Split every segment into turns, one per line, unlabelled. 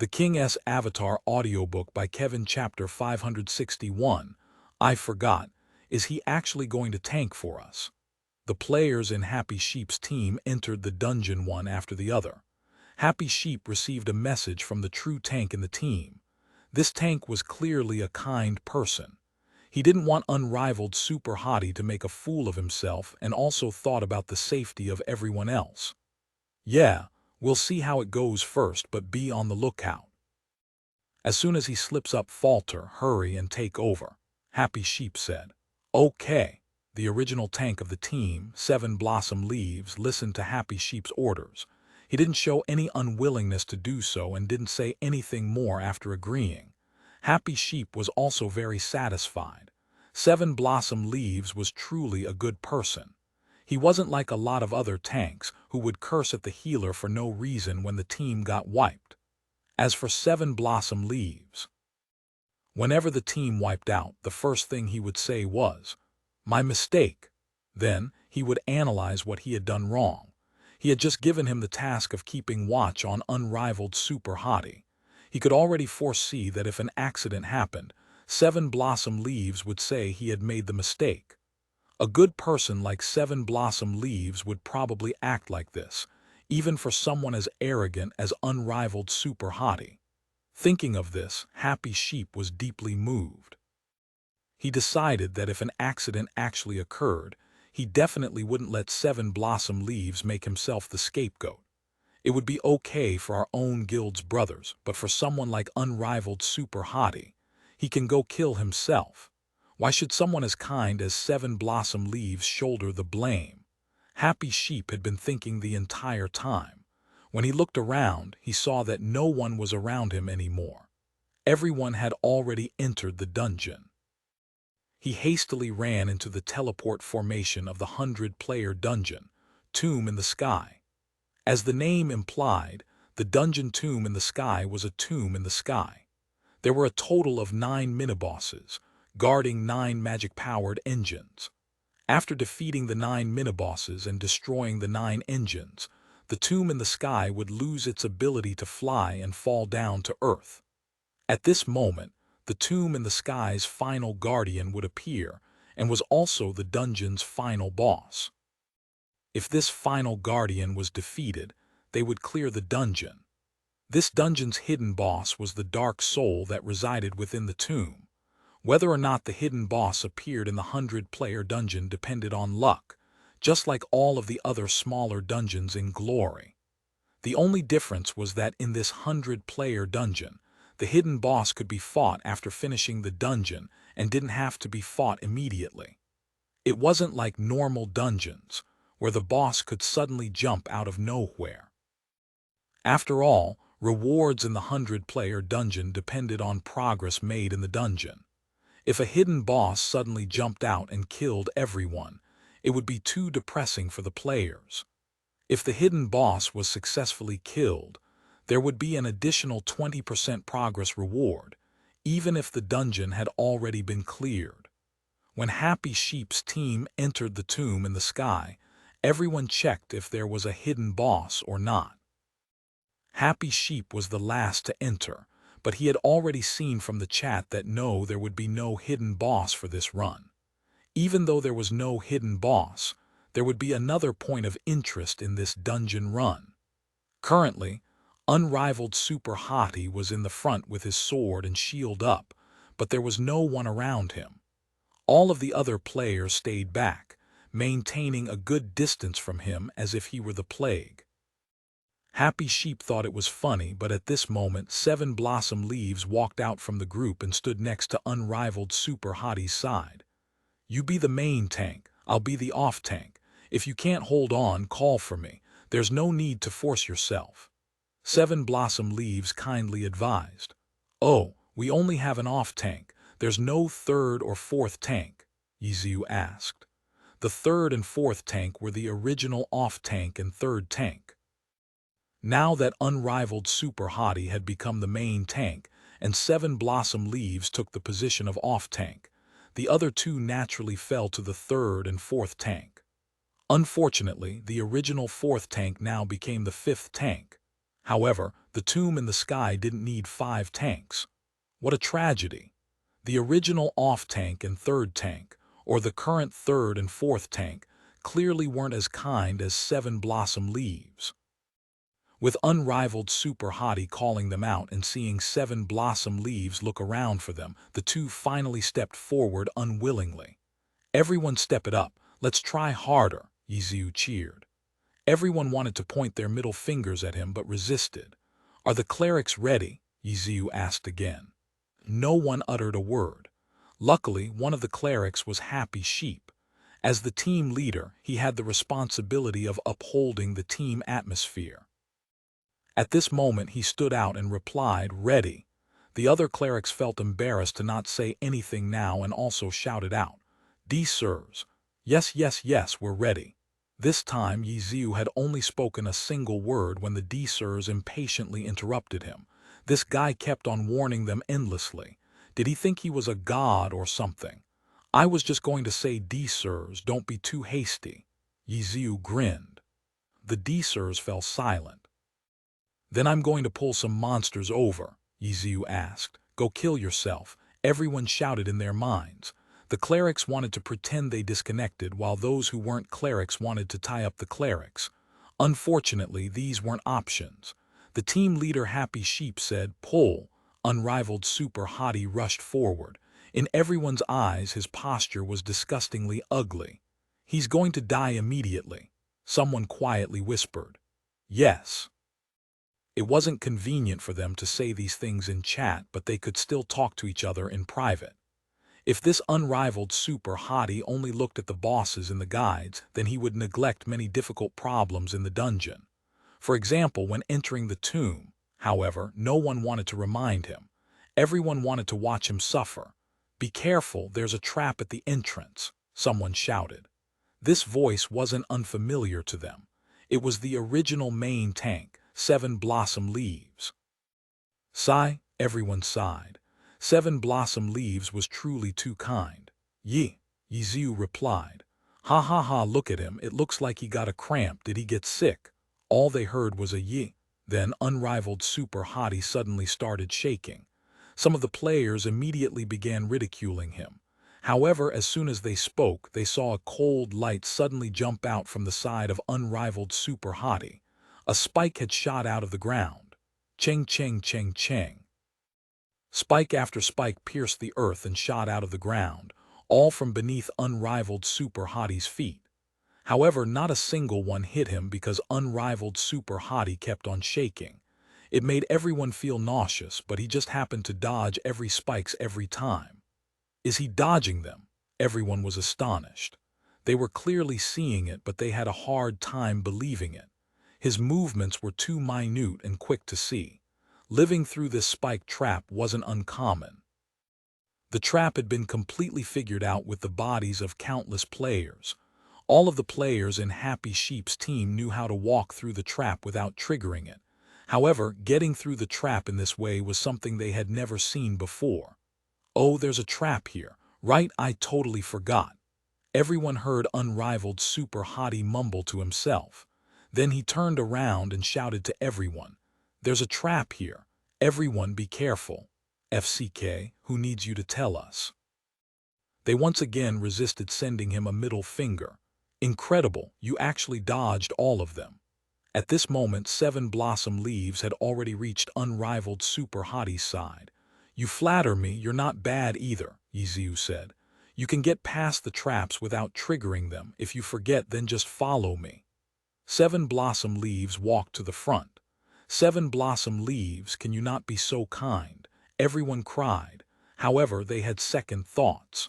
The King's Avatar audiobook by Kevin Chapter 561, I Forgot, is he actually going to tank for us? The players in Happy Sheep's team entered the dungeon one after the other. Happy Sheep received a message from the true tank in the team. This tank was clearly a kind person. He didn't want unrivaled Super Hottie to make a fool of himself and also thought about the safety of everyone else. Yeah, we'll see how it goes first, but be on the lookout. As soon as he slips up, falter, hurry, and take over, Happy Sheep said. Okay. The original tank of the team, Seven Blossom Leaves, listened to Happy Sheep's orders. He didn't show any unwillingness to do so and didn't say anything more after agreeing. Happy Sheep was also very satisfied. Seven Blossom Leaves was truly a good person. He wasn't like a lot of other tanks who would curse at the healer for no reason when the team got wiped. As for Seven Blossom Leaves, whenever the team wiped out, the first thing he would say was, "My mistake." Then he would analyze what he had done wrong. He had just given him the task of keeping watch on unrivaled Super Hottie. He could already foresee that if an accident happened, Seven Blossom Leaves would say he had made the mistake. A good person like Seven Blossom Leaves would probably act like this, even for someone as arrogant as unrivaled Super Hottie. Thinking of this, Happy Sheep was deeply moved. He decided that if an accident actually occurred, he definitely wouldn't let Seven Blossom Leaves make himself the scapegoat. It would be okay for our own guild's brothers, but for someone like unrivaled Super Hottie, he can go kill himself. Why should someone as kind as Seven Blossom Leaves shoulder the blame? Happy Sheep had been thinking the entire time. When he looked around, he saw that no one was around him anymore. Everyone had already entered the dungeon. He hastily ran into the teleport formation of the 100-player dungeon, Tomb in the Sky. As the name implied, the dungeon Tomb in the Sky was a tomb in the sky. There were a total of 9 minibosses, guarding 9 magic-powered engines. After defeating the 9 minibosses and destroying the 9 engines, the Tomb in the Sky would lose its ability to fly and fall down to Earth. At this moment, the Tomb in the Sky's final guardian would appear and was also the dungeon's final boss. If this final guardian was defeated, they would clear the dungeon. This dungeon's hidden boss was the dark soul that resided within the tomb. Whether or not the hidden boss appeared in the 100-player dungeon depended on luck, just like all of the other smaller dungeons in Glory. The only difference was that in this 100-player dungeon, the hidden boss could be fought after finishing the dungeon and didn't have to be fought immediately. It wasn't like normal dungeons, where the boss could suddenly jump out of nowhere. After all, rewards in the 100-player dungeon depended on progress made in the dungeon. If a hidden boss suddenly jumped out and killed everyone, it would be too depressing for the players. If the hidden boss was successfully killed, there would be an additional 20% progress reward, even if the dungeon had already been cleared. When Happy Sheep's team entered the Tomb in the Sky, everyone checked if there was a hidden boss or not. Happy Sheep was the last to enter, but he had already seen from the chat that no, there would be no hidden boss for this run. Even though there was no hidden boss, there would be another point of interest in this dungeon run. Currently, unrivaled Super Hottie was in the front with his sword and shield up, but there was no one around him. All of the other players stayed back, maintaining a good distance from him as if he were the plague. Happy Sheep thought it was funny, but at this moment Seven Blossom Leaves walked out from the group and stood next to unrivaled Super Hottie's side. "You be the main tank, I'll be the off tank. If you can't hold on, call for me. There's no need to force yourself," Seven Blossom Leaves kindly advised. "Oh, we only have an off tank. There's no third or fourth tank?" Ye Xiu asked. The third and fourth tank were the original off tank and third tank. Now that unrivaled Super Hottie had become the main tank and Seven Blossom Leaves took the position of off tank, the other two naturally fell to the third and fourth tank. Unfortunately, the original fourth tank now became the fifth tank. However, The tomb in the sky didn't need 5 tanks. What a tragedy. The original off-tank and third tank, or the current third and fourth tank, clearly weren't as kind as 7 blossom leaves. With unrivaled super hottie calling them out and seeing 7 blossom leaves look around for them, the two finally stepped forward unwillingly. "Everyone step it up, let's try harder," Ye Xiu cheered. Everyone wanted to point their middle fingers at him but resisted. "Are the clerics ready?" Ye Xiu asked again. No one uttered a word. Luckily, one of the clerics was Happy Sheep. As the team leader, he had the responsibility of upholding the team atmosphere. At this moment he stood out and replied, "Ready." The other clerics felt embarrassed to not say anything now and also shouted out, "D sirs." "Yes, yes, yes, we're ready." This time Ye Xiu had only spoken a single word when the D sirs impatiently interrupted him. This guy kept on warning them endlessly. Did he think he was a god or something? "I was just going to say, D sirs, don't be too hasty." Ye Xiu grinned. The D sirs fell silent. "Then I'm going to pull some monsters over," Ye Xiu asked. "Go kill yourself," everyone shouted in their minds. The clerics wanted to pretend they disconnected, while those who weren't clerics wanted to tie up the clerics. Unfortunately, these weren't options. The team leader Happy Sheep said, "Pull." Unrivaled super hottie rushed forward. In everyone's eyes, his posture was disgustingly ugly. "He's going to die immediately," someone quietly whispered. Yes. It wasn't convenient for them to say these things in chat, but they could still talk to each other in private. If this unrivaled super hottie only looked at the bosses in the guides, then he would neglect many difficult problems in the dungeon. For example, when entering the tomb, however, no one wanted to remind him. Everyone wanted to watch him suffer. "Be careful, there's a trap at the entrance," someone shouted. This voice wasn't unfamiliar to them. It was the original main tank, 7 blossom leaves. Sigh, everyone sighed. 7 blossom leaves was truly too kind. Ye Xiu replied. "Ha ha ha, look at him, it looks like he got a cramp, did he get sick?" All they heard was a ye. Then unrivaled super hottie suddenly started shaking. Some of the players immediately began ridiculing him. However, as soon as they spoke, they saw a cold light suddenly jump out from the side of unrivaled super hottie. A spike had shot out of the ground. Cheng cheng cheng cheng. Spike after spike pierced the earth and shot out of the ground, all from beneath unrivaled super hottie's feet. However, not a single one hit him because unrivaled super hottie kept on shaking. It made everyone feel nauseous, but he just happened to dodge every spikes every time. Is he dodging them? Everyone was astonished. They were clearly seeing it, but they had a hard time believing it. His movements were too minute and quick to see. Living through this spike trap wasn't uncommon. The trap had been completely figured out with the bodies of countless players. All of the players in Happy Sheep's team knew how to walk through the trap without triggering it. However, getting through the trap in this way was something they had never seen before. "Oh, there's a trap here, right? I totally forgot." Everyone heard unrivaled super hottie mumble to himself. Then he turned around and shouted to everyone, "There's a trap here. Everyone be careful. FCK, who needs you to tell us?" They once again resisted sending him a middle finger. "Incredible, you actually dodged all of them." At this moment, 7 blossom leaves had already reached unrivaled super hottie's side. "You flatter me, you're not bad either," Ye Xiu said. "You can get past the traps without triggering them. If you forget, then just follow me." 7 blossom leaves walked to the front. "7 blossom leaves, can you not be so kind?" Everyone cried. However, they had second thoughts.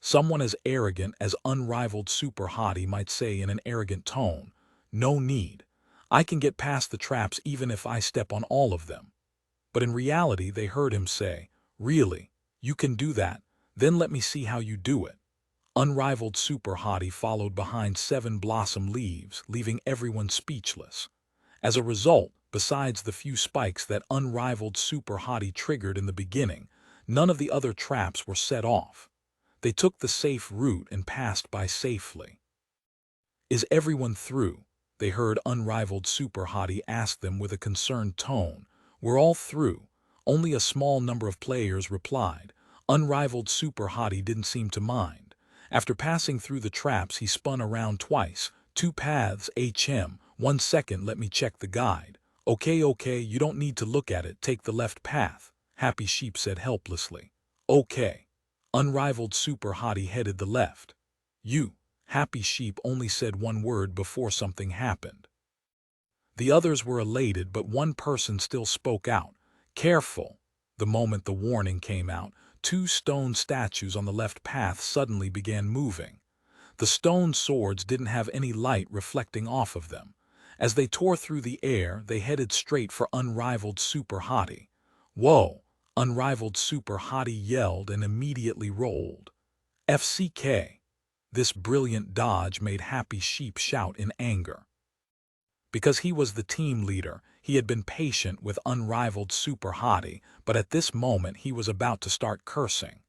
Someone as arrogant as unrivaled super hottie might say in an arrogant tone, "No need. I can get past the traps even if I step on all of them." But in reality, they heard him say, "Really? You can do that? Then let me see how you do it." Unrivaled super hottie followed behind 7 blossom leaves, leaving everyone speechless. As a result, besides the few spikes that unrivaled super hottie triggered in the beginning, none of the other traps were set off. They took the safe route and passed by safely. "Is everyone through?" they heard unrivaled super hottie ask them with a concerned tone. We're all through. Only a small number of players replied. Unrivaled super hottie didn't seem to mind. After passing through the traps, he spun around twice. 2 paths, HM. 1 second, let me check the guide. Okay, you don't need to look at it. Take the left path, Happy Sheep said helplessly. Okay. Unrivaled super hottie headed the left. You, Happy Sheep only said one word before something happened. The others were elated, but one person still spoke out. Careful. The moment the warning came out, 2 stone statues on the left path suddenly began moving. The stone swords didn't have any light reflecting off of them. As they tore through the air, they headed straight for unrivaled super hottie. Whoa! Unrivaled super hottie yelled and immediately rolled. FCK. This brilliant dodge made Happy Sheep shout in anger. Because he was the team leader, he had been patient with unrivaled super hottie, but at this moment he was about to start cursing.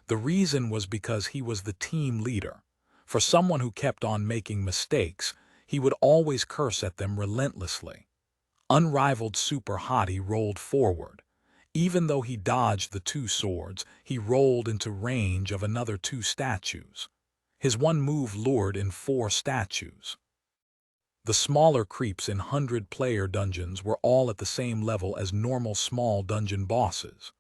The reason was because he was the team leader. For someone who kept on making mistakes, he would always curse at them relentlessly. Unrivaled super hottie rolled forward. Even though he dodged the 2 swords, he rolled into range of another 2 statues. His one move lured in 4 statues. The smaller creeps in 100-player dungeons were all at the same level as normal small dungeon bosses.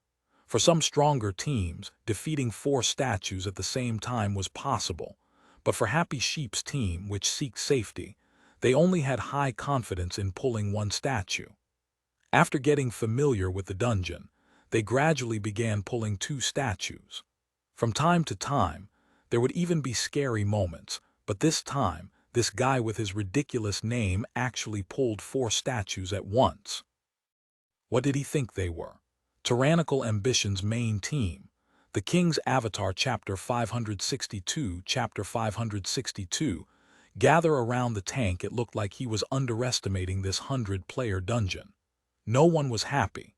For some stronger teams, defeating 4 statues at the same time was possible, but for Happy Sheep's team, which seeked safety, they only had high confidence in pulling 1 statue. After getting familiar with the dungeon, they gradually began pulling 2 statues. From time to time, there would even be scary moments, but this time, this guy with his ridiculous name actually pulled 4 statues at once. What did he think they were? Tyrannical Ambition's main team. The King's Avatar Chapter 562. Chapter 562. Gather around the tank. It looked like he was underestimating this 100-player dungeon. No one was happy.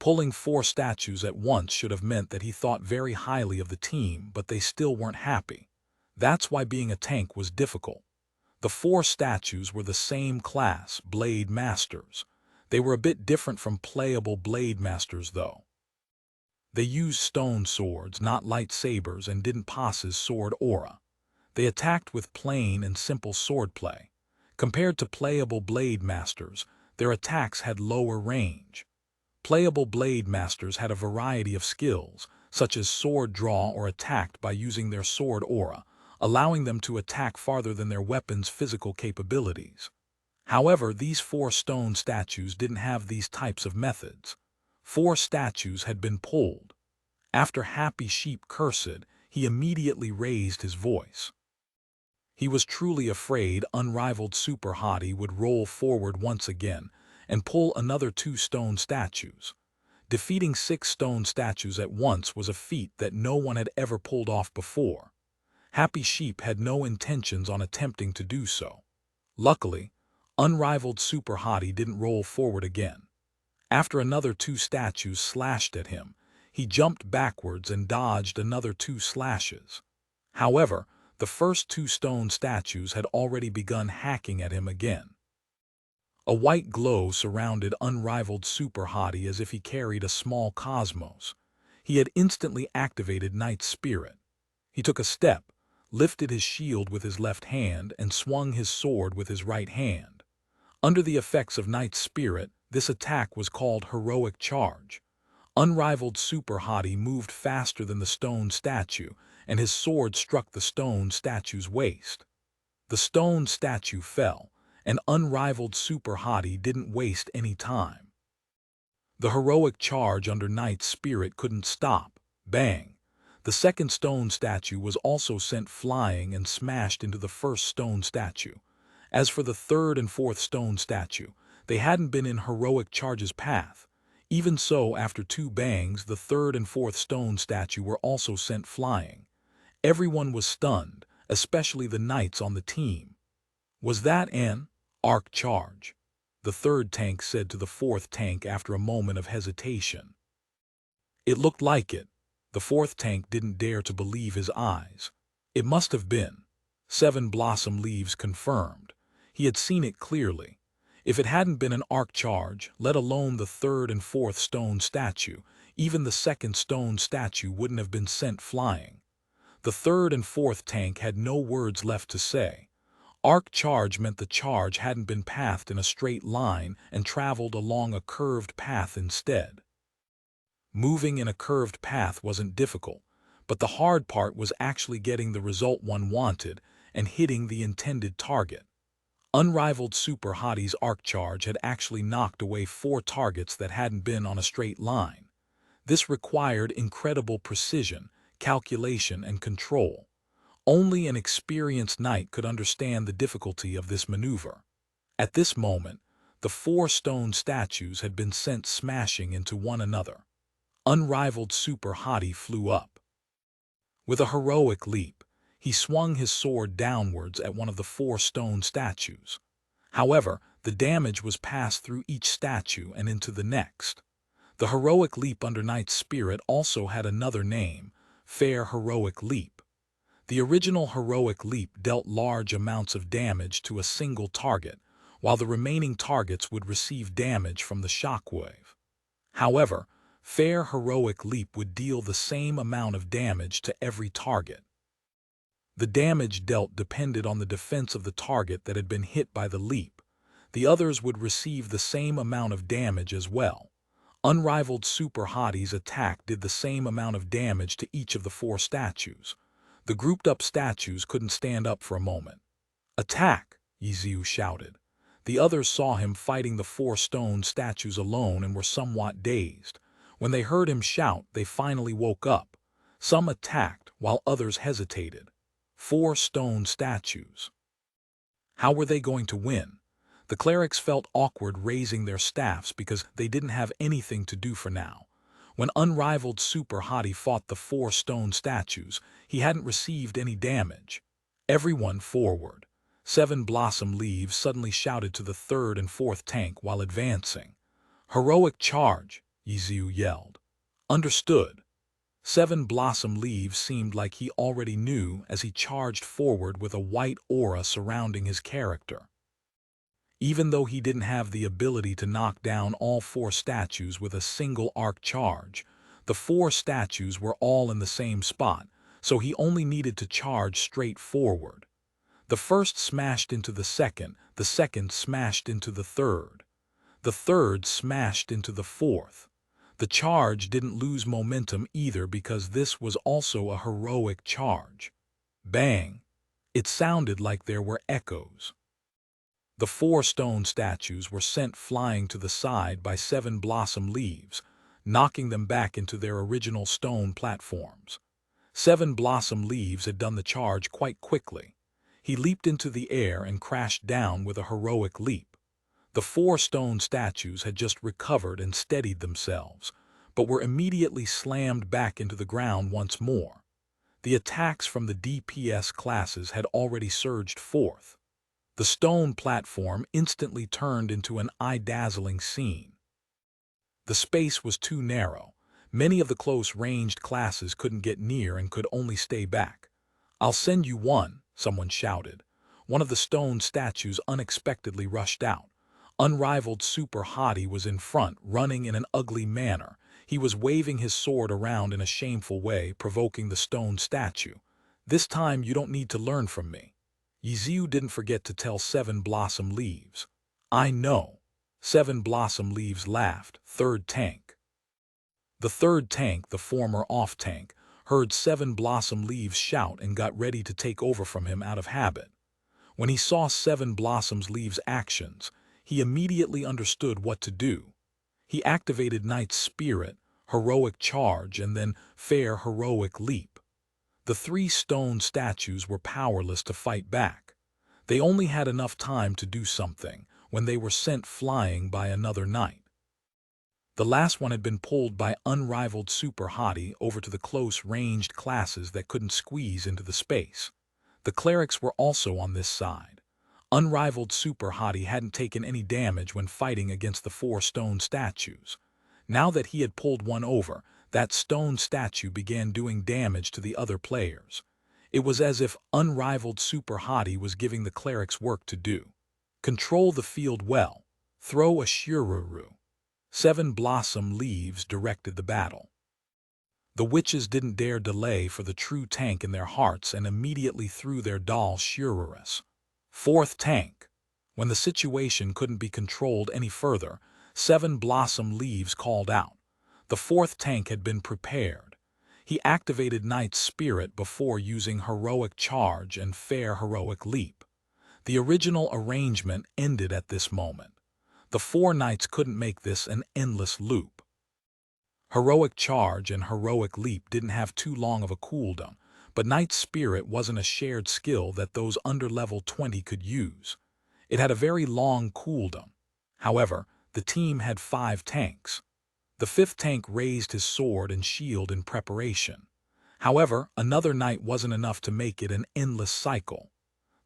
Pulling 4 statues at once should have meant that he thought very highly of the team, but they still weren't happy. That's why being a tank was difficult. The 4 statues were the same class, Blade Masters. They were a bit different from playable Blade Masters, though. They used stone swords, not lightsabers, and didn't possess sword aura. They attacked with plain and simple swordplay. Compared to playable Blade Masters, their attacks had lower range. Playable Blade Masters had a variety of skills, such as sword draw or attacked by using their sword aura, allowing them to attack farther than their weapon's physical capabilities. However, these 4 stone statues didn't have these types of methods. 4 statues had been pulled. After Happy Sheep cursed, he immediately raised his voice. He was truly afraid unrivaled super hottie would roll forward once again and pull another 2 stone statues. Defeating 6 stone statues at once was a feat that no one had ever pulled off before. Happy Sheep had no intentions on attempting to do so. Luckily, unrivaled super hottie didn't roll forward again. After another 2 statues slashed at him, he jumped backwards and dodged another 2 slashes. However, the first 2 stone statues had already begun hacking at him again. A white glow surrounded unrivaled super hottie as if he carried a small cosmos. He had instantly activated Knight's Spirit. He took a step, lifted his shield with his left hand, and swung his sword with his right hand. Under the effects of Knight's Spirit, this attack was called Heroic Charge. Unrivaled super hottie moved faster than the stone statue, and his sword struck the stone statue's waist. The stone statue fell, and unrivaled super hottie didn't waste any time. The heroic charge under Knight's Spirit couldn't stop. Bang! The second stone statue was also sent flying and smashed into the first stone statue. As for the third and fourth stone statue, they hadn't been in heroic charge's path. Even so, after 2 bangs, the third and fourth stone statue were also sent flying. Everyone was stunned, especially the knights on the team. Was that an arc charge? The third tank said to the fourth tank after a moment of hesitation. It looked like it. The fourth tank didn't dare to believe his eyes. It must have been. 7 Blossom Leaves confirmed. He had seen it clearly. If it hadn't been an arc charge, let alone the third and fourth stone statue, even the second stone statue wouldn't have been sent flying. The third and fourth tank had no words left to say. Arc charge meant the charge hadn't been pathed in a straight line and traveled along a curved path instead. Moving in a curved path wasn't difficult, but the hard part was actually getting the result one wanted and hitting the intended target. Unrivaled Super Hottie's arc charge had actually knocked away 4 targets that hadn't been on a straight line. This required incredible precision, calculation, and control. Only an experienced knight could understand the difficulty of this maneuver. At this moment, the 4 stone statues had been sent smashing into one another. Unrivaled Super Hottie flew up. With a heroic leap, he swung his sword downwards at one of the 4 stone statues. However, the damage was passed through each statue and into the next. The heroic leap under Knight's spirit also had another name, Fair Heroic Leap. The original heroic leap dealt large amounts of damage to a single target, while the remaining targets would receive damage from the shockwave. However, Fair Heroic Leap would deal the same amount of damage to every target. The damage dealt depended on the defense of the target that had been hit by the leap. The others would receive the same amount of damage as well. Unrivaled Super Hottie's attack did the same amount of damage to each of the 4 statues. The grouped-up statues couldn't stand up for a moment. "Attack!" Ye Xiu shouted. The others saw him fighting the 4 stone statues alone and were somewhat dazed. When they heard him shout, they finally woke up. Some attacked, while others hesitated. 4 stone statues. How were they going to win? The clerics felt awkward raising their staffs because they didn't have anything to do for now. When Unrivaled Super Hottie fought the 4 stone statues, he hadn't received any damage. "Everyone forward!" 7 Blossom Leaves suddenly shouted to the 3rd and 4th tank while advancing. "Heroic charge!" Ye Xiu yelled. "Understood." 7 Blossom Leaves seemed like he already knew as he charged forward with a white aura surrounding his character. Even though he didn't have the ability to knock down all 4 statues with a single arc charge, the 4 statues were all in the same spot, so he only needed to charge straight forward. The first smashed into the second smashed into the third smashed into the 4th. The charge didn't lose momentum either because this was also a heroic charge. Bang! It sounded like there were echoes. The 4 stone statues were sent flying to the side by 7 Blossom Leaves, knocking them back into their original stone platforms. 7 Blossom Leaves had done the charge quite quickly. He leaped into the air and crashed down with a heroic leap. The 4 stone statues had just recovered and steadied themselves, but were immediately slammed back into the ground once more. The attacks from the DPS classes had already surged forth. The stone platform instantly turned into an eye-dazzling scene. The space was too narrow. Many of the close-ranged classes couldn't get near and could only stay back. "I'll send you one," someone shouted. One of the stone statues unexpectedly rushed out. Unrivaled Super Hottie was in front, running in an ugly manner. He was waving his sword around in a shameful way, provoking the stone statue. "This time you don't need to learn from me." Ye Xiu didn't forget to tell 7 Blossom Leaves. "I know." 7 Blossom Leaves laughed. 3rd tank. The 3rd tank, the former off-tank, heard 7 Blossom Leaves shout and got ready to take over from him out of habit. When he saw 7 Blossom Leaves' actions, he immediately understood what to do. He activated Knight's Spirit, Heroic Charge, and then Fair Heroic Leap. The 3 stone statues were powerless to fight back. They only had enough time to do something when they were sent flying by another knight. The last one had been pulled by Unrivaled Super Hottie over to the close-ranged classes that couldn't squeeze into the space. The clerics were also on this side. Unrivaled Super Hottie hadn't taken any damage when fighting against the 4 stone statues. Now that he had pulled one over, that stone statue began doing damage to the other players. It was as if Unrivaled Super Hottie was giving the clerics work to do. Control the field well. Throw a shururu. 7 blossom leaves directed the battle. The witches didn't dare delay for the true tank in their hearts and immediately threw their doll shururus. 4th tank. When the situation couldn't be controlled any further, 7 blossom leaves called out. The 4th tank had been prepared. He activated Knight's Spirit before using Heroic Charge and Fair Heroic Leap. The original arrangement ended at this moment. The 4 knights couldn't make this an endless loop. Heroic Charge and Heroic Leap didn't have too long of a cooldown, but Knight's Spirit wasn't a shared skill that those under level 20 could use. It had a very long cooldown. However, the team had 5 tanks. The 5th tank raised his sword and shield in preparation. However, another knight wasn't enough to make it an endless cycle.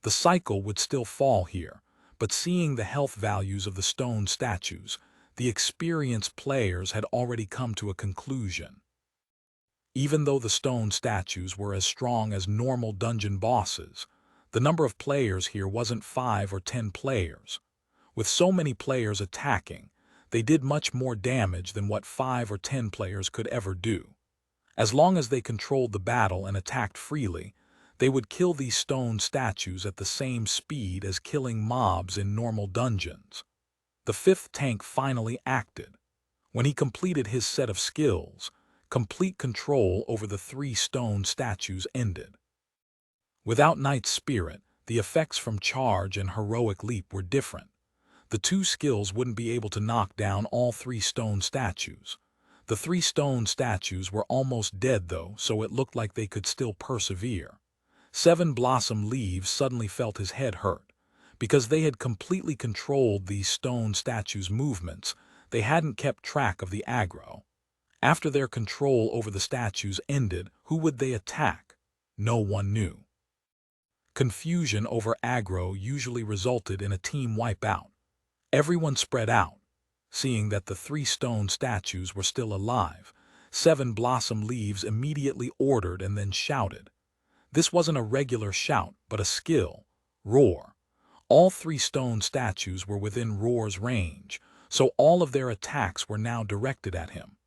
The cycle would still fall here, but seeing the health values of the stone statues, the experienced players had already come to a conclusion. Even though the stone statues were as strong as normal dungeon bosses, the number of players here wasn't 5 or 10 players. With so many players attacking, they did much more damage than what 5 or 10 players could ever do. As long as they controlled the battle and attacked freely, they would kill these stone statues at the same speed as killing mobs in normal dungeons. The 5th tank finally acted. When he completed his set of skills, complete control over the 3 stone statues ended. Without Knight's Spirit, the effects from Charge and Heroic Leap were different. The 2 skills wouldn't be able to knock down all 3 stone statues. The 3 stone statues were almost dead though, so it looked like they could still persevere. 7 blossom leaves suddenly felt his head hurt. Because they had completely controlled these stone statues' movements, they hadn't kept track of the aggro. After their control over the statues ended, who would they attack? No one knew. Confusion over aggro usually resulted in a team wipeout. Everyone spread out. Seeing that the 3 stone statues were still alive, 7 blossom leaves immediately ordered and then shouted. This wasn't a regular shout, but a skill. Roar. All 3 stone statues were within Roar's range, so all of their attacks were now directed at him.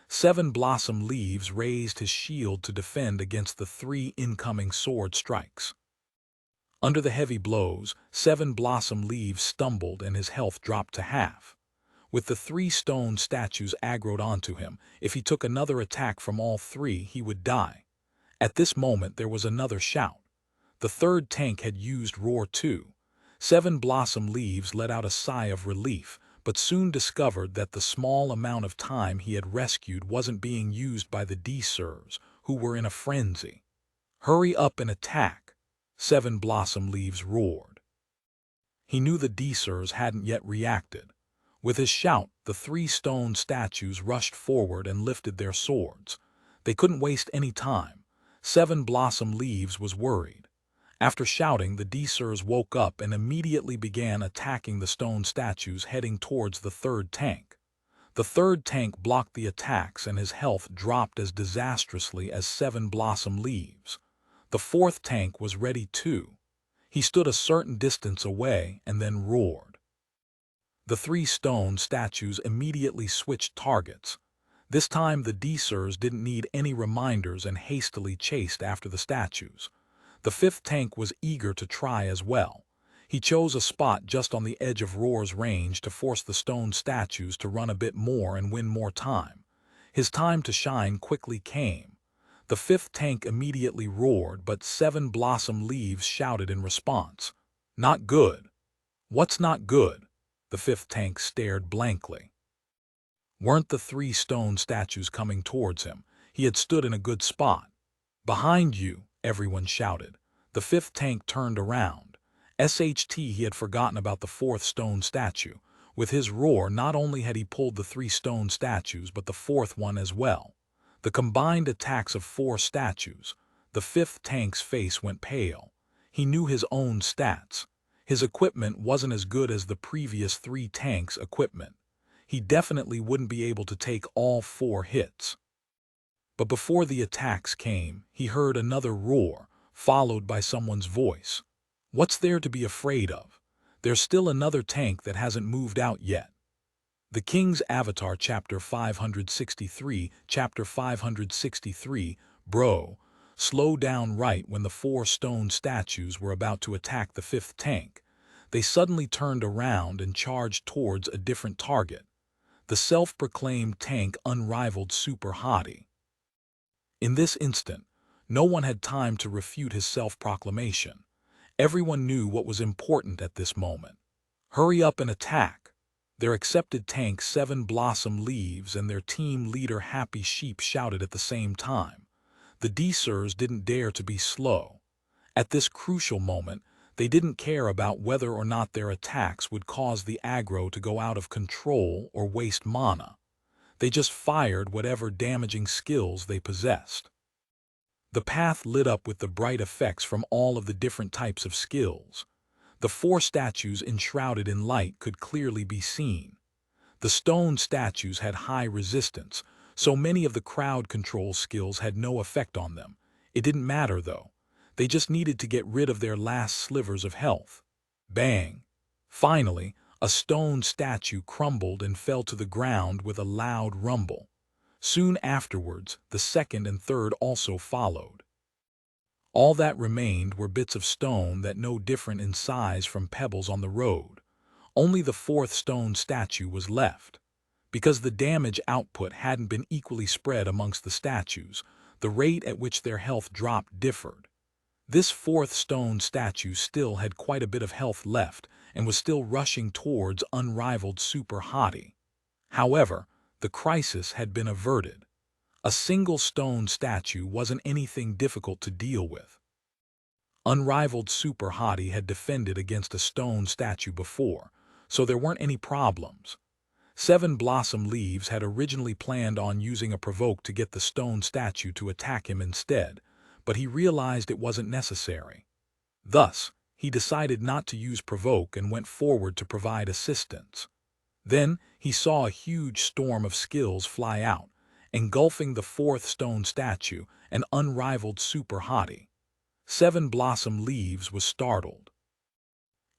7 blossom leaves raised his shield to defend against the 3 incoming sword strikes. Under the heavy blows, 7 blossom leaves stumbled and his health dropped to half. With the 3 stone statues aggroed onto him, if he took another attack from all 3, he would die. At this moment there was another shout. The 3rd tank had used Roar too. 7 blossom leaves let out a sigh of relief, but soon discovered that the small amount of time he had rescued wasn't being used by the devises, who were in a frenzy. Hurry up and attack, 7 blossom leaves roared. He knew the devises hadn't yet reacted. With his shout, the 3 stone statues rushed forward and lifted their swords. They couldn't waste any time. 7 blossom leaves was worried. After shouting, the devises woke up and immediately began attacking the stone statues heading towards the 3rd tank. The 3rd tank blocked the attacks and his health dropped as disastrously as 7 blossom leaves. The 4th tank was ready too. He stood a certain distance away and then roared. The 3 stone statues immediately switched targets. This time the devises didn't need any reminders and hastily chased after the statues. The 5th tank was eager to try as well. He chose a spot just on the edge of Roar's range to force the stone statues to run a bit more and win more time. His time to shine quickly came. The 5th tank immediately roared, but 7 blossom leaves shouted in response. Not good. What's not good? The 5th tank stared blankly. Weren't the 3 stone statues coming towards him? He had stood in a good spot. Behind you, everyone shouted. The 5th tank turned around. He had forgotten about the 4th stone statue. With his roar, not only had he pulled the 3 stone statues, but the 4th one as well. The combined attacks of 4 statues. The 5th tank's face went pale. He knew his own stats. His equipment wasn't as good as the previous 3 tanks' equipment. He definitely wouldn't be able to take all 4 hits. But before the attacks came, he heard another roar, followed by someone's voice. What's there to be afraid of? There's still another tank that hasn't moved out yet. The King's Avatar, Chapter 563, Chapter 563, Bro, slow down right when the 4 stone statues were about to attack the 5th tank. They suddenly turned around and charged towards a different target, the self-proclaimed tank unrivaled super hottie. In this instant, no one had time to refute his self-proclamation. Everyone knew what was important at this moment. Hurry up and attack. Their accepted tank 7 Blossom Leaves and their team leader Happy Sheep shouted at the same time. The D-Sirs didn't dare to be slow. At this crucial moment, they didn't care about whether or not their attacks would cause the aggro to go out of control or waste mana. They just fired whatever damaging skills they possessed. The path lit up with the bright effects from all of the different types of skills. The 4 statues enshrouded in light could clearly be seen. The stone statues had high resistance, so many of the crowd control skills had no effect on them. It didn't matter though. They just needed to get rid of their last slivers of health. Bang! Finally, a stone statue crumbled and fell to the ground with a loud rumble. Soon afterwards, the 2nd and 3rd also followed. All that remained were bits of stone that no different in size from pebbles on the road. Only the 4th stone statue was left. Because the damage output hadn't been equally spread amongst the statues, the rate at which their health dropped differed. This 4th stone statue still had quite a bit of health left and was still rushing towards unrivaled super hottie. However, the crisis had been averted. A single stone statue wasn't anything difficult to deal with. Unrivaled super hottie had defended against a stone statue before, so there weren't any problems. 7 Blossom Leaves had originally planned on using a provoke to get the stone statue to attack him instead, but he realized it wasn't necessary. Thus, he decided not to use provoke and went forward to provide assistance. Then, he saw a huge storm of skills fly out, engulfing the 4th stone statue, an unrivaled super hottie. 7 Blossom Leaves was startled.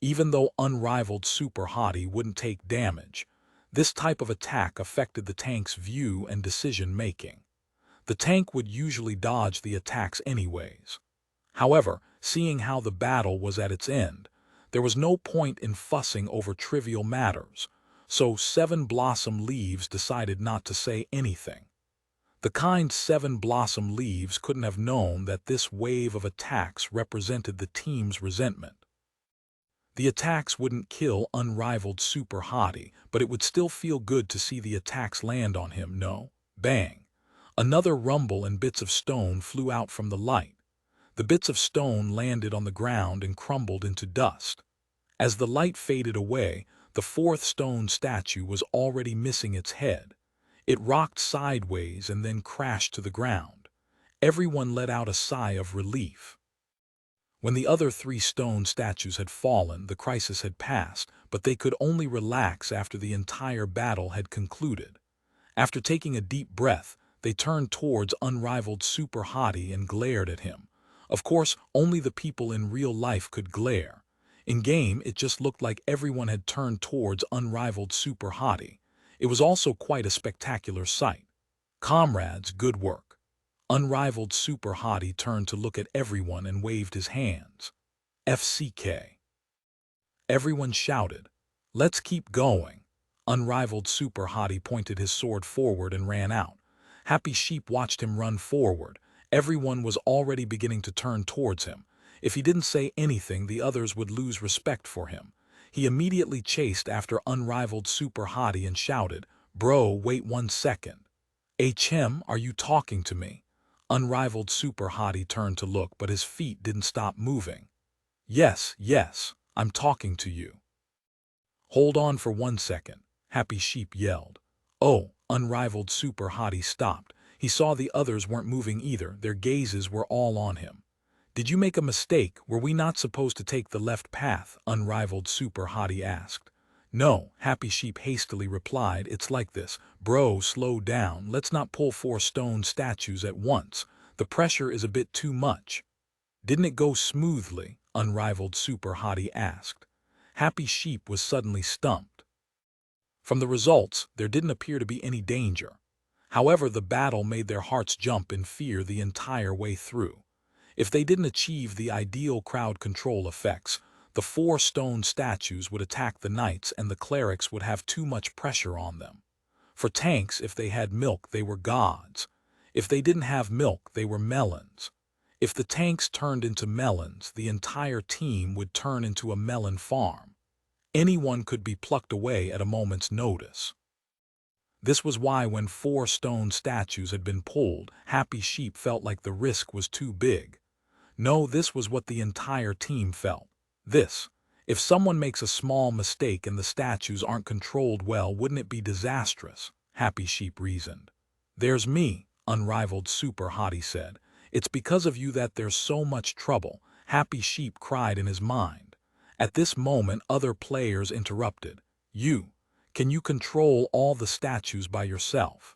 Even though unrivaled super hottie wouldn't take damage, this type of attack affected the tank's view and decision-making. The tank would usually dodge the attacks anyways. However, seeing how the battle was at its end, there was no point in fussing over trivial matters, so 7 Blossom Leaves decided not to say anything. The kind 7 Blossom Leaves couldn't have known that this wave of attacks represented the team's resentment. The attacks wouldn't kill unrivaled super hottie, but it would still feel good to see the attacks land on him, no? Bang! Another rumble and bits of stone flew out from the light. The bits of stone landed on the ground and crumbled into dust. As the light faded away, the 4th stone statue was already missing its head. It rocked sideways and then crashed to the ground. Everyone let out a sigh of relief. When the other 3 stone statues had fallen, the crisis had passed, but they could only relax after the entire battle had concluded. After taking a deep breath, they turned towards unrivaled super hottie and glared at him. Of course, only the people in real life could glare. In-game, it just looked like everyone had turned towards unrivaled super hottie. It was also quite a spectacular sight. Comrades, good work. Unrivaled super hottie turned to look at everyone and waved his hands. FCK. Everyone shouted, "Let's keep going." Unrivaled super hottie pointed his sword forward and ran out. Happy Sheep watched him run forward. Everyone was already beginning to turn towards him. If he didn't say anything, the others would lose respect for him. He immediately chased after unrivaled super hottie and shouted, "Bro, wait 1 second. HM, are you talking to me?" Unrivaled super hottie turned to look, but his feet didn't stop moving. Yes, I'm talking to you." "Hold on for 1 second, Happy Sheep yelled. Oh, unrivaled super hottie stopped. He saw the others weren't moving either. Their gazes were all on him. "Did you make a mistake? Were we not supposed to take the left path?" Unrivaled super hottie asked. "No," Happy Sheep hastily replied. "It's like this. Bro, slow down. Let's not pull 4 stone statues at once. The pressure is a bit too much." "Didn't it go smoothly?" Unrivaled super hottie asked. Happy Sheep was suddenly stumped. From the results, there didn't appear to be any danger. However, the battle made their hearts jump in fear the entire way through. If they didn't achieve the ideal crowd control effects, the 4 stone statues would attack the knights and the clerics would have too much pressure on them. For tanks, if they had milk, they were gods. If they didn't have milk, they were melons. If the tanks turned into melons, the entire team would turn into a melon farm. Anyone could be plucked away at a moment's notice. This was why when 4 stone statues had been pulled, Happy Sheep felt like the risk was too big. No, this was what the entire team felt. If someone makes a small mistake and the statues aren't controlled well, wouldn't it be disastrous? Happy Sheep reasoned. There's me, unrivaled Super Hottie said. It's because of you that there's so much trouble, Happy Sheep cried in his mind. At this moment, other players interrupted. Can you control all the statues by yourself?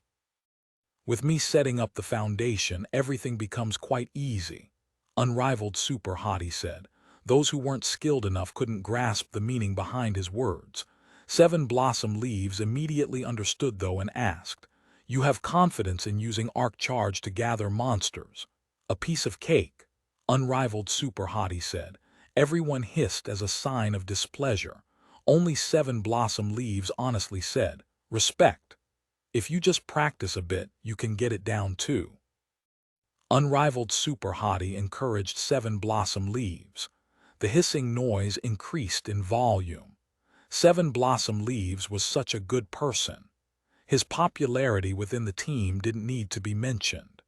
With me setting up the foundation, everything becomes quite easy, unrivaled Super Hottie said. Those who weren't skilled enough couldn't grasp the meaning behind his words. 7 Blossom Leaves immediately understood though and asked, "You have confidence in using Arc Charge to gather monsters?" "A piece of cake," unrivaled Super Hottie said. Everyone hissed as a sign of displeasure. Only 7 Blossom Leaves honestly said, "Respect. If you just practice a bit, you can get it down too." Unrivaled Super Hottie encouraged 7 Blossom Leaves. The hissing noise increased in volume. 7 Blossom Leaves was such a good person. His popularity within the team didn't need to be mentioned.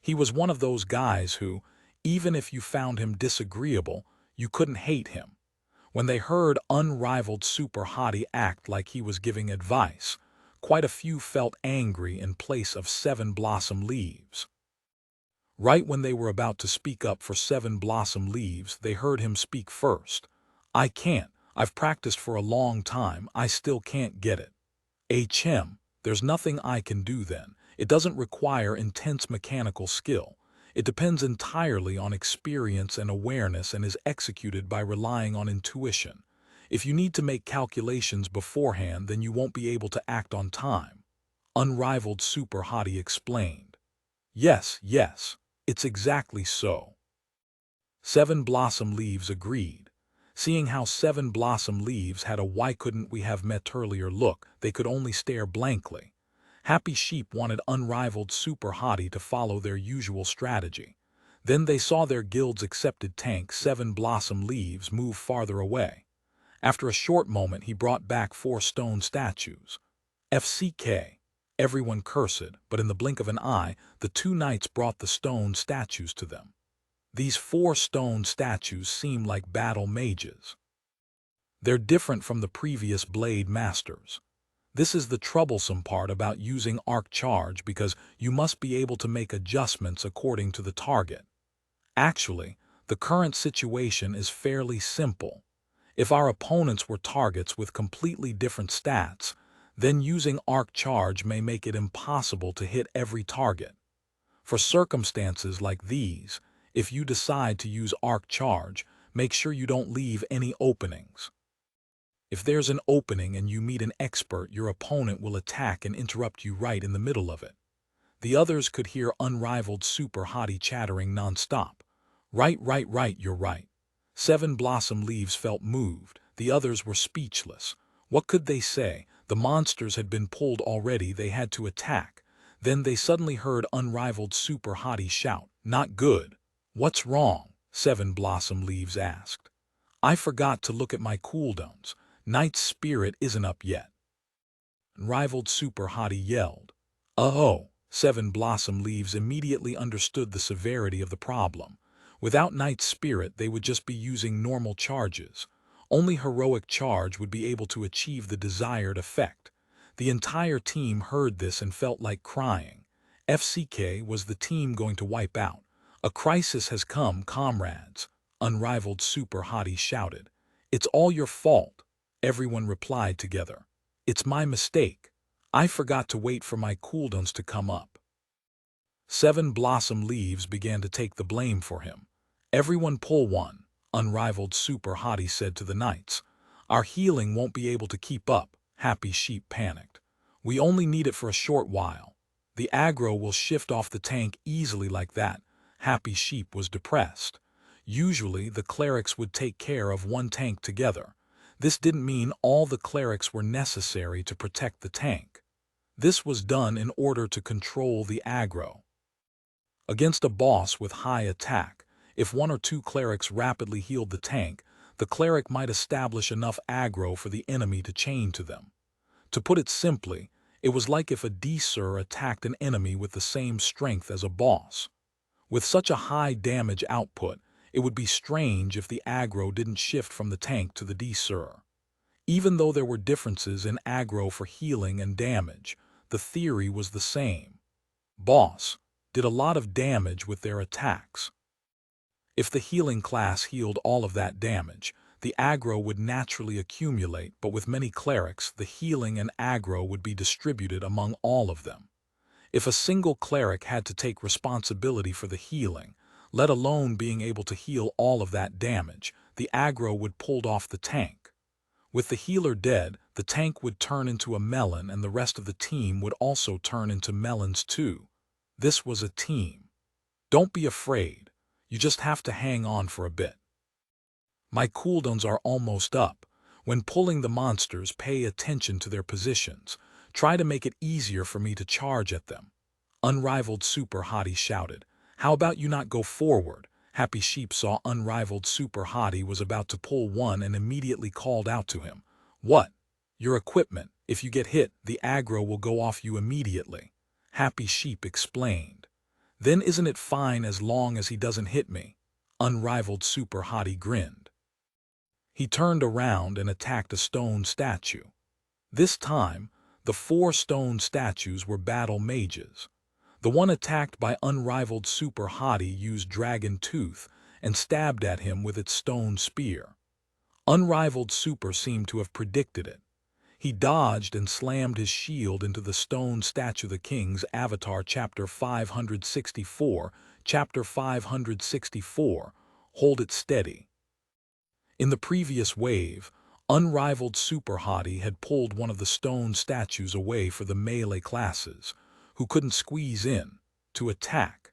He was one of those guys who, even if you found him disagreeable, you couldn't hate him. When they heard unrivaled Super Hottie act like he was giving advice, quite a few felt angry in place of 7 Blossom Leaves. Right when they were about to speak up for 7 Blossom Leaves, they heard him speak first. "I can't. I've practiced for a long time. I still can't get it." "Him, there's nothing I can do then. It doesn't require intense mechanical skill. It depends entirely on experience and awareness and is executed by relying on intuition. If you need to make calculations beforehand, then you won't be able to act on time," unrivaled Super Hottie explained. Yes, it's exactly so." 7 Blossom Leaves agreed. Seeing how 7 Blossom Leaves had a "why couldn't we have met earlier" look, they could only stare blankly. Happy Sheep wanted unrivaled Super Hottie to follow their usual strategy. Then they saw their guild's accepted tank 7 Blossom Leaves move farther away. After a short moment, he brought back 4 stone statues. FCK. Everyone cursed, but in the blink of an eye, the 2 knights brought the stone statues to them. These 4 stone statues seem like battle mages. They're different from the previous blade masters. This is the troublesome part about using Arc Charge because you must be able to make adjustments according to the target. Actually, the current situation is fairly simple. If our opponents were targets with completely different stats, then using Arc Charge may make it impossible to hit every target. For circumstances like these, if you decide to use Arc Charge, make sure you don't leave any openings. If there's an opening and you meet an expert, your opponent will attack and interrupt you right in the middle of it. The others could hear unrivaled Super Hottie chattering nonstop. Right, you're right." 7 Blossom Leaves felt moved. The others were speechless. What could they say? The monsters had been pulled already. They had to attack. Then they suddenly heard unrivaled Super Hottie shout, "Not good." "What's wrong?" 7 Blossom Leaves asked. "I forgot to look at my cooldowns. Knight's spirit isn't up yet." Unrivaled Super Hottie yelled. "Oh!" 7 Blossom Leaves immediately understood the severity of the problem. Without Knight's spirit, they would just be using normal charges. Only heroic charge would be able to achieve the desired effect. The entire team heard this and felt like crying. FCK was the team going to wipe out. "A crisis has come, comrades," unrivaled Super Hottie shouted. "It's all your fault." Everyone replied together. "It's my mistake. I forgot to wait for my cooldowns to come up." 7 Blossom Leaves began to take the blame for him. "Everyone pull one," unrivaled Super Hottie said to the knights. Our healing won't be able to keep up, Happy Sheep panicked. We only need it for a short while. The aggro will shift off the tank easily like that. Happy Sheep was depressed. Usually, the clerics would take care of one tank together. This didn't mean all the clerics were necessary to protect the tank. This was done in order to control the aggro. Against a boss with high attack, if one or two clerics rapidly healed the tank, the cleric might establish enough aggro for the enemy to chain to them. To put it simply, it was like if a devices attacked an enemy with the same strength as a boss. With such a high damage output, it would be strange if the aggro didn't shift from the tank to the devices. Even though there were differences in aggro for healing and damage, the theory was the same. Boss did a lot of damage with their attacks. If the healing class healed all of that damage, the aggro would naturally accumulate, but with many clerics, the healing and aggro would be distributed among all of them. If a single cleric had to take responsibility for the healing, let alone being able to heal all of that damage, the aggro would pull off the tank. With the healer dead, the tank would turn into a melon and the rest of the team would also turn into melons too. This was a team. Don't be afraid. You just have to hang on for a bit. My cooldowns are almost up. When pulling the monsters, pay attention to their positions. Try to make it easier for me to charge at them. Unrivaled Super Hottie shouted. How about you not go forward? Happy Sheep saw Unrivaled Super Hottie was about to pull one and immediately called out to him. What? Your equipment. If you get hit, the aggro will go off you immediately. Happy Sheep explained. Then isn't it fine as long as he doesn't hit me? Unrivaled Super Hottie grinned. He turned around and attacked a stone statue. This time, the 4 stone statues were battle mages. The one attacked by Unrivaled Super Hottie used Dragon Tooth and stabbed at him with its stone spear. Unrivaled Super seemed to have predicted it. He dodged and slammed his shield into the stone statue. The King's Avatar, Chapter 564, Chapter 564, Hold It Steady. In the previous wave, Unrivaled Super Hottie had pulled one of the stone statues away for the melee classes, who couldn't squeeze in, to attack.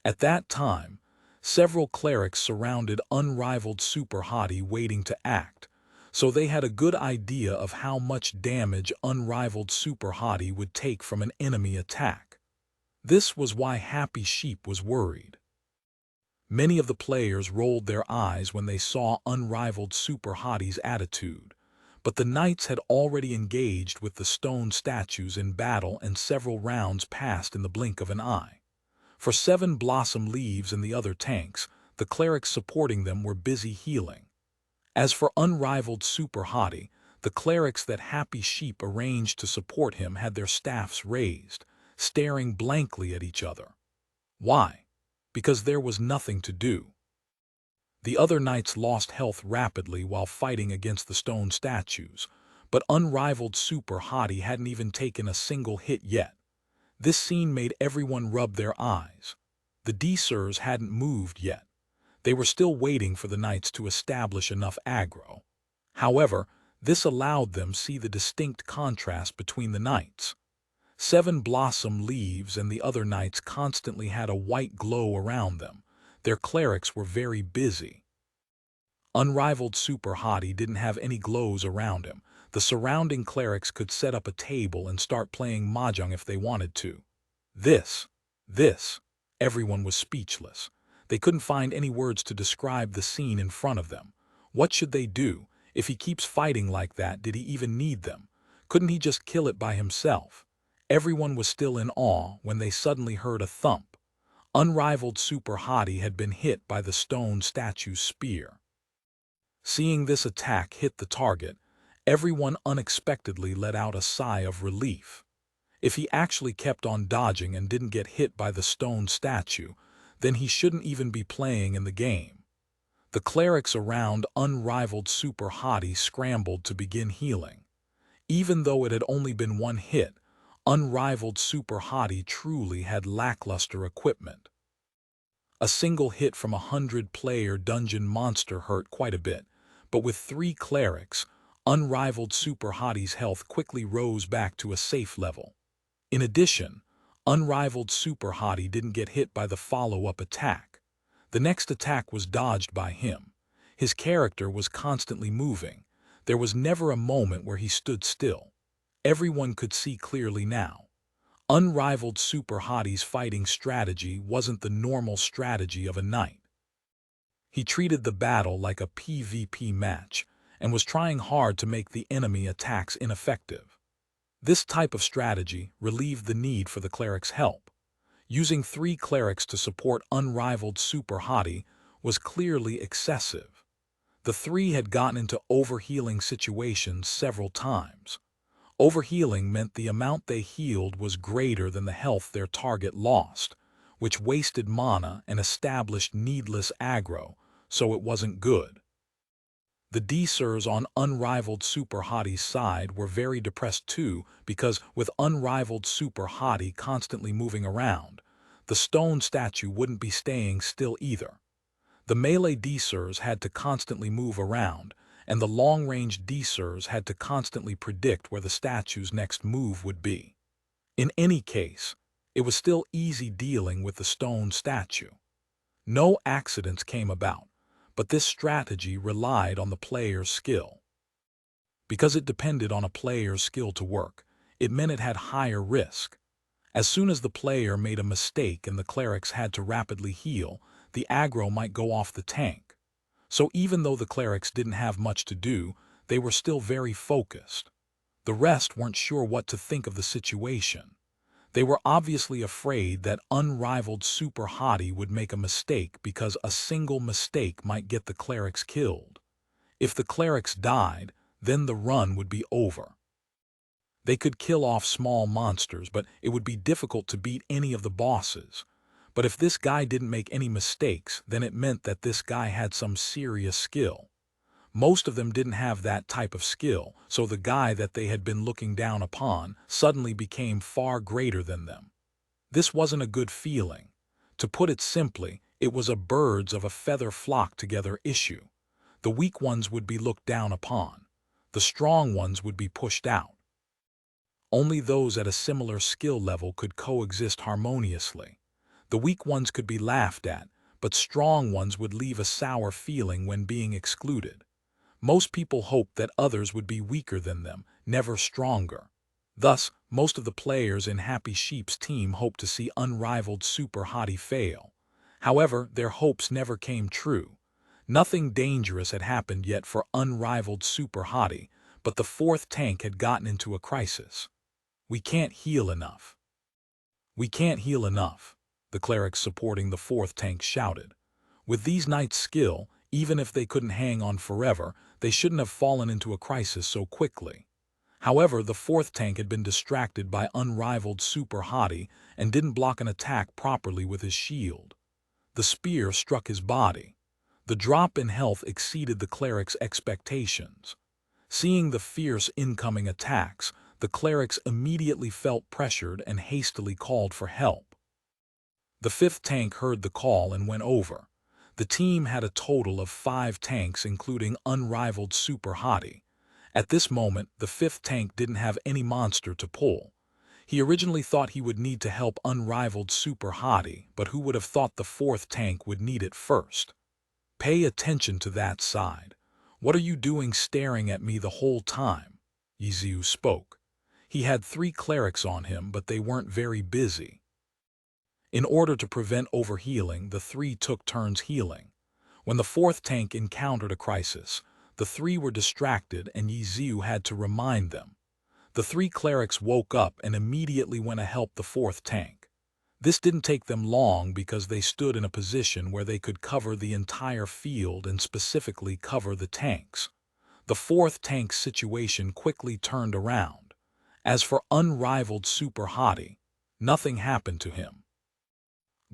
At that time, several clerics surrounded Unrivaled Super Hottie waiting to act, so they had a good idea of how much damage Unrivaled Super Hottie would take from an enemy attack. This was why Happy Sheep was worried. Many of the players rolled their eyes when they saw Unrivaled Super Hottie's attitude, but the knights had already engaged with the stone statues in battle and several rounds passed in the blink of an eye. For 7 blossom leaves and the other tanks, the clerics supporting them were busy healing. As for Unrivaled Super Hottie, the clerics that Happy Sheep arranged to support him had their staffs raised, staring blankly at each other. Why? Because there was nothing to do. The other knights lost health rapidly while fighting against the stone statues, but Unrivaled Super Hottie hadn't even taken a single hit yet. This scene made everyone rub their eyes. The devices hadn't moved yet. They were still waiting for the knights to establish enough aggro. However, this allowed them to see the distinct contrast between the knights. 7 blossom leaves and the other knights constantly had a white glow around them. Their clerics were very busy. Unrivaled Super Hottie didn't have any glows around him. The surrounding clerics could set up a table and start playing mahjong if they wanted to. This. Everyone was speechless. They couldn't find any words to describe the scene in front of them. What should they do? If he keeps fighting like that, did he even need them? Couldn't he just kill it by himself? Everyone was still in awe when they suddenly heard a thump. Unrivaled Super Hottie had been hit by the stone statue's spear. Seeing this attack hit the target, everyone unexpectedly let out a sigh of relief. If he actually kept on dodging and didn't get hit by the stone statue, then he shouldn't even be playing in the game. The clerics around Unrivaled Super Hottie scrambled to begin healing. Even though it had only been one hit, Unrivaled Super Hottie truly had lackluster equipment. A single hit from a 100-player dungeon monster hurt quite a bit, but with 3 clerics, Unrivaled Super Hottie's health quickly rose back to a safe level. In addition, Unrivaled Super Hottie didn't get hit by the follow-up attack. The next attack was dodged by him. His character was constantly moving. There was never a moment where he stood still. Everyone could see clearly now. Unrivaled Super Hottie's fighting strategy wasn't the normal strategy of a knight. He treated the battle like a PvP match and was trying hard to make the enemy attacks ineffective. This type of strategy relieved the need for the cleric's help. Using 3 clerics to support Unrivaled Super Hottie was clearly excessive. The 3 had gotten into overhealing situations several times. Overhealing meant the amount they healed was greater than the health their target lost, which wasted mana and established needless aggro, so it wasn't good. The DCers on Unrivaled Super Hottie's side were very depressed too, because with Unrivaled Super Hottie constantly moving around, the stone statue wouldn't be staying still either. The melee DCers had to constantly move around, and the long-range DCers had to constantly predict where the statue's next move would be. In any case, it was still easy dealing with the stone statue. No accidents came about, but this strategy relied on the player's skill. Because it depended on a player's skill to work, it meant it had higher risk. As soon as the player made a mistake and the clerics had to rapidly heal, the aggro might go off the tank. So even though the clerics didn't have much to do, they were still very focused. The rest weren't sure what to think of the situation. They were obviously afraid that Unrivaled Super Hottie would make a mistake because a single mistake might get the clerics killed. If the clerics died, then the run would be over. They could kill off small monsters, but it would be difficult to beat any of the bosses. But if this guy didn't make any mistakes, then it meant that this guy had some serious skill. Most of them didn't have that type of skill, so the guy that they had been looking down upon suddenly became far greater than them. This wasn't a good feeling. To put it simply, it was a birds of a feather flock together issue. The weak ones would be looked down upon. The strong ones would be pushed out. Only those at a similar skill level could coexist harmoniously. The weak ones could be laughed at, but strong ones would leave a sour feeling when being excluded. Most people hoped that others would be weaker than them, never stronger. Thus, most of the players in Happy Sheep's team hoped to see Unrivaled Super Hottie fail. However, their hopes never came true. Nothing dangerous had happened yet for Unrivaled Super Hottie, but the 4th tank had gotten into a crisis. "We can't heal enough. We can't heal enough," the clerics supporting the 4th tank shouted. With these knights' skill, even if they couldn't hang on forever, they shouldn't have fallen into a crisis so quickly. However, the 4th tank had been distracted by Unrivaled Super Hottie and didn't block an attack properly with his shield. The spear struck his body. The drop in health exceeded the cleric's expectations. Seeing the fierce incoming attacks, the clerics immediately felt pressured and hastily called for help. The 5th tank heard the call and went over. The team had a total of 5 tanks, including Unrivaled Super Hottie. At this moment, the 5th tank didn't have any monster to pull. He originally thought he would need to help Unrivaled Super Hottie, but who would have thought the 4th tank would need it first? "Pay attention to that side. What are you doing staring at me the whole time?" Ye Xiu spoke. He had 3 clerics on him, but they weren't very busy. In order to prevent overhealing, the 3 took turns healing. When the 4th tank encountered a crisis, the 3 were distracted and Ye Xiu had to remind them. The 3 clerics woke up and immediately went to help the 4th tank. This didn't take them long because they stood in a position where they could cover the entire field and specifically cover the tanks. The 4th tank's situation quickly turned around. As for Unrivaled Super Hottie, nothing happened to him.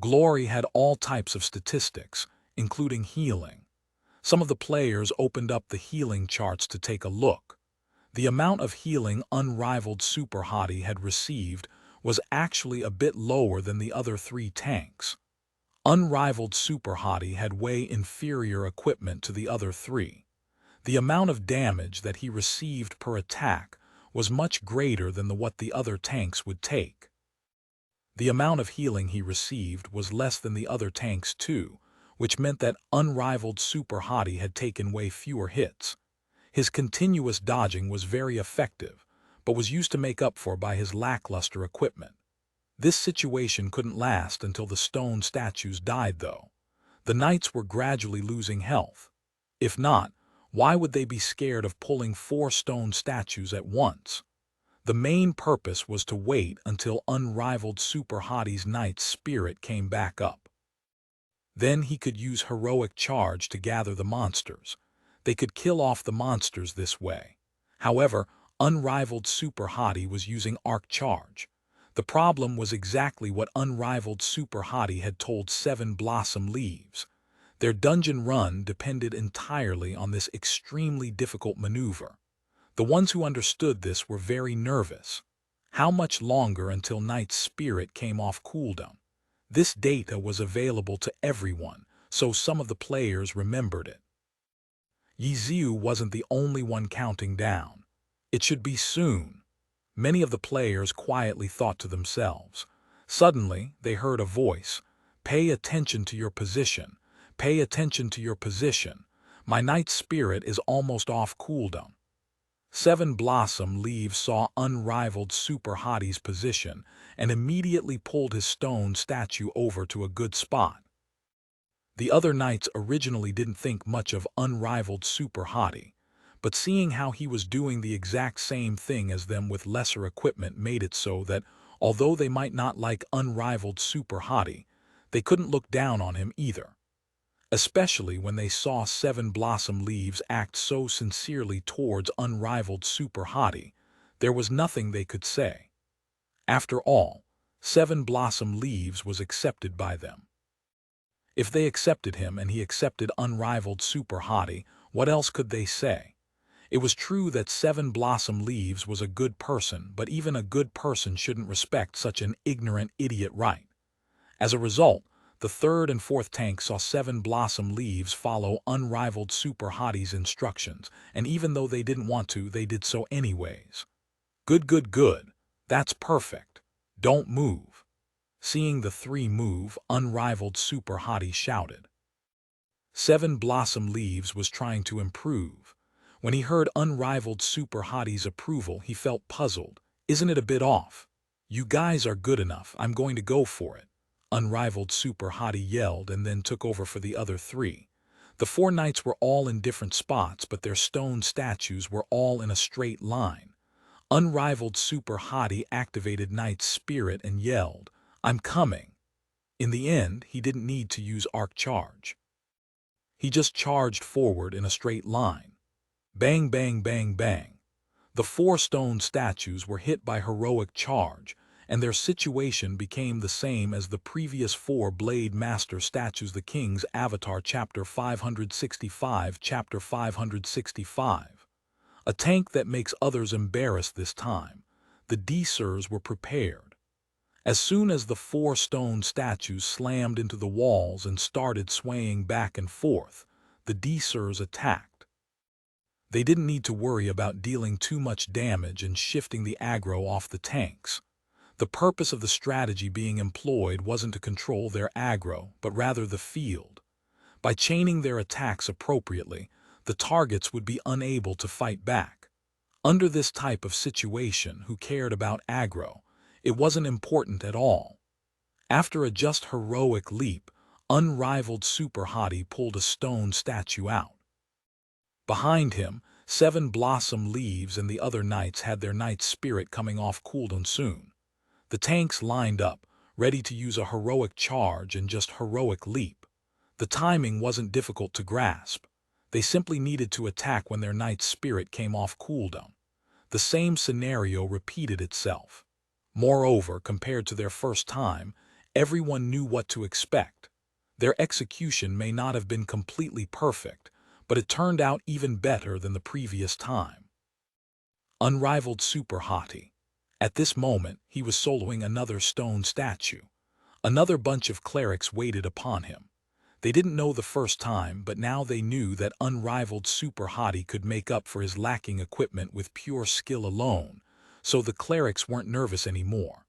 Glory had all types of statistics, including healing. Some of the players opened up the healing charts to take a look. The amount of healing Unrivaled Super Hottie had received was actually a bit lower than the other 3 tanks. Unrivaled Super Hottie had way inferior equipment to the other 3. The amount of damage that he received per attack was much greater than what the other tanks would take. The amount of healing he received was less than the other tanks too, which meant that unrivaled Super Hottie had taken way fewer hits. His continuous dodging was very effective, but was used to make up for by his lackluster equipment. This situation couldn't last until the stone statues died though. The knights were gradually losing health. If not, why would they be scared of pulling 4 stone statues at once? The main purpose was to wait until unrivaled Super Hottie's knight's spirit came back up. Then he could use heroic charge to gather the monsters. They could kill off the monsters this way. However, unrivaled Super Hottie was using arc charge. The problem was exactly what unrivaled Super Hottie had told 7 Blossom Leaves. Their dungeon run depended entirely on this extremely difficult maneuver. The ones who understood this were very nervous. How much longer until Knight's spirit came off cooldown? This data was available to everyone, so some of the players remembered it. Ye Xiu wasn't the only one counting down. It should be soon. Many of the players quietly thought to themselves. Suddenly, they heard a voice. "Pay attention to your position. Pay attention to your position. My Knight's spirit is almost off cooldown." 7 Blossom Leaves saw unrivaled Super Hottie's position and immediately pulled his stone statue over to a good spot. The other knights originally didn't think much of unrivaled Super Hottie, but seeing how he was doing the exact same thing as them with lesser equipment made it so that, although they might not like unrivaled Super Hottie, they couldn't look down on him either. Especially when they saw 7 Blossom Leaves act so sincerely towards unrivaled Super Hottie, there was nothing they could say. After all, 7 Blossom Leaves was accepted by them. If they accepted him and he accepted unrivaled Super Hottie, what else could they say? It was true that 7 Blossom Leaves was a good person, but even a good person shouldn't respect such an ignorant idiot, right? As a result, the 3rd and 4th tanks saw 7 Blossom Leaves follow unrivaled Super Hottie's instructions, and even though they didn't want to, they did so anyways. Good, good, good. That's perfect. Don't move. Seeing the 3 move, unrivaled Super Hottie shouted. 7 Blossom Leaves was trying to improve. When he heard unrivaled Super Hottie's approval, he felt puzzled. Isn't it a bit off? You guys are good enough. I'm going to go for it. Unrivaled Super Hottie yelled and then took over for the other 3. The 4 knights were all in different spots, but their stone statues were all in a straight line. Unrivaled Super Hottie activated Knight's spirit and yelled, "I'm coming." In the end, he didn't need to use arc charge. He just charged forward in a straight line. Bang, bang, bang, bang. The 4 stone statues were hit by heroic charge, and their situation became the same as the previous 4 Blade Master statues. The King's Avatar, Chapter 565. Chapter 565. A tank that makes others embarrassed this time. The Devises were prepared. As soon as the 4 stone statues slammed into the walls and started swaying back and forth, the Devises attacked. They didn't need to worry about dealing too much damage and shifting the aggro off the tanks. The purpose of the strategy being employed wasn't to control their aggro, but rather the field. By chaining their attacks appropriately, the targets would be unable to fight back. Under this type of situation, who cared about aggro? It wasn't important at all. After a just heroic leap, unrivaled Super Hottie pulled a stone statue out. Behind him, 7 Blossom Leaves and the other knights had their knight's spirit coming off cooldown soon. The tanks lined up, ready to use a heroic charge and just heroic leap. The timing wasn't difficult to grasp. They simply needed to attack when their knight's spirit came off cooldown. The same scenario repeated itself. Moreover, compared to their first time, everyone knew what to expect. Their execution may not have been completely perfect, but it turned out even better than the previous time. Unrivaled Super Hottie. At this moment, he was soloing another stone statue. Another bunch of clerics waited upon him. They didn't know the first time, but now they knew that unrivaled super hottie could make up for his lacking equipment with pure skill alone, so the clerics weren't nervous anymore.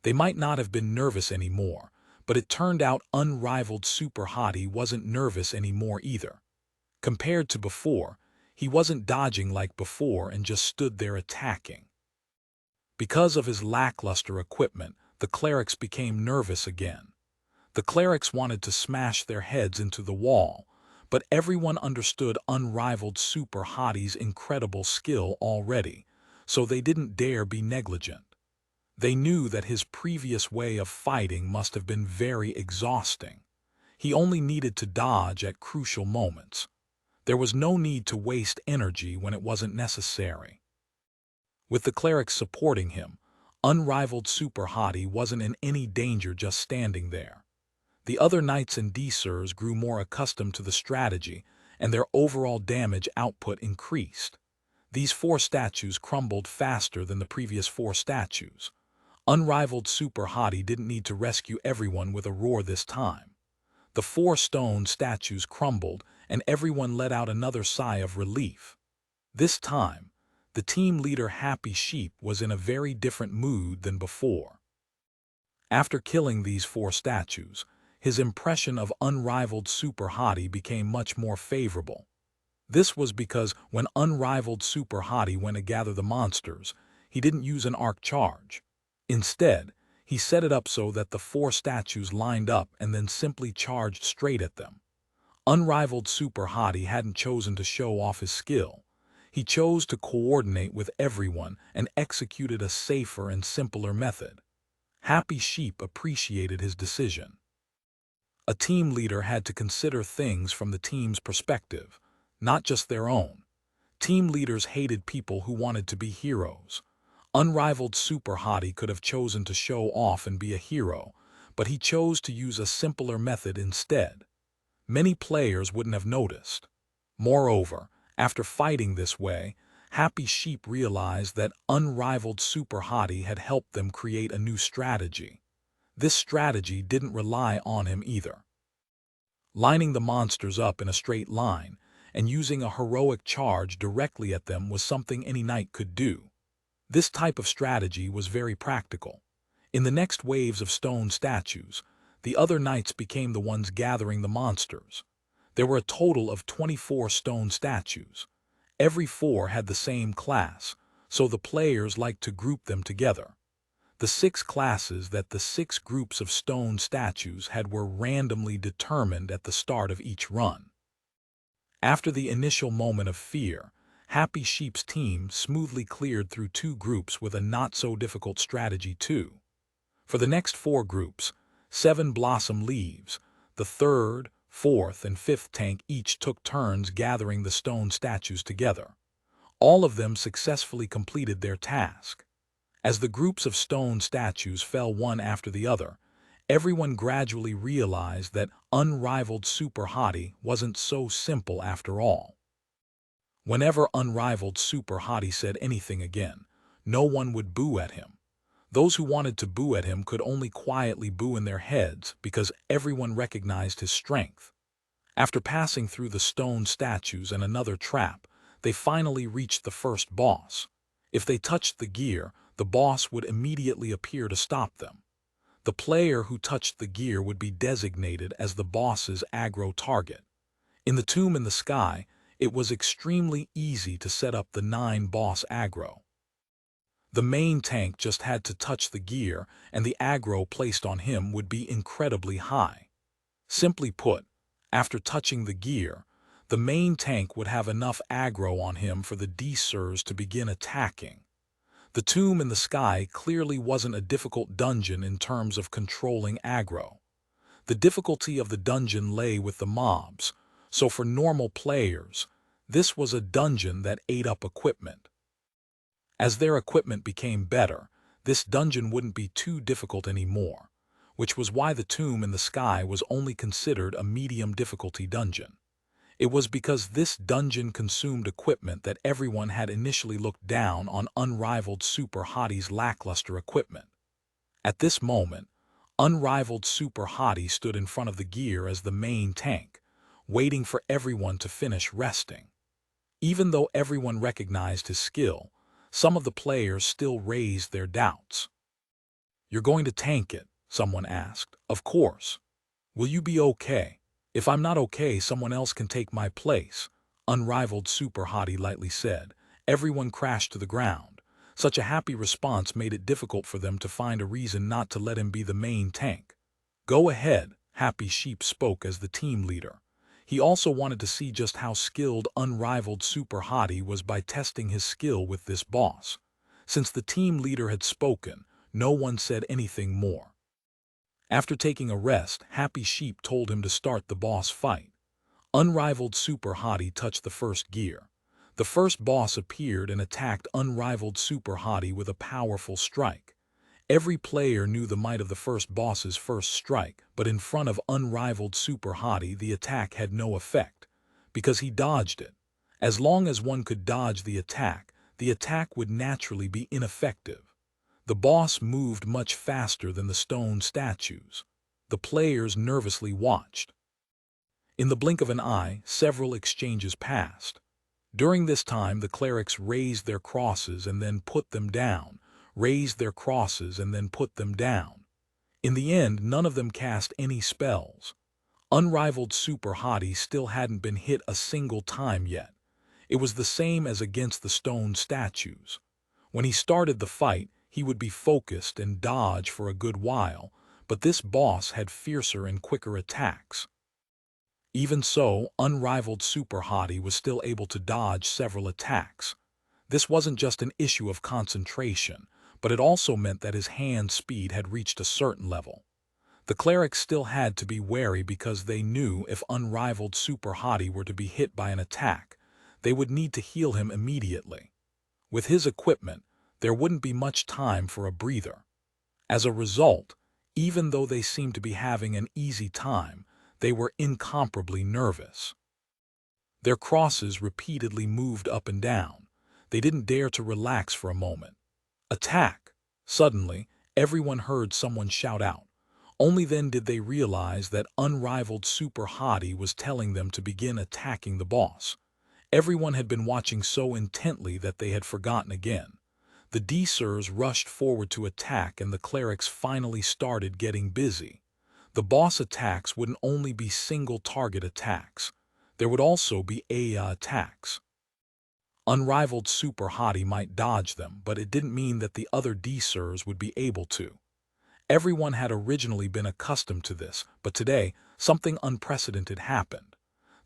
They might not have been nervous anymore, but it turned out unrivaled super hottie wasn't nervous anymore either. Compared to before, he wasn't dodging like before and just stood there attacking. Because of his lackluster equipment, the clerics became nervous again. The clerics wanted to smash their heads into the wall, but everyone understood unrivaled super hottie's incredible skill already, so they didn't dare be negligent. They knew that his previous way of fighting must have been very exhausting. He only needed to dodge at crucial moments. There was no need to waste energy when it wasn't necessary. With the clerics supporting him, unrivaled super hottie wasn't in any danger just standing there. The other knights and devises grew more accustomed to the strategy, and their overall damage output increased. These 4 statues crumbled faster than the previous 4 statues. Unrivaled super hottie didn't need to rescue everyone with a roar this time. The 4 stone statues crumbled, and everyone let out another sigh of relief. This time, the team leader Happy Sheep was in a very different mood than before. After killing these 4 statues, his impression of unrivaled super hottie became much more favorable. This was because when unrivaled super hottie went to gather the monsters, he didn't use an arc charge. Instead, he set it up so that the 4 statues lined up and then simply charged straight at them. Unrivaled super hottie hadn't chosen to show off his skill. He chose to coordinate with everyone and executed a safer and simpler method. Happy Sheep appreciated his decision. A team leader had to consider things from the team's perspective, not just their own. Team leaders hated people who wanted to be heroes. Unrivaled super hottie could have chosen to show off and be a hero, but he chose to use a simpler method instead. Many players wouldn't have noticed. Moreover, after fighting this way, Happy Sheep realized that unrivaled super hottie had helped them create a new strategy. This strategy didn't rely on him either. Lining the monsters up in a straight line and using a heroic charge directly at them was something any knight could do. This type of strategy was very practical. In the next waves of stone statues, the other knights became the ones gathering the monsters. There were a total of 24 stone statues. Every 4 had the same class, so the players liked to group them together. The 6 classes that the 6 groups of stone statues had were randomly determined at the start of each run. After the initial moment of fear, Happy Sheep's team smoothly cleared through 2 groups with a not-so-difficult strategy too. For the next 4 groups, 7 blossom leaves, the 3rd, 4th, and 5th tank each took turns gathering the stone statues together. All of them successfully completed their task. As the groups of stone statues fell one after the other, everyone gradually realized that unrivaled super hottie wasn't so simple after all. Whenever unrivaled super hottie said anything again, no one would boo at him. Those who wanted to boo at him could only quietly boo in their heads because everyone recognized his strength. After passing through the stone statues and another trap, they finally reached the first boss. If they touched the gear, the boss would immediately appear to stop them. The player who touched the gear would be designated as the boss's aggro target. In the tomb in the sky, it was extremely easy to set up the 9 boss aggro. The main tank just had to touch the gear, and the aggro placed on him would be incredibly high. Simply put, after touching the gear, the main tank would have enough aggro on him for the devises to begin attacking. The tomb in the sky clearly wasn't a difficult dungeon in terms of controlling aggro. The difficulty of the dungeon lay with the mobs, so for normal players, this was a dungeon that ate up equipment. As their equipment became better, this dungeon wouldn't be too difficult anymore, which was why the tomb in the sky was only considered a medium difficulty dungeon. It was because this dungeon consumed equipment that everyone had initially looked down on unrivaled super hottie's lackluster equipment. At this moment, Unrivaled Super Hottie stood in front of the gear as the main tank, waiting for everyone to finish resting. Even though everyone recognized his skill, some of the players still raised their doubts. "You're going to tank it?" someone asked. "Of course. Will you be okay? If I'm not okay, someone else can take my place," Unrivaled Super Hottie lightly said. Everyone crashed to the ground. Such a happy response made it difficult for them to find a reason not to let him be the main tank. "Go ahead," Happy Sheep spoke as the team leader. He also wanted to see just how skilled Unrivaled Super Hottie was by testing his skill with this boss. Since the team leader had spoken, no one said anything more. After taking a rest, Happy Sheep told him to start the boss fight. Unrivaled Super Hottie touched the first gear. The first boss appeared and attacked Unrivaled Super Hottie with a powerful strike. Every player knew the might of the first boss's first strike, but in front of Unrivaled Super Hottie the attack had no effect, because he dodged it. As long as one could dodge the attack would naturally be ineffective. The boss moved much faster than the stone statues. The players nervously watched. In the blink of an eye, several exchanges passed. During this time, the clerics raised their crosses and then put them down, raised their crosses and then put them down. In the end, none of them cast any spells. Unrivaled Super Hottie still hadn't been hit a single time yet. It was the same as against the stone statues. When he started the fight, he would be focused and dodge for a good while, but this boss had fiercer and quicker attacks. Even so, Unrivaled Super Hottie was still able to dodge several attacks. This wasn't just an issue of concentration, but it also meant that his hand speed had reached a certain level. The clerics still had to be wary because they knew if Unrivaled Super Hottie were to be hit by an attack, they would need to heal him immediately. With his equipment, there wouldn't be much time for a breather. As a result, even though they seemed to be having an easy time, they were incomparably nervous. Their crosses repeatedly moved up and down. They didn't dare to relax for a moment. "Attack!" Suddenly, everyone heard someone shout out. Only then did they realize that Unrivaled Super Hottie was telling them to begin attacking the boss. Everyone had been watching so intently that they had forgotten again. The devises rushed forward to attack and the clerics finally started getting busy. The boss attacks wouldn't only be single-target attacks. There would also be AI attacks. Unrivaled Super Hottie might dodge them, but it didn't mean that the other devises would be able to. Everyone had originally been accustomed to this, but today, something unprecedented happened.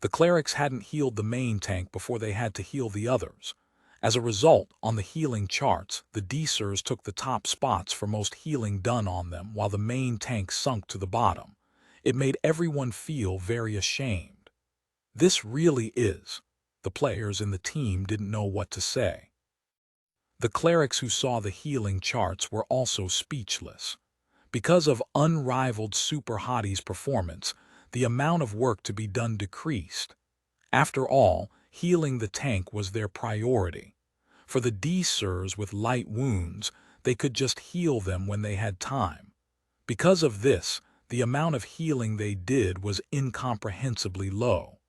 The clerics hadn't healed the main tank before they had to heal the others. As a result, on the healing charts, the devises took the top spots for most healing done on them while the main tank sunk to the bottom. It made everyone feel very ashamed. This really is. The players in the team didn't know what to say. The clerics who saw the healing charts were also speechless. Because of Unrivaled Super Hottie's performance, the amount of work to be done decreased. After all, healing the tank was their priority. For the devises with light wounds, they could just heal them when they had time. Because of this, the amount of healing they did was incomprehensibly low.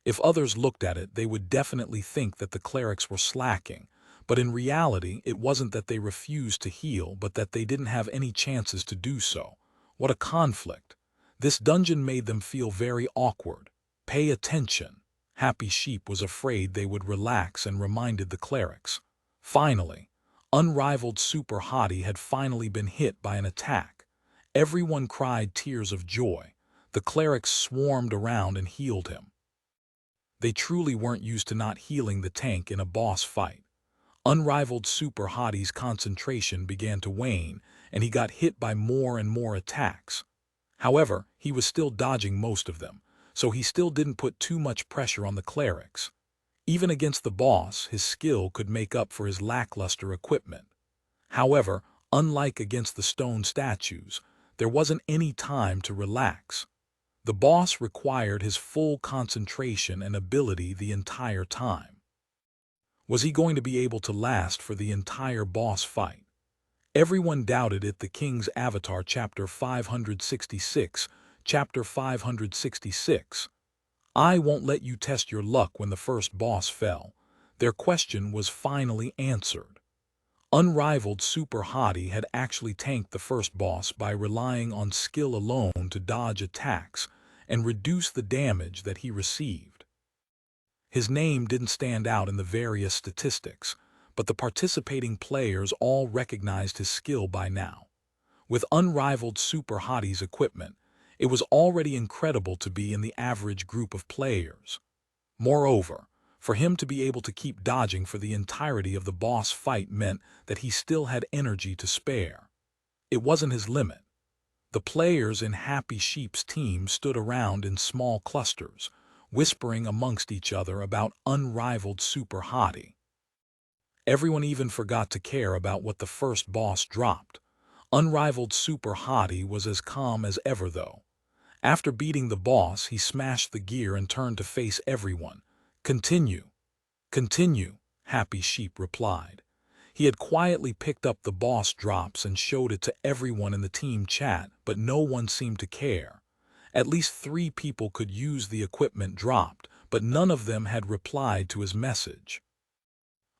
If others looked at it, they would definitely think that the clerics were slacking, but in reality, it wasn't that they refused to heal, but that they didn't have any chances to do so. What a conflict! This dungeon made them feel very awkward. "Pay attention." Happy Sheep was afraid they would relax and reminded the clerics. Finally, Unrivaled Super Hottie had finally been hit by an attack. Everyone cried tears of joy. The clerics swarmed around and healed him. They truly weren't used to not healing the tank in a boss fight. Unrivaled Super Hottie's concentration began to wane, and he got hit by more and more attacks. However, he was still dodging most of them, so he still didn't put too much pressure on the clerics. Even against the boss, his skill could make up for his lackluster equipment. However, unlike against the stone statues, there wasn't any time to relax. The boss required his full concentration and ability the entire time. Was he going to be able to last for the entire boss fight? Everyone doubted it. The King's Avatar, Chapter 566, Chapter 566. I won't let you test your luck. When the first boss fell, their question was finally answered. Unrivaled Super Hottie had actually tanked the first boss by relying on skill alone to dodge attacks and reduce the damage that he received. His name didn't stand out in the various statistics, but the participating players all recognized his skill by now. With unrivaled Super Hottie's equipment, it was already incredible to be in the average group of players. Moreover, for him to be able to keep dodging for the entirety of the boss fight meant that he still had energy to spare. It wasn't his limit. The players in Happy Sheep's team stood around in small clusters, whispering amongst each other about unrivaled Super Hottie. Everyone even forgot to care about what the first boss dropped. Unrivaled Super Hottie was as calm as ever, though. After beating the boss, he smashed the gear and turned to face everyone. "Continue. Continue," Happy Sheep replied. He had quietly picked up the boss drops and showed it to everyone in the team chat, but no one seemed to care. At least 3 people could use the equipment dropped, but none of them had replied to his message.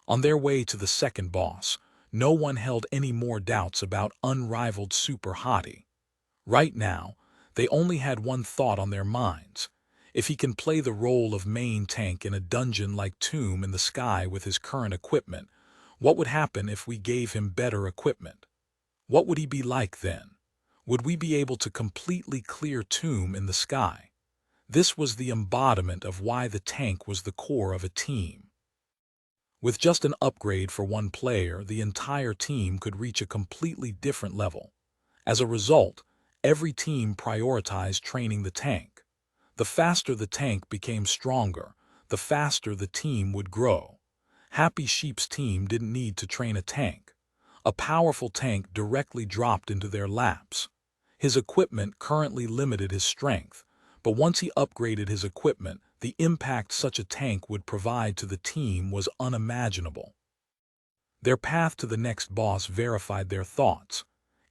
On their way to the second boss, no one held any more doubts about unrivaled Super Hottie. Right now, they only had one thought on their minds. If he can play the role of main tank in a dungeon like Tomb in the Sky with his current equipment, what would happen if we gave him better equipment? What would he be like then? Would we be able to completely clear Tomb in the Sky? This was the embodiment of why the tank was the core of a team. With just an upgrade for one player, the entire team could reach a completely different level. As a result, every team prioritized training the tank. The faster the tank became stronger, the faster the team would grow. Happy Sheep's team didn't need to train a tank. A powerful tank directly dropped into their laps. His equipment currently limited his strength, but once he upgraded his equipment, the impact such a tank would provide to the team was unimaginable. Their path to the next boss verified their thoughts.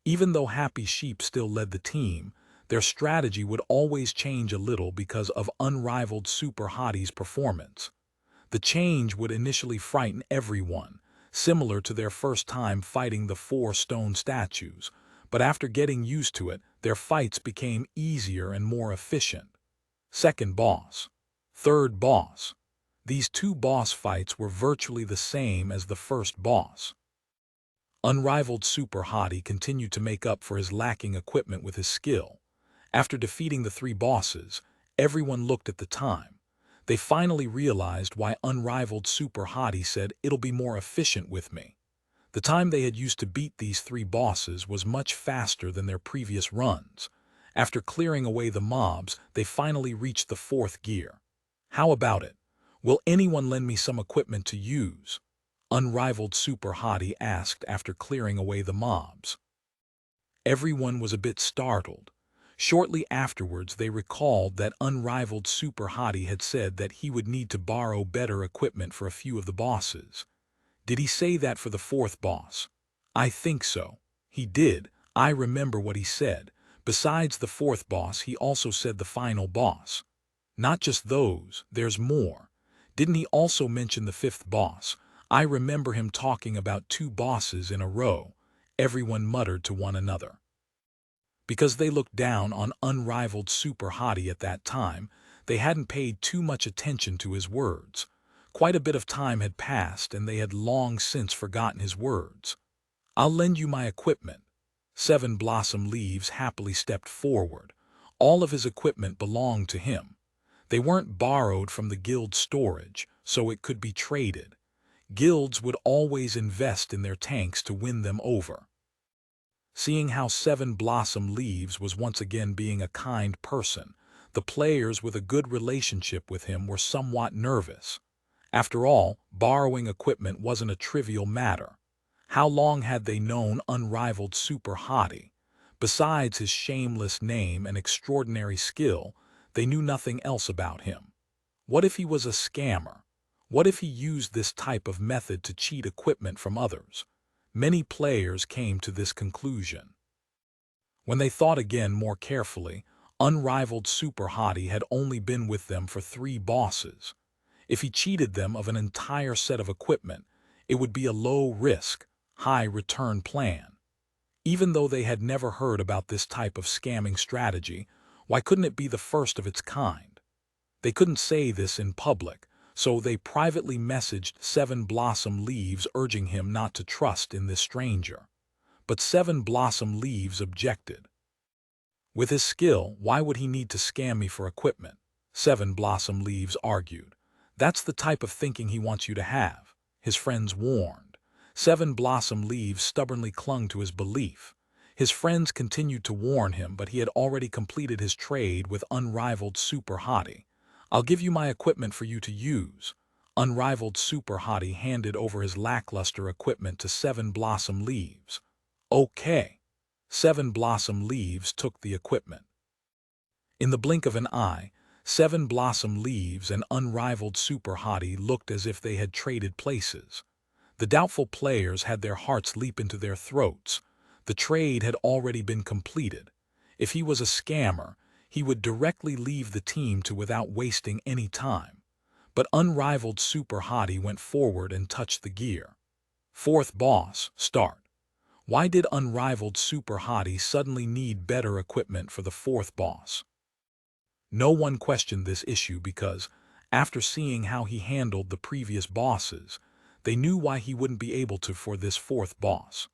Even though Happy Sheep still led the team, their strategy would always change a little because of unrivaled Super Hottie's performance. The change would initially frighten everyone, similar to their first time fighting the 4 stone statues, but after getting used to it, their fights became easier and more efficient. Second boss. Third boss. These 2 boss fights were virtually the same as the first boss. Unrivaled Super Hottie continued to make up for his lacking equipment with his skill. After defeating the 3 bosses, everyone looked at the time. They finally realized why unrivaled Super Hottie said, "It'll be more efficient with me." The time they had used to beat these 3 bosses was much faster than their previous runs. After clearing away the mobs, they finally reached the 4th gear. "How about it? Will anyone lend me some equipment to use?" Unrivaled Super Hottie asked after clearing away the mobs. Everyone was a bit startled. Shortly afterwards, they recalled that unrivaled Super Hottie had said that he would need to borrow better equipment for a few of the bosses. Did he say that for the 4th boss? I think so. He did. I remember what he said. Besides the 4th boss, he also said the final boss. Not just those, there's more. Didn't he also mention the 5th boss? I remember him talking about 2 bosses in a row. Everyone muttered to one another. Because they looked down on unrivaled Super Hottie at that time, they hadn't paid too much attention to his words. Quite a bit of time had passed and they had long since forgotten his words. "I'll lend you my equipment." 7 Blossom Leaves happily stepped forward. All of his equipment belonged to him. They weren't borrowed from the guild storage, so it could be traded. Guilds would always invest in their tanks to win them over. Seeing how 7 Blossom Leaves was once again being a kind person, the players with a good relationship with him were somewhat nervous. After all, borrowing equipment wasn't a trivial matter. How long had they known unrivaled Super Hottie? Besides his shameless name and extraordinary skill, they knew nothing else about him. What if he was a scammer? What if he used this type of method to cheat equipment from others? Many players came to this conclusion. When they thought again more carefully, unrivaled Super Hottie had only been with them for 3 bosses. If he cheated them of an entire set of equipment, it would be a low-risk, high-return plan. Even though they had never heard about this type of scamming strategy, why couldn't it be the first of its kind? They couldn't say this in public, so they privately messaged Seven Blossom Leaves urging him not to trust in this stranger. But Seven Blossom Leaves objected. With his skill, why would he need to scam me for equipment? Seven Blossom Leaves argued. That's the type of thinking he wants you to have, his friends warned. Seven Blossom Leaves stubbornly clung to his belief. His friends continued to warn him, but he had already completed his trade with unrivaled Super Hottie. I'll give you my equipment for you to use. Unrivaled Super Hottie handed over his lackluster equipment to Seven Blossom Leaves. Okay. Seven Blossom Leaves took the equipment. In the blink of an eye, Seven Blossom Leaves and unrivaled Super Hottie looked as if they had traded places. The doubtful players had their hearts leap into their throats. The trade had already been completed. If he was a scammer, he would directly leave the team without wasting any time. But unrivaled Super Hottie went forward and touched the gear. 4th boss, start. Why did unrivaled Super Hottie suddenly need better equipment for the 4th boss? No one questioned this issue because, after seeing how he handled the previous bosses, they knew why he wouldn't be able to for this 4th boss.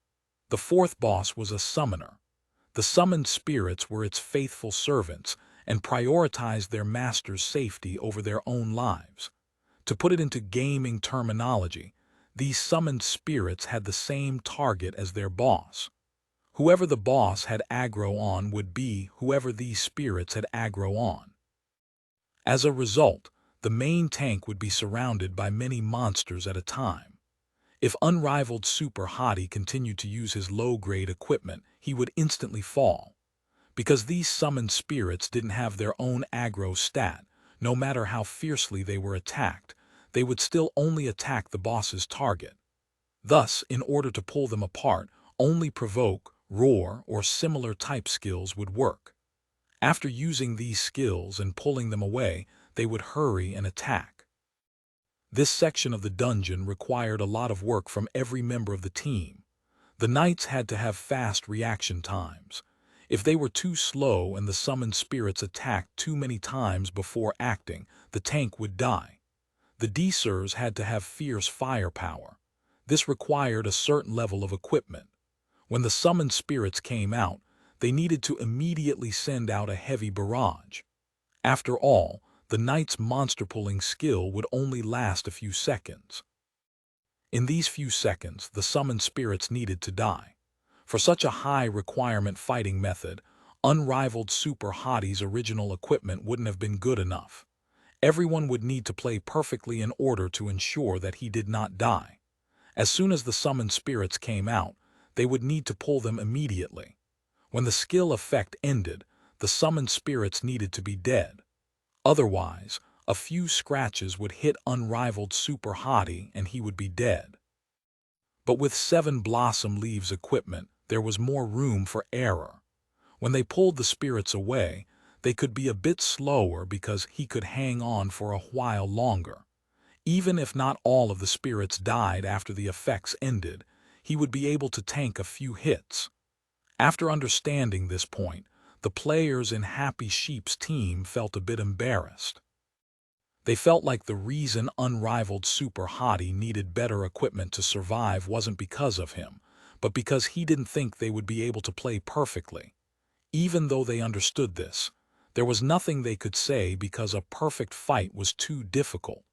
The 4th boss was a summoner. The summoned spirits were its faithful servants and prioritized their master's safety over their own lives. To put it into gaming terminology, these summoned spirits had the same target as their boss. Whoever the boss had aggro on would be whoever these spirits had aggro on. As a result, the main tank would be surrounded by many monsters at a time. If unrivaled Super Hottie continued to use his low-grade equipment, he would instantly fall. Because these summoned spirits didn't have their own aggro stat, no matter how fiercely they were attacked, they would still only attack the boss's target. Thus, in order to pull them apart, only provoke, roar, or similar type skills would work. After using these skills and pulling them away, they would hurry and attack. This section of the dungeon required a lot of work from every member of the team. The knights had to have fast reaction times. If they were too slow and the summoned spirits attacked too many times before acting, the tank would die. The D-Sirs had to have fierce firepower. This required a certain level of equipment. When the summoned spirits came out, they needed to immediately send out a heavy barrage. After all, the knight's monster-pulling skill would only last a few seconds. In these few seconds, the summoned spirits needed to die. For such a high-requirement fighting method, unrivaled Super Hottie's original equipment wouldn't have been good enough. Everyone would need to play perfectly in order to ensure that he did not die. As soon as the summoned spirits came out, they would need to pull them immediately. When the skill effect ended, the summoned spirits needed to be dead. Otherwise, a few scratches would hit unrivaled Super Hottie and he would be dead. But with Seven Blossom Leaves equipment, there was more room for error. When they pulled the spirits away, they could be a bit slower because he could hang on for a while longer. Even if not all of the spirits died after the effects ended, he would be able to tank a few hits. After understanding this point, the players in Happy Sheep's team felt a bit embarrassed. They felt like the reason unrivaled Super Hottie needed better equipment to survive wasn't because of him, but because he didn't think they would be able to play perfectly. Even though they understood this, there was nothing they could say because a perfect fight was too difficult.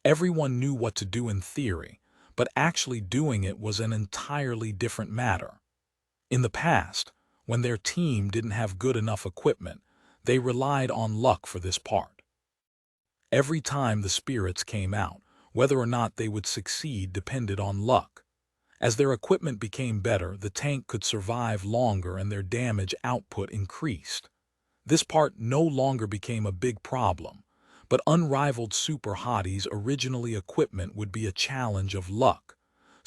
Everyone knew what to do in theory, but actually doing it was an entirely different matter. In the past, when their team didn't have good enough equipment, they relied on luck for this part. Every time the spirits came out, whether or not they would succeed depended on luck. As their equipment became better, the tank could survive longer and their damage output increased. This part no longer became a big problem, but unrivaled Super Hottie's originally equipment would be a challenge of luck.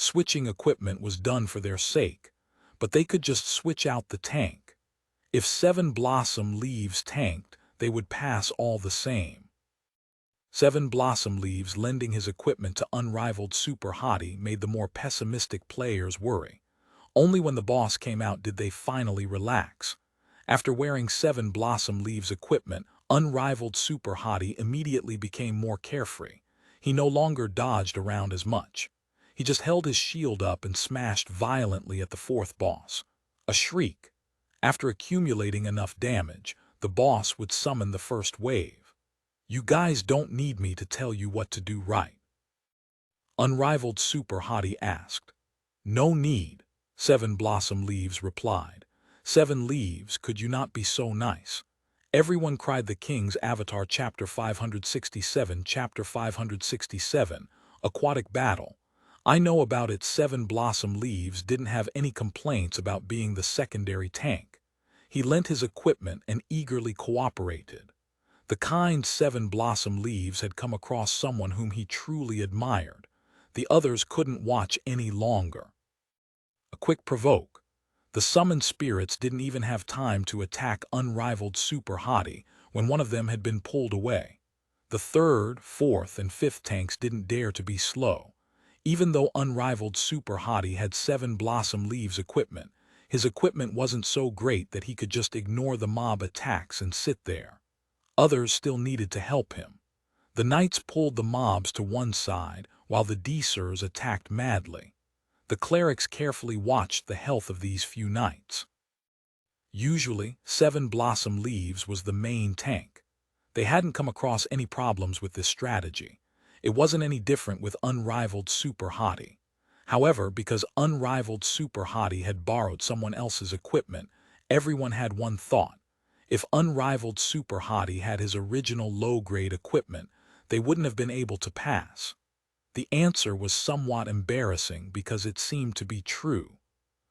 Switching equipment was done for their sake, but they could just switch out the tank. If 7 Blossom Leaves tanked, they would pass all the same. 7 Blossom Leaves lending his equipment to unrivaled Super Hottie made the more pessimistic players worry. Only when the boss came out did they finally relax. After wearing 7 Blossom Leaves equipment, unrivaled Super Hottie immediately became more carefree. He no longer dodged around as much. He just held his shield up and smashed violently at the 4th boss. A shriek. After accumulating enough damage, the boss would summon the first wave. "You guys don't need me to tell you what to do, right?" Unrivaled Super Hottie asked. "No need," 7 Blossom Leaves replied. 7 Leaves, could you not be so nice? Everyone cried. The King's Avatar Chapter 567 Chapter 567, Aquatic Battle. I know about it. 7 Blossom Leaves didn't have any complaints about being the secondary tank. He lent his equipment and eagerly cooperated. The kind 7 Blossom Leaves had come across someone whom he truly admired. The others couldn't watch any longer. A quick provoke. The summoned spirits didn't even have time to attack unrivaled Super Hottie when one of them had been pulled away. The 3rd, 4th, and 5th tanks didn't dare to be slow. Even though unrivaled Super Hottie had 7 Blossom Leaves equipment, his equipment wasn't so great that he could just ignore the mob attacks and sit there. Others still needed to help him. The knights pulled the mobs to one side while the devises attacked madly. The clerics carefully watched the health of these few knights. Usually, 7 Blossom Leaves was the main tank. They hadn't come across any problems with this strategy. It wasn't any different with unrivaled Super Hottie. However, because unrivaled Super Hottie had borrowed someone else's equipment, everyone had one thought. If unrivaled Super Hottie had his original low-grade equipment, they wouldn't have been able to pass. The answer was somewhat embarrassing because it seemed to be true.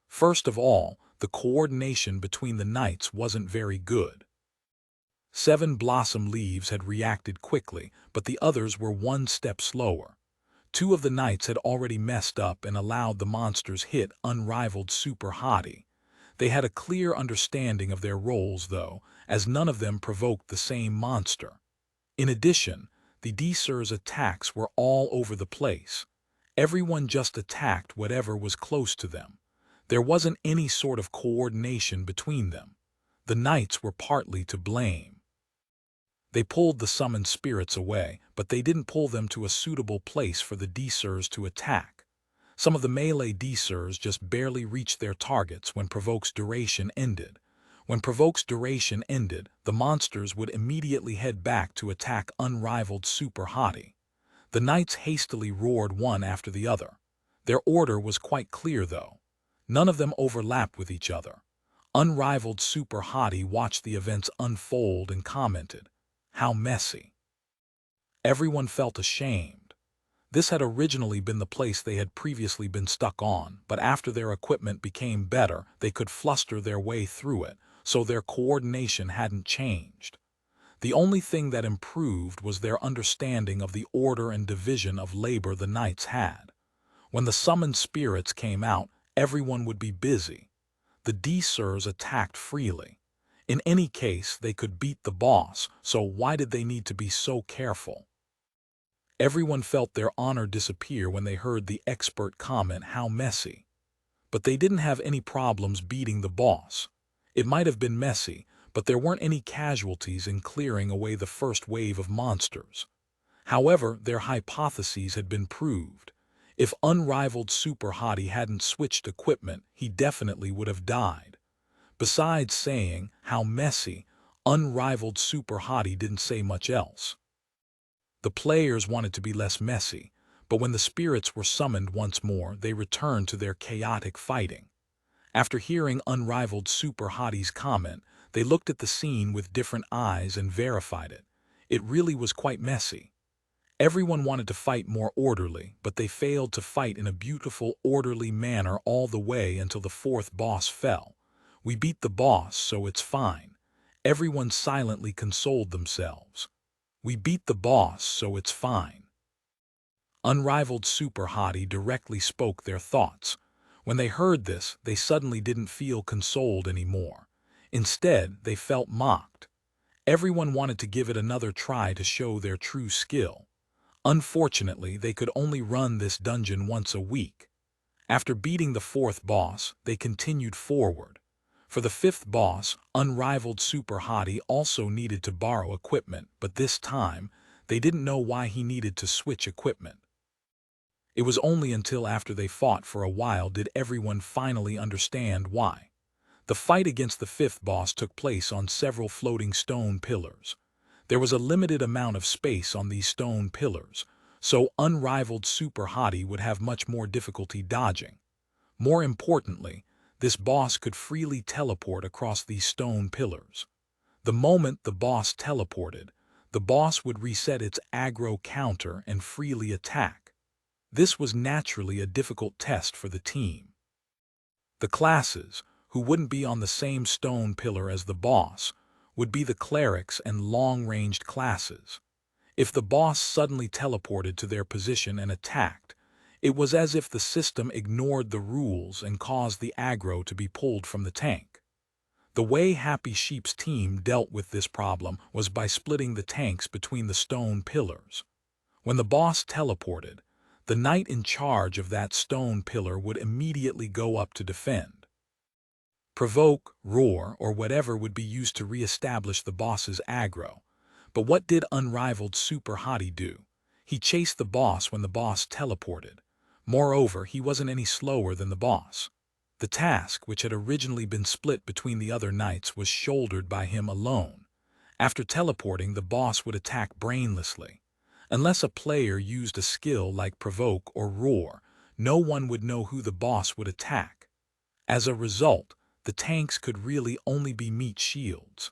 First of all, the coordination between the knights wasn't very good. 7 Blossom Leaves had reacted quickly, but the others were one step slower. 2 of the knights had already messed up and allowed the monsters hit unrivaled Super Hottie. They had a clear understanding of their roles, though, as none of them provoked the same monster. In addition, the devises attacks were all over the place. Everyone just attacked whatever was close to them. There wasn't any sort of coordination between them. The knights were partly to blame. They pulled the summoned spirits away, but they didn't pull them to a suitable place for the devises to attack. Some of the melee devises just barely reached their targets when Provoke's duration ended. When Provoke's duration ended, the monsters would immediately head back to attack unrivaled Super Hottie. The knights hastily roared one after the other. Their order was quite clear, though. None of them overlapped with each other. Unrivaled Super Hottie watched the events unfold and commented, "How messy." Everyone felt ashamed. This had originally been the place they had previously been stuck on, but after their equipment became better, they could fluster their way through it, so their coordination hadn't changed. The only thing that improved was their understanding of the order and division of labor the knights had. When the summoned spirits came out, everyone would be busy. The devises attacked freely. In any case, they could beat the boss, so why did they need to be so careful? Everyone felt their honor disappear when they heard the expert comment, "How messy." But they didn't have any problems beating the boss. It might have been messy, but there weren't any casualties in clearing away the first wave of monsters. However, their hypotheses had been proved. If unrivaled Super Hottie hadn't switched equipment, he definitely would have died. Besides saying, "How messy," unrivaled Super Hottie didn't say much else. The players wanted to be less messy, but when the spirits were summoned once more, they returned to their chaotic fighting. After hearing unrivaled Super Hottie's comment, they looked at the scene with different eyes and verified it. It really was quite messy. Everyone wanted to fight more orderly, but they failed to fight in a beautiful, orderly manner all the way until the 4th boss fell. "We beat the boss, so it's fine." Everyone silently consoled themselves. "We beat the boss, so it's fine." Unrivaled Super Hottie directly spoke their thoughts. When they heard this, they suddenly didn't feel consoled anymore. Instead, they felt mocked. Everyone wanted to give it another try to show their true skill. Unfortunately, they could only run this dungeon once a week. After beating the fourth boss, they continued forward. For the fifth boss, Unrivaled Super Hottie also needed to borrow equipment, but this time, they didn't know why he needed to switch equipment. It was only until after they fought for a while did everyone finally understand why. The fight against the fifth boss took place on several floating stone pillars. There was a limited amount of space on these stone pillars, so Unrivaled Super Hottie would have much more difficulty dodging. More importantly, this boss could freely teleport across these stone pillars. The moment the boss teleported, the boss would reset its aggro counter and freely attack. This was naturally a difficult test for the team. The classes, who wouldn't be on the same stone pillar as the boss, would be the clerics and long-ranged classes. If the boss suddenly teleported to their position and attacked, it was as if the system ignored the rules and caused the aggro to be pulled from the tank. The way Happy Sheep's team dealt with this problem was by splitting the tanks between the stone pillars. When the boss teleported, the knight in charge of that stone pillar would immediately go up to defend. Provoke, roar, or whatever would be used to re-establish the boss's aggro. But what did Unrivaled Super Hottie do? He chased the boss when the boss teleported. Moreover, he wasn't any slower than the boss. The task, which had originally been split between the other knights, was shouldered by him alone. After teleporting, the boss would attack brainlessly. Unless a player used a skill like Provoke or Roar, no one would know who the boss would attack. As a result, the tanks could really only be meat shields.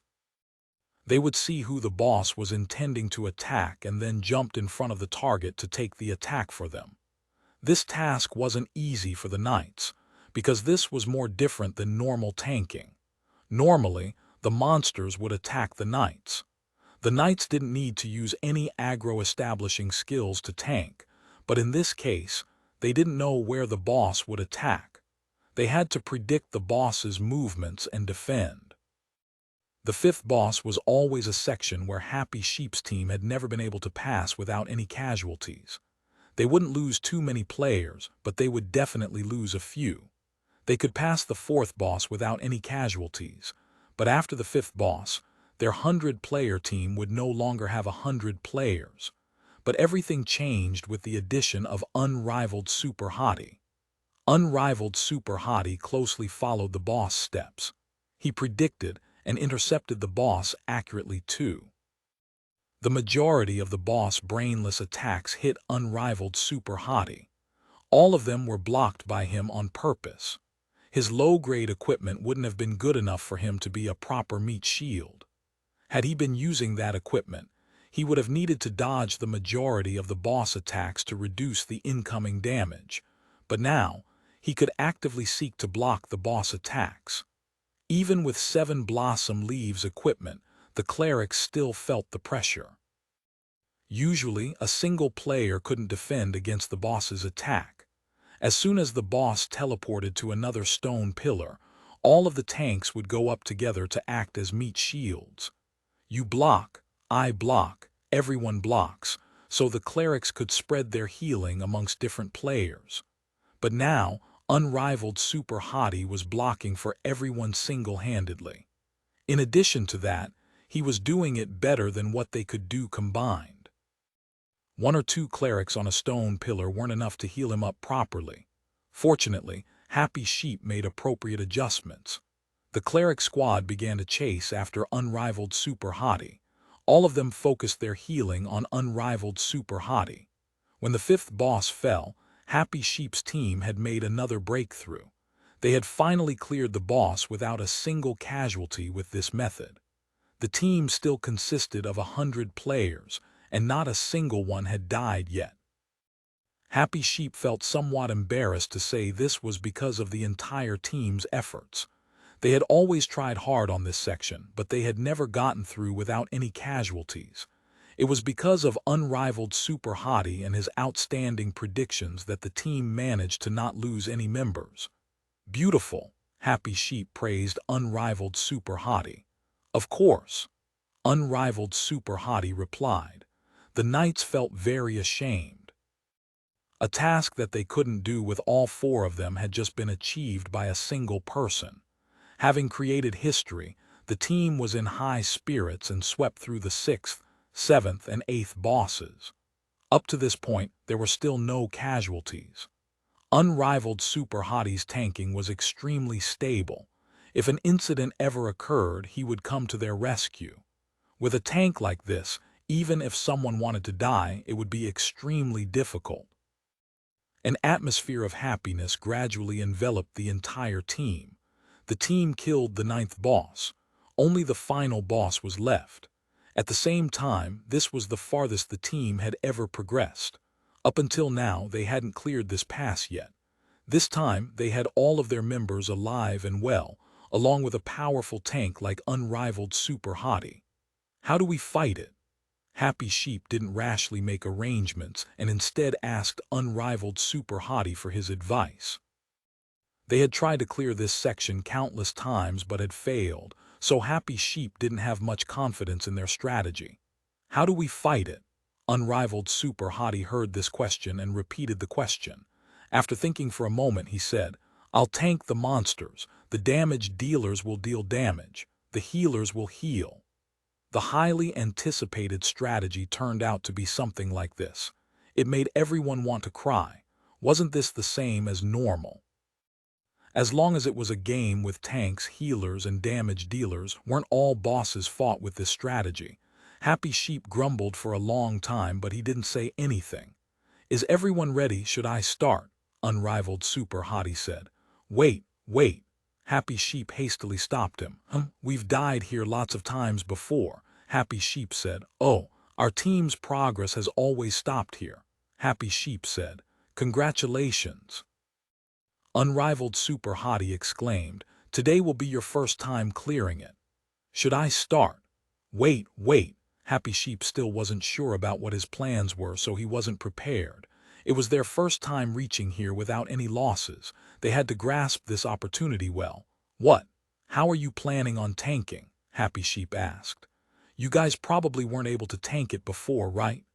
They would see who the boss was intending to attack and then jumped in front of the target to take the attack for them. This task wasn't easy for the knights, because this was more different than normal tanking. Normally, the monsters would attack the knights. The knights didn't need to use any aggro-establishing skills to tank, but in this case, they didn't know where the boss would attack. They had to predict the boss's movements and defend. The fifth boss was always a section where Happy Sheep's team had never been able to pass without any casualties. They wouldn't lose too many players, but they would definitely lose a few. They could pass the fourth boss without any casualties, but after the fifth boss, their 100-player team would no longer have 100 players. But everything changed with the addition of Unrivaled Super Hottie. Unrivaled Super Hottie closely followed the boss steps. He predicted and intercepted the boss accurately too. The majority of the boss brainless attacks hit Unrivaled Super Hottie. All of them were blocked by him on purpose. His low-grade equipment wouldn't have been good enough for him to be a proper meat shield. Had he been using that equipment, he would have needed to dodge the majority of the boss attacks to reduce the incoming damage. But now, he could actively seek to block the boss attacks. Even with 7 Blossom Leaves equipment, the clerics still felt the pressure. Usually, a single player couldn't defend against the boss's attack. As soon as the boss teleported to another stone pillar, all of the tanks would go up together to act as meat shields. You block, I block, everyone blocks, so the clerics could spread their healing amongst different players. But now, Unrivaled Super Hottie was blocking for everyone single-handedly. In addition to that, he was doing it better than what they could do combined. 1 or 2 clerics on a stone pillar weren't enough to heal him up properly. Fortunately, Happy Sheep made appropriate adjustments. The cleric squad began to chase after Unrivaled Super Hottie. All of them focused their healing on Unrivaled Super Hottie. When the fifth boss fell, Happy Sheep's team had made another breakthrough. They had finally cleared the boss without a single casualty with this method. The team still consisted of 100 players, and not a single one had died yet. Happy Sheep felt somewhat embarrassed to say this was because of the entire team's efforts. They had always tried hard on this section, but they had never gotten through without any casualties. It was because of unrivaled Super Hottie and his outstanding predictions that the team managed to not lose any members. Beautiful, Happy Sheep praised unrivaled Super Hottie. Of course, unrivaled Super Hottie replied. The knights felt very ashamed. A task that they couldn't do with all four of them had just been achieved by a single person. Having created history, the team was in high spirits and swept through the 6th, 7th, and 8th bosses. Up to this point, there were still no casualties. Unrivaled Super Hottie's tanking was extremely stable. If an incident ever occurred, he would come to their rescue. With a tank like this, even if someone wanted to die, it would be extremely difficult. An atmosphere of happiness gradually enveloped the entire team. The team killed the 9th boss. Only the final boss was left. At the same time, this was the farthest the team had ever progressed. Up until now, they hadn't cleared this pass yet. This time, they had all of their members alive and well, along with a powerful tank like unrivaled Super Hottie. How do we fight it? Happy Sheep didn't rashly make arrangements and instead asked unrivaled Super Hottie for his advice. They had tried to clear this section countless times but had failed, so Happy Sheep didn't have much confidence in their strategy. How do we fight it? Unrivaled Super Hottie heard this question and repeated the question. After thinking for a moment, he said, I'll tank the monsters. The damage dealers will deal damage. The healers will heal. The highly anticipated strategy turned out to be something like this. It made everyone want to cry. Wasn't this the same as normal? As long as it was a game with tanks, healers, and damage dealers, weren't all bosses fought with this strategy? Happy Sheep grumbled for a long time, but he didn't say anything. Is everyone ready? Should I start? Unrivaled Super Hottie said. Wait. Happy Sheep hastily stopped him. We've died here lots of times before. Happy Sheep said. Oh, our team's progress has always stopped here. Happy Sheep said. Congratulations. Unrivaled Super Hottie exclaimed. Today will be your first time clearing it. Should I start? Wait. Happy Sheep still wasn't sure about what his plans were, so he wasn't prepared. It was their first time reaching here without any losses. They had to grasp this opportunity well. What? How are you planning on tanking? Happy Sheep asked. You guys probably weren't able to tank it before, right?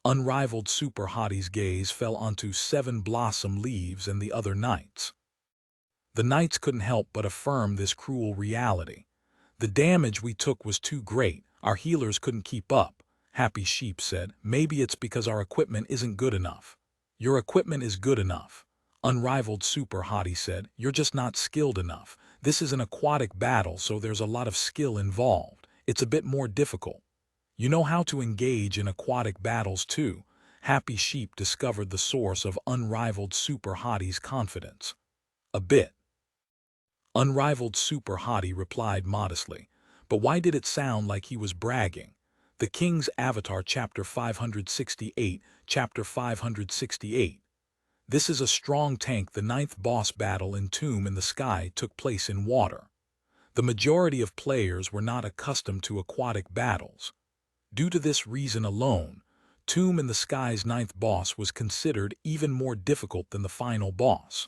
Unrivaled Super Hottie's gaze fell onto 7 Blossom Leaves and the other knights. The knights couldn't help but affirm this cruel reality. The damage we took was too great. Our healers couldn't keep up. Happy Sheep said. Maybe it's because our equipment isn't good enough. Your equipment is good enough. Unrivaled Super Hottie said. You're just not skilled enough. This is an aquatic battle, so there's a lot of skill involved. It's a bit more difficult. You know how to engage in aquatic battles too. Happy Sheep discovered the source of Unrivaled Super Hottie's confidence. A bit. Unrivaled Super Hottie replied modestly. But why did it sound like he was bragging? The King's Avatar, Chapter 568, Chapter 568. This is a strong tank. The 9th boss battle in Tomb in the Sky took place in water. The majority of players were not accustomed to aquatic battles. Due to this reason alone, Tomb in the Sky's 9th boss was considered even more difficult than the final boss.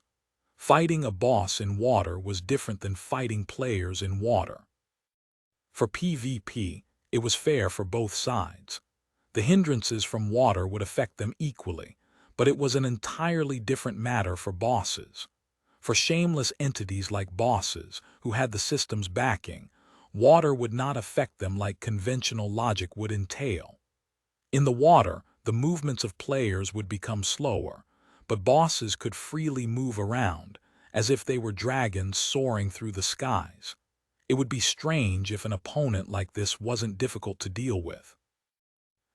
Fighting a boss in water was different than fighting players in water. For PvP, it was fair for both sides. The hindrances from water would affect them equally, but it was an entirely different matter for bosses. For shameless entities like bosses, who had the system's backing, water would not affect them like conventional logic would entail. In the water, the movements of players would become slower, but bosses could freely move around, as if they were dragons soaring through the skies. It would be strange if an opponent like this wasn't difficult to deal with.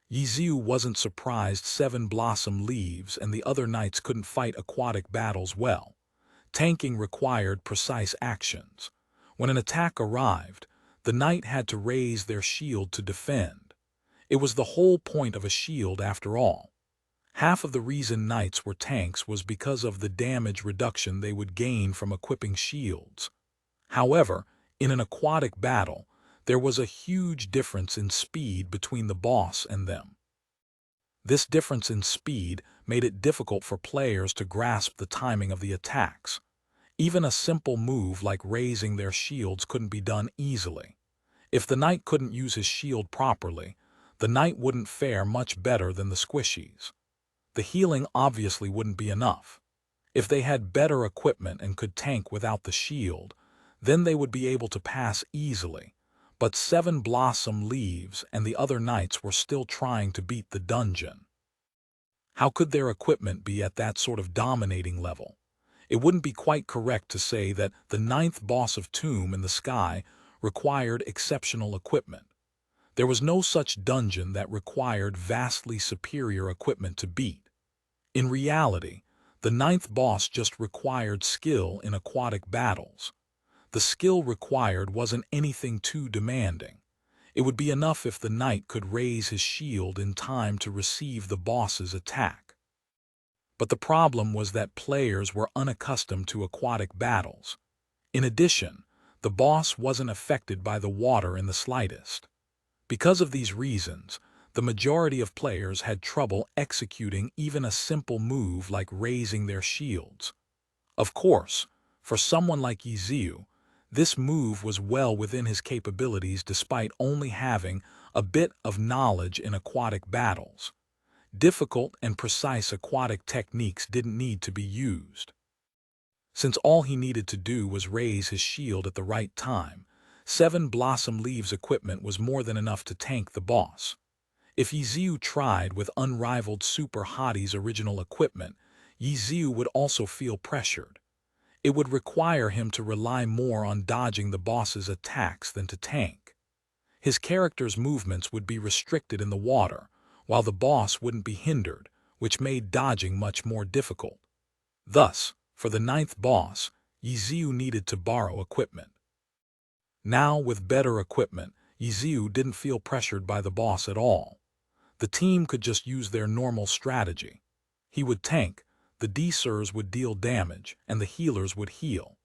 Ye Xiu wasn't surprised 7 Blossom Leaves and the other knights couldn't fight aquatic battles well. Tanking required precise actions. When an attack arrived, the knight had to raise their shield to defend. It was the whole point of a shield after all. Half of the reason knights were tanks was because of the damage reduction they would gain from equipping shields. However, in an aquatic battle, There was a huge difference in speed between the boss and them. This difference in speed made it difficult for players to grasp the timing of the attacks. Even a simple move like raising their shields couldn't be done easily. If the knight couldn't use his shield properly, the knight wouldn't fare much better than the squishies. The healing obviously wouldn't be enough. If they had better equipment and could tank without the shield, then they would be able to pass easily. But Seven Blossom Leaves and the other knights were still trying to beat the dungeon. How could their equipment be at that sort of dominating level? It wouldn't be quite correct to say that the ninth boss of Tomb in the Sky required exceptional equipment. There was no such dungeon that required vastly superior equipment to beat. In reality, the ninth boss just required skill in aquatic battles. The skill required wasn't anything too demanding. It would be enough if the knight could raise his shield in time to receive the boss's attack. But the problem was that players were unaccustomed to aquatic battles. In addition, the boss wasn't affected by the water in the slightest. Because of these reasons, the majority of players had trouble executing even a simple move like raising their shields. Of course, for someone like Ye Xiu, this move was well within his capabilities despite only having a bit of knowledge in aquatic battles. Difficult and precise aquatic techniques didn't need to be used. Since all he needed to do was raise his shield at the right time, Seven Blossom Leaves equipment was more than enough to tank the boss. If Ye Xiu tried with unrivaled Super Hottie's original equipment, Ye Xiu would also feel pressured. It would require him to rely more on dodging the boss's attacks than to tank. His character's movements would be restricted in the water, while the boss wouldn't be hindered, which made dodging much more difficult. Thus, for the ninth boss, Ye Xiu needed to borrow equipment. Now, with better equipment, Ye Xiu didn't feel pressured by the boss at all. The team could just use their normal strategy. He would tank, the D-Sirs would deal damage, and the healers would heal.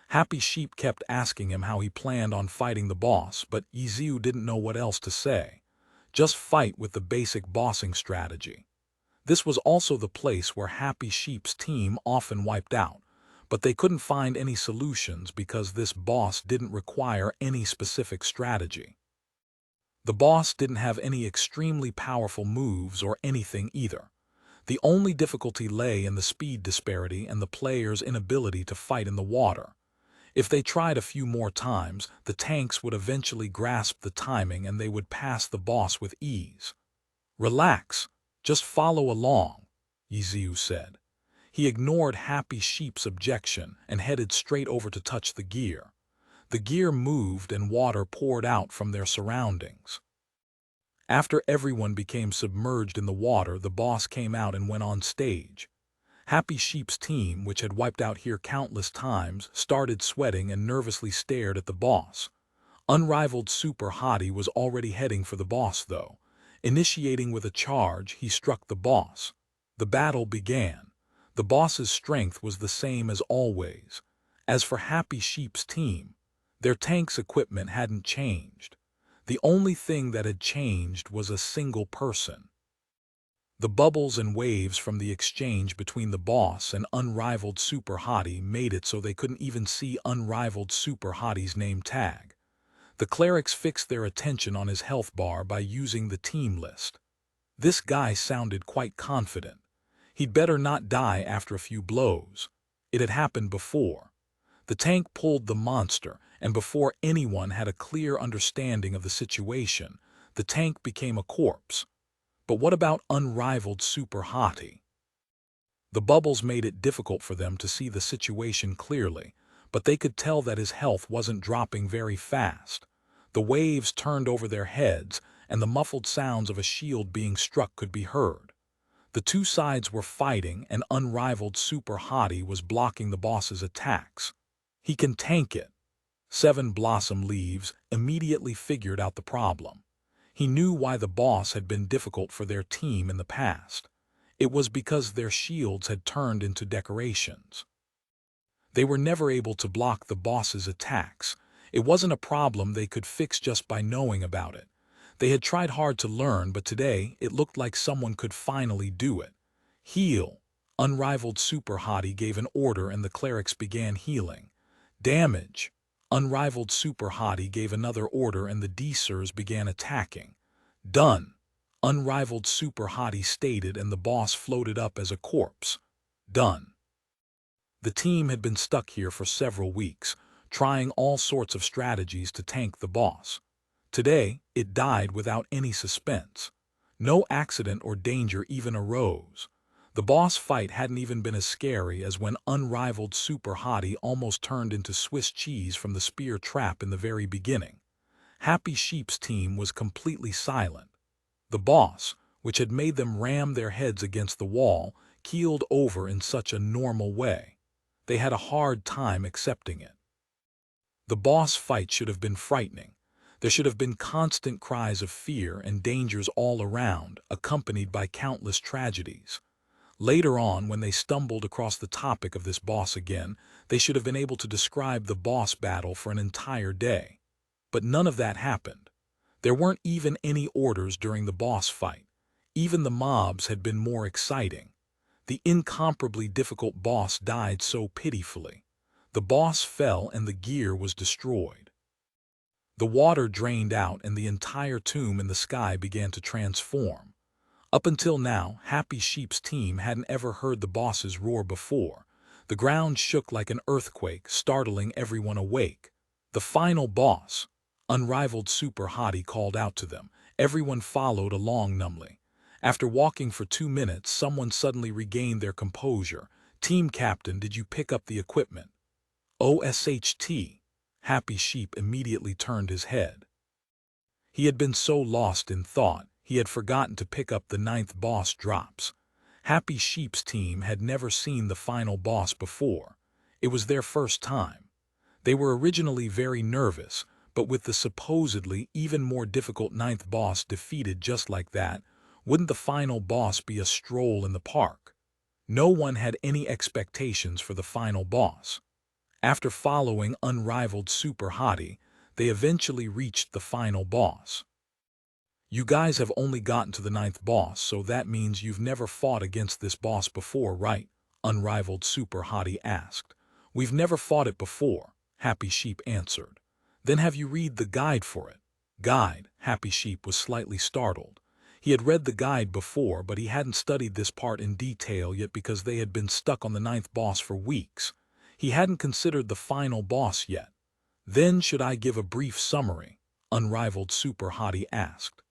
Happy Sheep kept asking him how he planned on fighting the boss, but Ye Xiu didn't know what else to say. Just fight with the basic bossing strategy. This was also the place where Happy Sheep's team often wiped out, but they couldn't find any solutions because this boss didn't require any specific strategy. The boss didn't have any extremely powerful moves or anything either. The only difficulty lay in the speed disparity and the players' inability to fight in the water. If they tried a few more times, the tanks would eventually grasp the timing and they would pass the boss with ease. "Relax, just follow along," Ye Xiu said. He ignored Happy Sheep's objection and headed straight over to touch the gear. The gear moved and water poured out from their surroundings. After everyone became submerged in the water, the boss came out and went on stage. Happy Sheep's team, which had wiped out here countless times, started sweating and nervously stared at the boss. Unrivaled Super Hottie was already heading for the boss, though. Initiating with a charge, he struck the boss. The battle began. The boss's strength was the same as always. As for Happy Sheep's team, their tank's equipment hadn't changed. The only thing that had changed was a single person. The bubbles and waves from the exchange between the boss and Unrivaled Super Hottie made it so they couldn't even see Unrivaled Super Hottie's name tag. The clerics fixed their attention on his health bar by using the team list. This guy sounded quite confident. He'd better not die after a few blows. It had happened before. The tank pulled the monster, and before anyone had a clear understanding of the situation, the tank became a corpse. But what about Unrivaled Super Hottie? The bubbles made it difficult for them to see the situation clearly, but they could tell that his health wasn't dropping very fast. The waves turned over their heads, and the muffled sounds of a shield being struck could be heard. The two sides were fighting, and Unrivaled Super Hottie was blocking the boss's attacks. He can tank it. Seven Blossom Leaves immediately figured out the problem. He knew why the boss had been difficult for their team in the past. It was because their shields had turned into decorations. They were never able to block the boss's attacks. It wasn't a problem they could fix just by knowing about it. They had tried hard to learn, but today it looked like someone could finally do it. Heal. Unrivaled super hottie gave an order and the clerics began healing. Damage. Unrivaled super hottie gave another order and the devices began attacking. Done. Unrivaled super hottie stated and the boss floated up as a corpse. Done. The team had been stuck here for several weeks, trying all sorts of strategies to tank the boss. Today, it died without any suspense. No accident or danger even arose. The boss fight hadn't even been as scary as when unrivaled super hottie almost turned into Swiss cheese from the spear trap in the very beginning. Happy Sheep's team was completely silent. The boss, which had made them ram their heads against the wall, keeled over in such a normal way. They had a hard time accepting it. The boss fight should have been frightening. There should have been constant cries of fear and dangers all around, accompanied by countless tragedies. Later on, when they stumbled across the topic of this boss again, they should have been able to describe the boss battle for an entire day. But none of that happened. There weren't even any orders during the boss fight. Even the mobs had been more exciting. The incomparably difficult boss died so pitifully. The boss fell and the gear was destroyed. The water drained out and the entire tomb in the sky began to transform. Up until now, Happy Sheep's team hadn't ever heard the boss's roar before. The ground shook like an earthquake, startling everyone awake. The final boss, unrivaled super hottie, called out to them. Everyone followed along numbly. After walking for 2 minutes, someone suddenly regained their composure. Team captain, did you pick up the equipment? OSHT. Happy Sheep immediately turned his head. He had been so lost in thought, he had forgotten to pick up the 9th boss drops. Happy Sheep's team had never seen the final boss before. It was their first time. They were originally very nervous, but with the supposedly even more difficult 9th boss defeated just like that, wouldn't the final boss be a stroll in the park? No one had any expectations for the final boss. After following unrivaled super hottie, they eventually reached the final boss. You guys have only gotten to the 9th boss, so that means you've never fought against this boss before, right? Unrivaled super hottie asked. We've never fought it before, Happy Sheep answered. Then have you read the guide for it? Guide? Happy Sheep was slightly startled. He had read the guide before, but he hadn't studied this part in detail yet because they had been stuck on the 9th boss for weeks. He hadn't considered the final boss yet. Then should I give a brief summary? Unrivaled super hottie asked.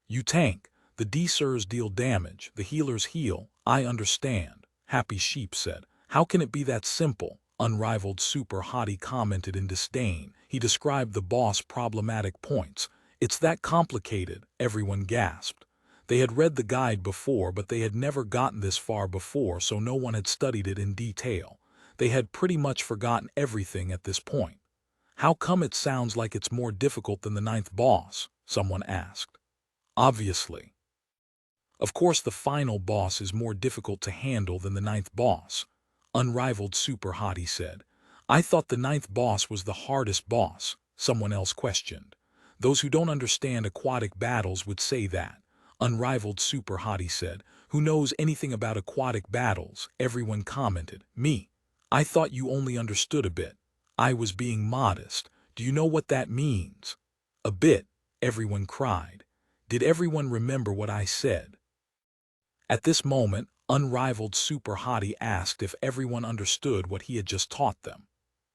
You tank, the devises deal damage, the healers heal. I understand, Happy Sheep said. How can it be that simple? Unrivaled super hottie commented in disdain. He described the boss' problematic points. It's that complicated, everyone gasped. They had read the guide before, but they had never gotten this far before, so no one had studied it in detail. They had pretty much forgotten everything at this point. How come it sounds like it's more difficult than the 9th boss? Someone asked. Obviously. Of course the final boss is more difficult to handle than the 9th boss, Unrivaled super hottie said. I thought the 9th boss was the hardest boss, someone else questioned. Those who don't understand aquatic battles would say that, Unrivaled super hottie said. Who knows anything about aquatic battles? Everyone commented. Me. I thought you only understood a bit. I was being modest. Do you know what that means? A bit, everyone cried. Did everyone remember what I said? At this moment, Unrivaled super hottie asked if everyone understood what he had just taught them.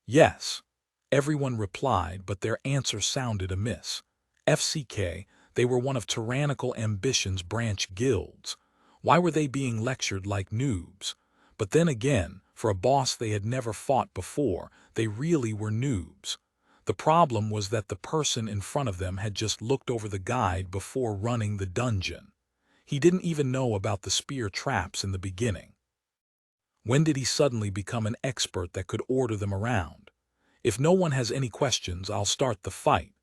Yes. Everyone replied, but their answer sounded amiss. FCK, they were one of Tyrannical Ambition's branch guilds. Why were they being lectured like noobs? But then again, for a boss they had never fought before, they really were noobs. The problem was that the person in front of them had just looked over the guide before running the dungeon. He didn't even know about the spear traps in the beginning. When did he suddenly become an expert that could order them around? If no one has any questions, I'll start the fight.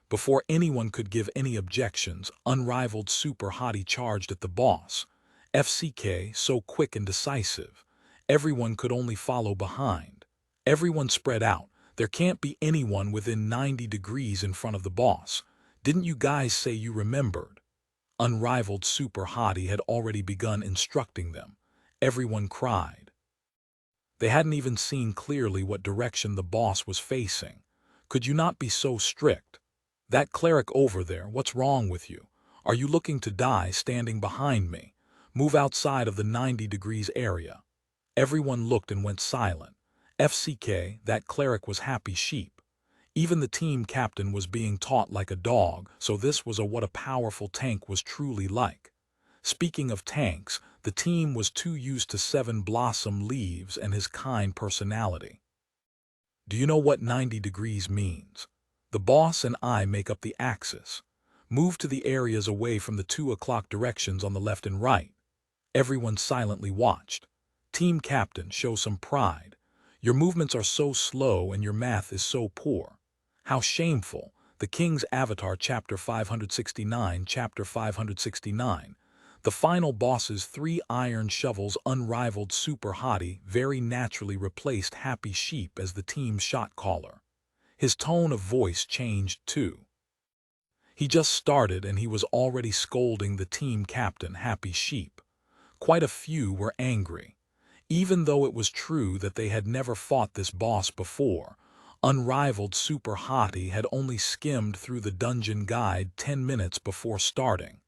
Before anyone could give any objections, Unrivaled super hottie charged at the boss. FCK, so quick and decisive. Everyone could only follow behind. Everyone spread out. There can't be anyone within 90 degrees in front of the boss. Didn't you guys say you remembered? Unrivaled super hottie had already begun instructing them. Everyone cried. They hadn't even seen clearly what direction the boss was facing. Could you not be so strict? That cleric over there, what's wrong with you? Are you looking to die standing behind me? Move outside of the 90 degrees area. Everyone looked and went silent. FCK, that cleric was happy sheep. Even the team captain was being taught like a dog, so this was what a powerful tank was truly like. Speaking of tanks, the team was too used to Seven Blossom Leaves and his kind personality. Do you know what 90 degrees means? The boss and I make up the axis. Move to the areas away from the 2 o'clock directions on the left and right. Everyone silently watched. Team captain, show some pride. Your movements are so slow and your math is so poor. How shameful. The King's Avatar, Chapter 569, Chapter 569. The final boss's 3 iron shovels unrivaled super hottie very naturally replaced Happy Sheep as the team's shot caller. His tone of voice changed too. He just started and he was already scolding the team captain, Happy Sheep. Quite a few were angry. Even though it was true that they had never fought this boss before, Unrivaled Super Hottie had only skimmed through the dungeon guide 10 minutes before starting.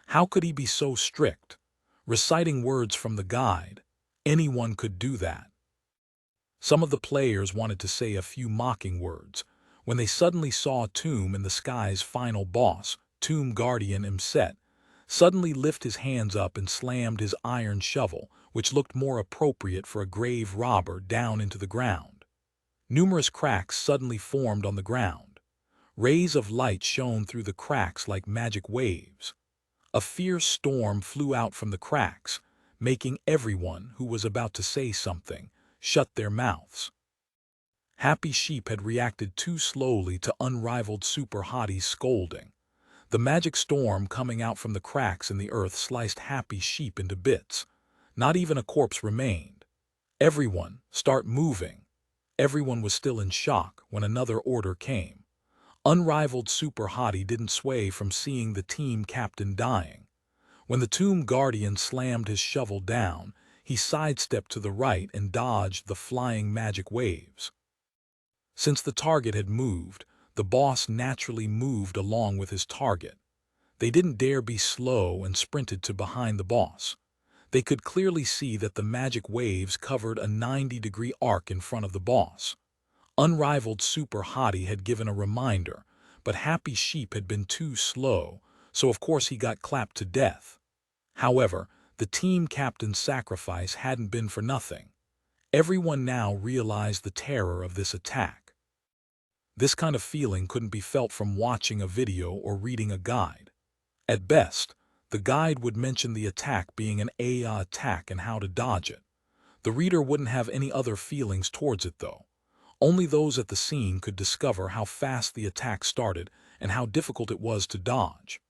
How could he be so strict? Reciting words from the guide, anyone could do that. Some of the players wanted to say a few mocking words, when they suddenly saw Tomb in the Sky's final boss, Tomb Guardian Imset, suddenly lift his hands up and slammed his iron shovel, which looked more appropriate for a grave robber, down into the ground. Numerous cracks suddenly formed on the ground. Rays of light shone through the cracks like magic waves. A fierce storm flew out from the cracks, making everyone who was about to say something shut their mouths. Happy Sheep had reacted too slowly to Unrivaled Super Hottie's scolding. The magic storm coming out from the cracks in the earth sliced Happy Sheep into bits. Not even a corpse remained. Everyone, start moving. Everyone was still in shock when another order came. Unrivaled Super Hottie didn't sway from seeing the team captain dying. When the Tomb Guardian slammed his shovel down, he sidestepped to the right and dodged the flying magic waves. Since the target had moved, the boss naturally moved along with his target. They didn't dare be slow and sprinted to behind the boss. They could clearly see that the magic waves covered a 90-degree arc in front of the boss. Unrivaled Super Hottie had given a reminder, but Happy Sheep had been too slow, so of course he got clapped to death. However, the team captain's sacrifice hadn't been for nothing. Everyone now realized the terror of this attack. This kind of feeling couldn't be felt from watching a video or reading a guide. At best, the guide would mention the attack being an AI attack and how to dodge it. The reader wouldn't have any other feelings towards it though. Only those at the scene could discover how fast the attack started and how difficult it was to dodge.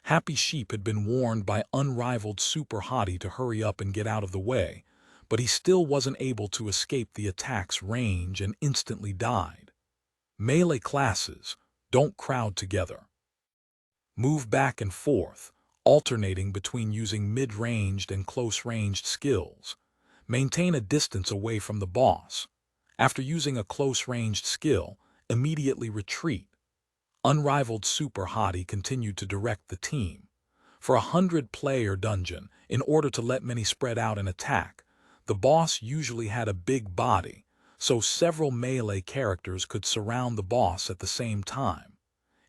Happy Sheep had been warned by Unrivaled Super Hottie to hurry up and get out of the way, but he still wasn't able to escape the attack's range and instantly died. Melee classes, don't crowd together. Move back and forth, alternating between using mid-ranged and close-ranged skills. Maintain a distance away from the boss. After using a close-ranged skill, immediately retreat. Unrivaled Super Hottie continued to direct the team. For a 100-player dungeon, in order to let many spread out and attack, the boss usually had a big body, so several melee characters could surround the boss at the same time.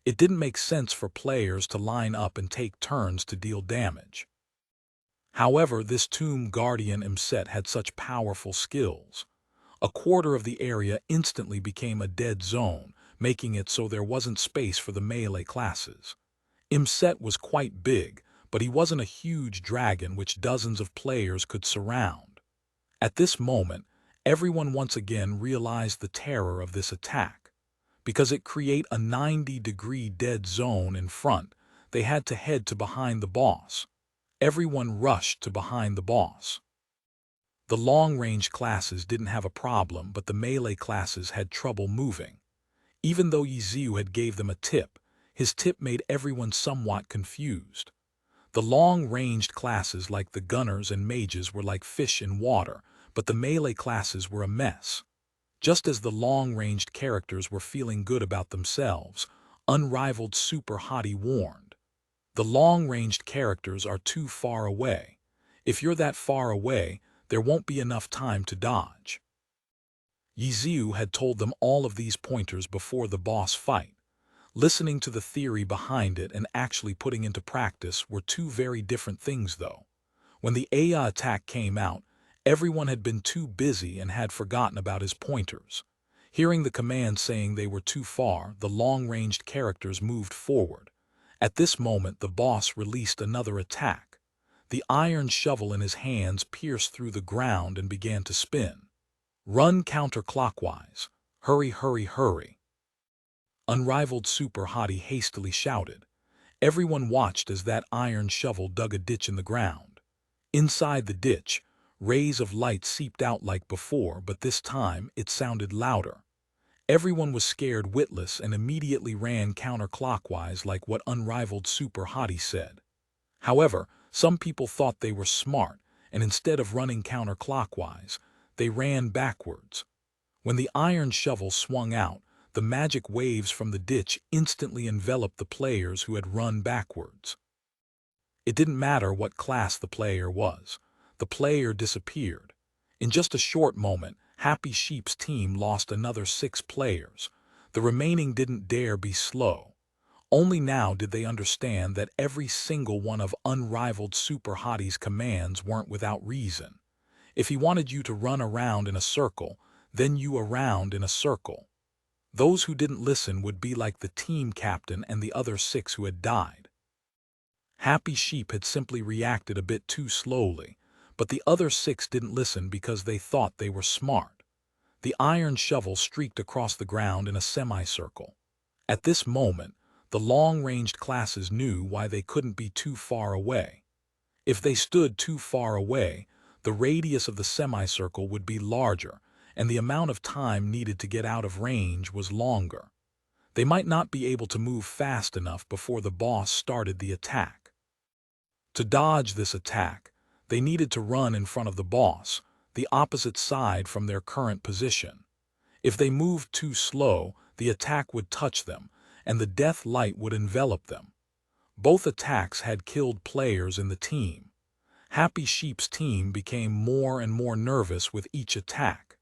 It didn't make sense for players to line up and take turns to deal damage. However, this Tomb Guardian Imset had such powerful skills. A quarter of the area instantly became a dead zone, making it so there wasn't space for the melee classes. Imset was quite big, but he wasn't a huge dragon which dozens of players could surround. At this moment, everyone once again realized the terror of this attack. Because it created a 90-degree dead zone in front, they had to head to behind the boss. Everyone rushed to behind the boss. The long-range classes didn't have a problem, but the melee classes had trouble moving. Even though Ye Xiu had gave them a tip, his tip made everyone somewhat confused. The long-ranged classes like the gunners and mages were like fish in water, but the melee classes were a mess. Just as the long-ranged characters were feeling good about themselves, unrivaled Super Hottie warned. The long-ranged characters are too far away. If you're that far away, there won't be enough time to dodge. Ye Xiu had told them all of these pointers before the boss fight. Listening to the theory behind it and actually putting into practice were two very different things, though. When the AI attack came out, everyone had been too busy and had forgotten about his pointers. Hearing the command saying they were too far, the long-ranged characters moved forward. At this moment, the boss released another attack. The iron shovel in his hands pierced through the ground and began to spin. Run counterclockwise. Hurry, hurry, hurry. Unrivaled Super Hottie hastily shouted. Everyone watched as that iron shovel dug a ditch in the ground. Inside the ditch, rays of light seeped out like before, but this time it sounded louder. Everyone was scared witless and immediately ran counterclockwise like what Unrivaled Super Hottie said. However, some people thought they were smart, and instead of running counterclockwise, they ran backwards. When the iron shovel swung out, the magic waves from the ditch instantly enveloped the players who had run backwards. It didn't matter what class the player was. The player disappeared. In just a short moment, Happy Sheep's team lost another 6 players. The remaining didn't dare be slow. Only now did they understand that every single one of Unrivaled Super Hottie's commands weren't without reason. If he wanted you to run around in a circle, then you around in a circle. Those who didn't listen would be like the team captain and the other 6 who had died. Happy Sheep had simply reacted a bit too slowly, but the other 6 didn't listen because they thought they were smart. The iron shovel streaked across the ground in a semicircle. At this moment, the long-ranged classes knew why they couldn't be too far away. If they stood too far away, the radius of the semicircle would be larger, and the amount of time needed to get out of range was longer. They might not be able to move fast enough before the boss started the attack. To dodge this attack, they needed to run in front of the boss, the opposite side from their current position. If they moved too slow, the attack would touch them, and the death light would envelop them. Both attacks had killed players in the team. Happy Sheep's team became more and more nervous with each attack.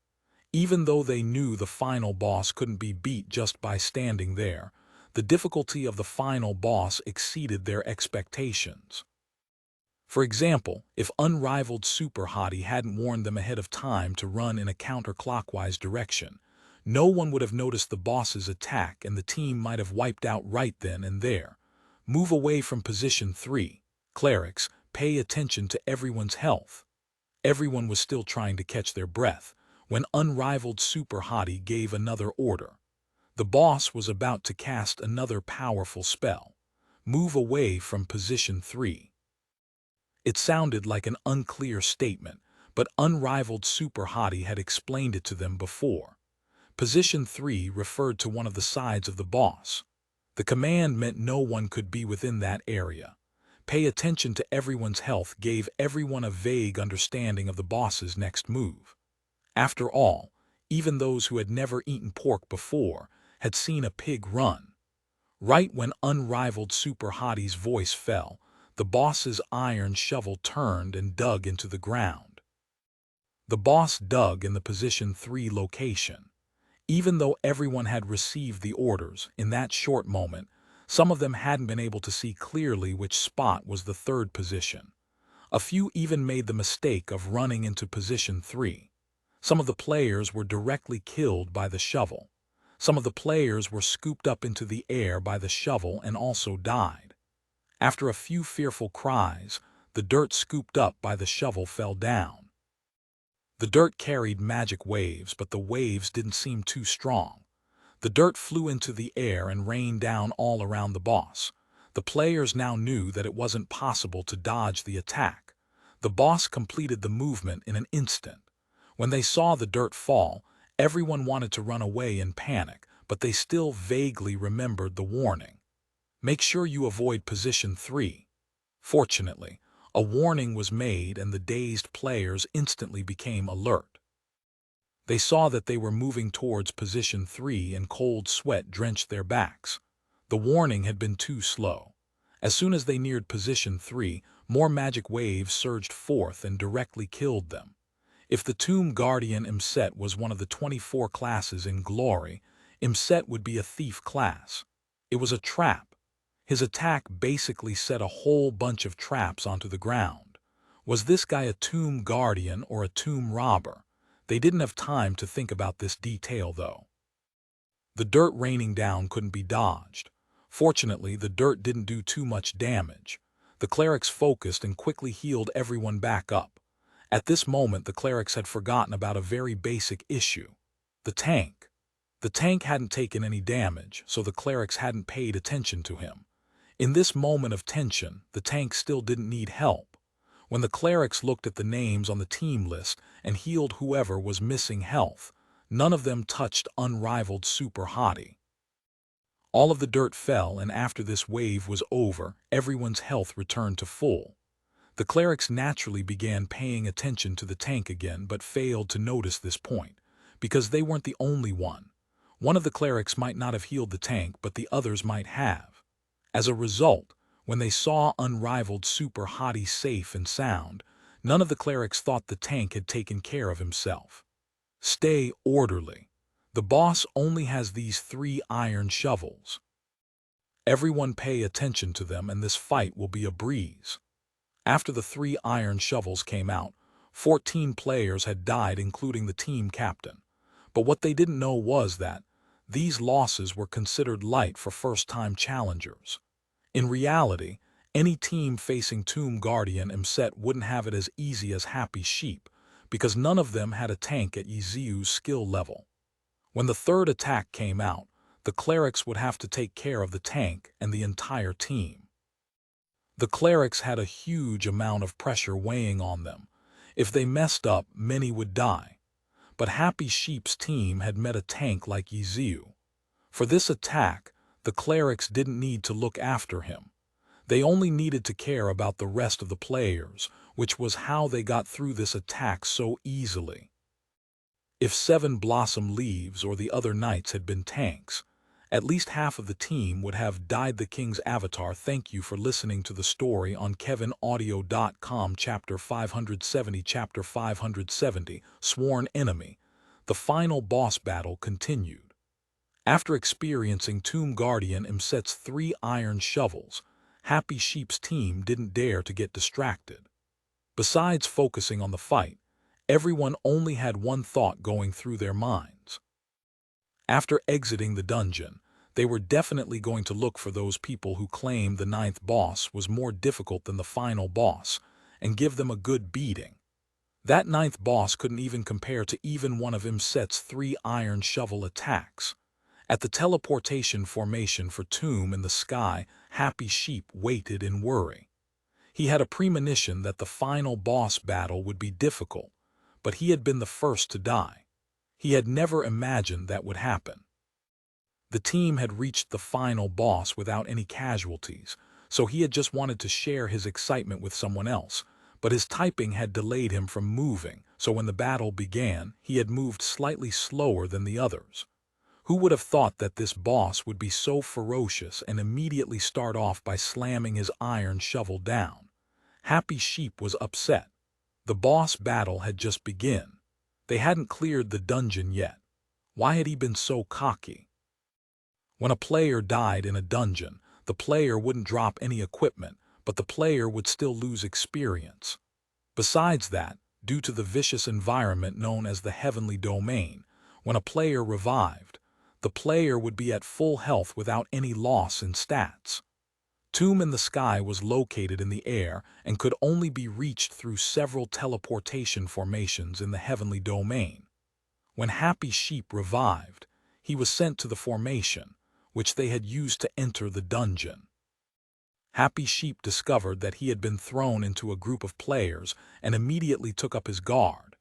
Even though they knew the final boss couldn't be beat just by standing there, the difficulty of the final boss exceeded their expectations. For example, if Unrivaled Super Hottie hadn't warned them ahead of time to run in a counterclockwise direction, no one would have noticed the boss's attack and the team might have wiped out right then and there. Move away from position 3. Clerics, pay attention to everyone's health. Everyone was still trying to catch their breath when Unrivaled Super Hottie gave another order. The boss was about to cast another powerful spell. Move away from position 3. It sounded like an unclear statement, but Unrivaled Super Hottie had explained it to them before. Position 3 referred to one of the sides of the boss. The command meant no one could be within that area. Pay attention to everyone's health gave everyone a vague understanding of the boss's next move. After all, even those who had never eaten pork before had seen a pig run. Right when Unrivaled Super Hottie's voice fell, the boss's iron shovel turned and dug into the ground. The boss dug in the position 3 location. Even though everyone had received the orders, in that short moment, some of them hadn't been able to see clearly which spot was the 3rd position. A few even made the mistake of running into position 3. Some of the players were directly killed by the shovel. Some of the players were scooped up into the air by the shovel and also died. After a few fearful cries, the dirt scooped up by the shovel fell down. The dirt carried magic waves, but the waves didn't seem too strong. The dirt flew into the air and rained down all around the boss. The players now knew that it wasn't possible to dodge the attack. The boss completed the movement in an instant. When they saw the dirt fall, everyone wanted to run away in panic, but they still vaguely remembered the warning. Make sure you avoid position 3. Fortunately, a warning was made and the dazed players instantly became alert. They saw that they were moving towards position 3 and cold sweat drenched their backs. The warning had been too slow. As soon as they neared position 3, more magic waves surged forth and directly killed them. If the Tomb Guardian Imset was one of the 24 classes in Glory, Imset would be a thief class. It was a trap. His attack basically set a whole bunch of traps onto the ground. Was this guy a Tomb Guardian or a Tomb Robber? They didn't have time to think about this detail, though. The dirt raining down couldn't be dodged. Fortunately, the dirt didn't do too much damage. The clerics focused and quickly healed everyone back up. At this moment, the clerics had forgotten about a very basic issue: the tank. The tank hadn't taken any damage, so the clerics hadn't paid attention to him. In this moment of tension, the tank still didn't need help. When the clerics looked at the names on the team list and healed whoever was missing health, none of them touched unrivaled Super Hottie. All of the dirt fell, and after this wave was over, everyone's health returned to full. The clerics naturally began paying attention to the tank again, but failed to notice this point, because they weren't the only one. One of the clerics might not have healed the tank, but the others might have. As a result, when they saw unrivaled Super Hottie safe and sound, none of the clerics thought the tank had taken care of himself. Stay orderly. The boss only has these 3 iron shovels. Everyone pay attention to them, and this fight will be a breeze. After the 3 iron shovels came out, 14 players had died, including the team captain. But what they didn't know was that these losses were considered light for first-time challengers. In reality, any team facing Tomb Guardian Imset wouldn't have it as easy as Happy Sheep, because none of them had a tank at Ye Xiu's skill level. When the third attack came out, the clerics would have to take care of the tank and the entire team. The clerics had a huge amount of pressure weighing on them. If they messed up, many would die. But Happy Sheep's team had met a tank like Ye Xiu. For this attack, the clerics didn't need to look after him. They only needed to care about the rest of the players, which was how they got through this attack so easily. If 7 Blossom Leaves or the other knights had been tanks, at least half of the team would have died. The King's Avatar. Thank you for listening to the story on KevinAudio.com. Chapter 570. Chapter 570, Sworn Enemy. The final boss battle continued. After experiencing Tomb Guardian Imset's 3 iron shovels, Happy Sheep's team didn't dare to get distracted. Besides focusing on the fight, everyone only had one thought going through their minds. After exiting the dungeon, they were definitely going to look for those people who claimed the 9th boss was more difficult than the final boss, and give them a good beating. That 9th boss couldn't even compare to even one of Imset's 3 iron shovel attacks. At the teleportation formation for Tomb in the sky, Happy Sheep waited in worry. He had a premonition that the final boss battle would be difficult, but he had been the first to die. He had never imagined that would happen. The team had reached the final boss without any casualties, so he had just wanted to share his excitement with someone else, but his typing had delayed him from moving, so when the battle began, he had moved slightly slower than the others. Who would have thought that this boss would be so ferocious and immediately start off by slamming his iron shovel down? Happy Sheep was upset. The boss battle had just begun. They hadn't cleared the dungeon yet. Why had he been so cocky? When a player died in a dungeon, the player wouldn't drop any equipment, but the player would still lose experience. Besides that, due to the vicious environment known as the Heavenly Domain, when a player revived, the player would be at full health without any loss in stats. Tomb in the Sky was located in the air and could only be reached through several teleportation formations in the Heavenly Domain. When Happy Sheep revived, he was sent to the formation, which they had used to enter the dungeon. Happy Sheep discovered that he had been thrown into a group of players and immediately took up his guard.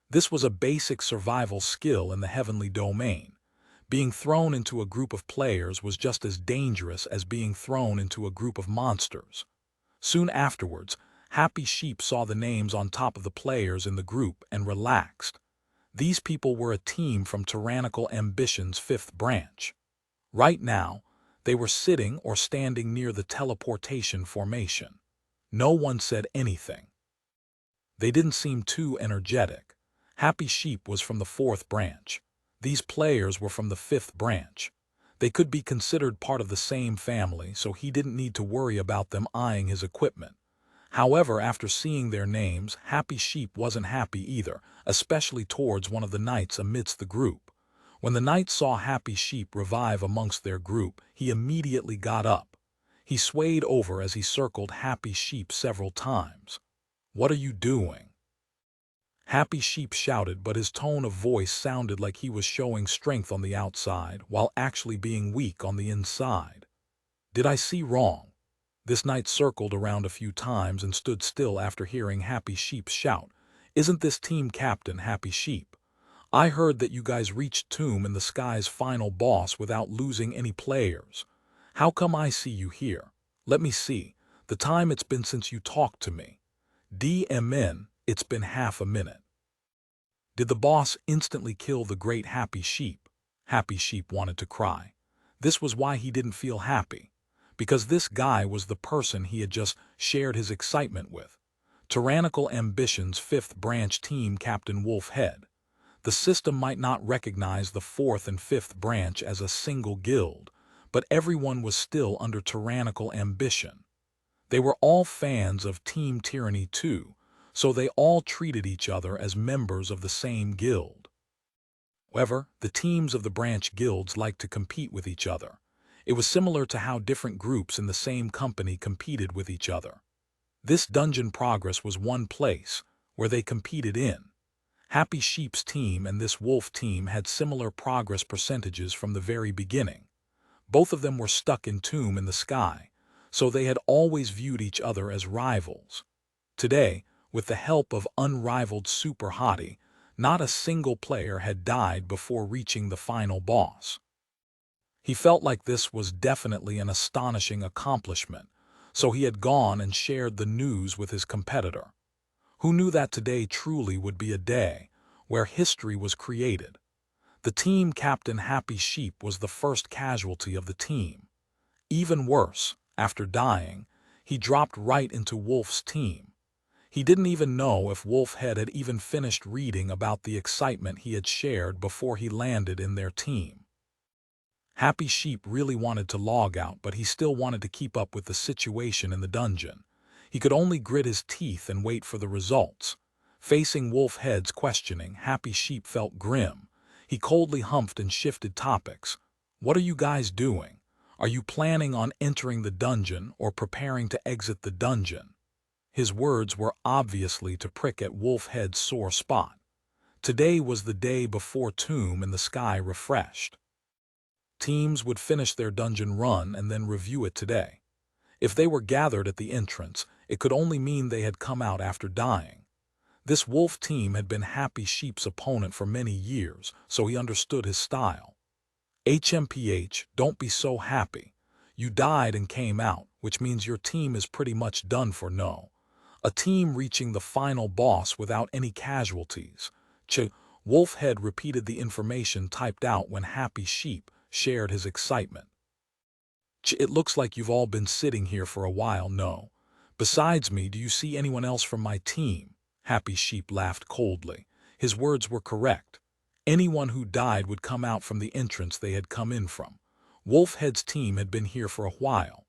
This was a basic survival skill in the heavenly domain. Being thrown into a group of players was just as dangerous as being thrown into a group of monsters. Soon afterwards, Happy Sheep saw the names on top of the players in the group and relaxed. These people were a team from Tyrannical Ambition's fifth branch. Right now, they were sitting or standing near the teleportation formation. No one said anything. They didn't seem too energetic. Happy Sheep was from the fourth branch. These players were from the fifth branch. They could be considered part of the same family, so he didn't need to worry about them eyeing his equipment. However, after seeing their names, Happy Sheep wasn't happy either, especially towards one of the knights amidst the group. When the knight saw Happy Sheep revive amongst their group, he immediately got up. He swayed over as he circled Happy Sheep several times. "What are you doing?" Happy Sheep shouted, but his tone of voice sounded like he was showing strength on the outside while actually being weak on the inside. "Did I see wrong?" This knight circled around a few times and stood still after hearing Happy Sheep shout, "Isn't this team captain Happy Sheep? I heard that you guys reached Tomb in the Sky's final boss without losing any players. How come I see you here? Let me see. The time it's been since you talked to me. DMN, it's been half a minute." Did the boss instantly kill the great Happy Sheep? Happy Sheep wanted to cry. This was why he didn't feel happy. Because this guy was the person he had just shared his excitement with. Tyrannical Ambition's fifth branch team captain Wolfhead. The system might not recognize the fourth and fifth branch as a single guild, but everyone was still under tyrannical ambition. They were all fans of Team Tyranny too, so they all treated each other as members of the same guild. However, the teams of the branch guilds liked to compete with each other. It was similar to how different groups in the same company competed with each other. This dungeon progress was one place where they competed in. Happy Sheep's team and this wolf team had similar progress percentages from the very beginning. Both of them were stuck in Tomb in the Sky, so they had always viewed each other as rivals. Today, with the help of unrivaled Super Hottie, not a single player had died before reaching the final boss. He felt like this was definitely an astonishing accomplishment, so he had gone and shared the news with his competitor. Who knew that today truly would be a day where history was created? The team captain Happy Sheep was the first casualty of the team. Even worse, after dying, he dropped right into Wolf's team. He didn't even know if Wolfhead had even finished reading about the excitement he had shared before he landed in their team. Happy Sheep really wanted to log out, but he still wanted to keep up with the situation in the dungeon. He could only grit his teeth and wait for the results. Facing Wolfhead's questioning, Happy Sheep felt grim. He coldly humphed and shifted topics. "What are you guys doing? Are you planning on entering the dungeon or preparing to exit the dungeon?" His words were obviously to prick at Wolfhead's sore spot. Today was the day before Tomb in the Sky refreshed. Teams would finish their dungeon run and then review it today. If they were gathered at the entrance, it could only mean they had come out after dying. This wolf team had been Happy Sheep's opponent for many years, so he understood his style. "HMPH, don't be so happy. You died and came out, which means your team is pretty much done for no. A team reaching the final boss without any casualties." Wolfhead repeated the information typed out when Happy Sheep shared his excitement. "It looks like you've all been sitting here for a while, no? Besides me, do you see anyone else from my team?" Happy Sheep laughed coldly. His words were correct. Anyone who died would come out from the entrance they had come in from. Wolfhead's team had been here for a while.